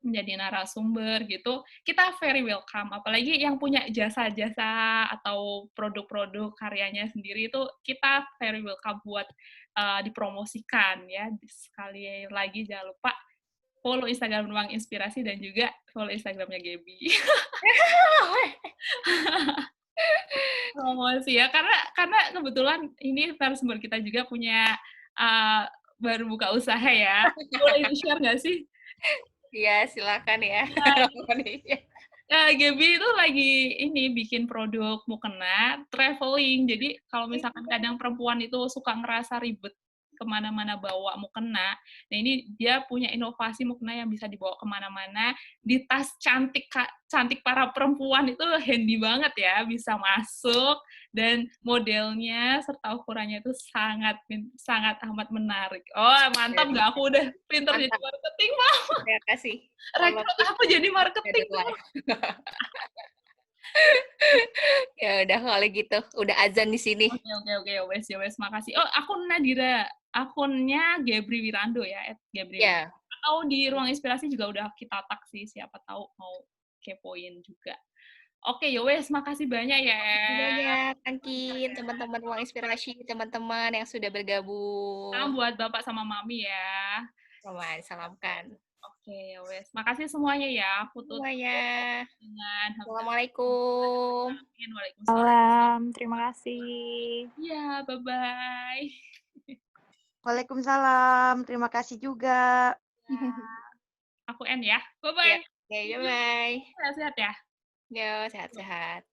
menjadi narasumber gitu, kita very welcome. Apalagi yang punya jasa-jasa atau produk-produk karyanya sendiri itu kita very welcome buat dipromosikan ya. Sekali lagi jangan lupa follow Instagram Ruang Inspirasi dan juga follow Instagramnya Gaby. Promosi ya, karena kebetulan ini narasumber kita juga punya baru buka usaha ya. Boleh di-share nggak sih? Iya, silakan ya. Gaby itu lagi ini bikin produk mukena traveling. Jadi kalau misalkan kadang perempuan itu suka ngerasa ribet kemana-mana bawa mukena, nah ini dia punya inovasi mukena yang bisa dibawa kemana-mana di tas cantik cantik para perempuan, itu handy banget ya, bisa masuk dan modelnya serta ukurannya itu sangat sangat amat menarik. Oh mantap nggak, aku udah pinter jadi marketing mah. Terima kasih. Rekrut aku jadi marketing. Ya udah kalau gitu, udah azan di sini. Oke, wes, makasih. Oh, akun Nadira, akunnya Gebri Wirando ya, @Gebri. Ya. Atau di Ruang Inspirasi juga udah kita tag sih, siapa tahu mau kepoin juga. Oke, wes, makasih banyak ya. Terima kasih banyak, Angkin, teman-teman Ruang Inspirasi, teman-teman yang sudah bergabung. Salam buat Bapak sama Mami ya. Selamat, salamkan. Oke, wes. Makasih semuanya ya. Aku tutup Semuanya. dengan Assalamualaikum. Waalaikumsalam. Salam, terima kasih. Iya, bye-bye. Waalaikumsalam, terima kasih juga. Aku end ya. Bye-bye. Ya, bye. Sehat-sehat ya. Yo, sehat-sehat.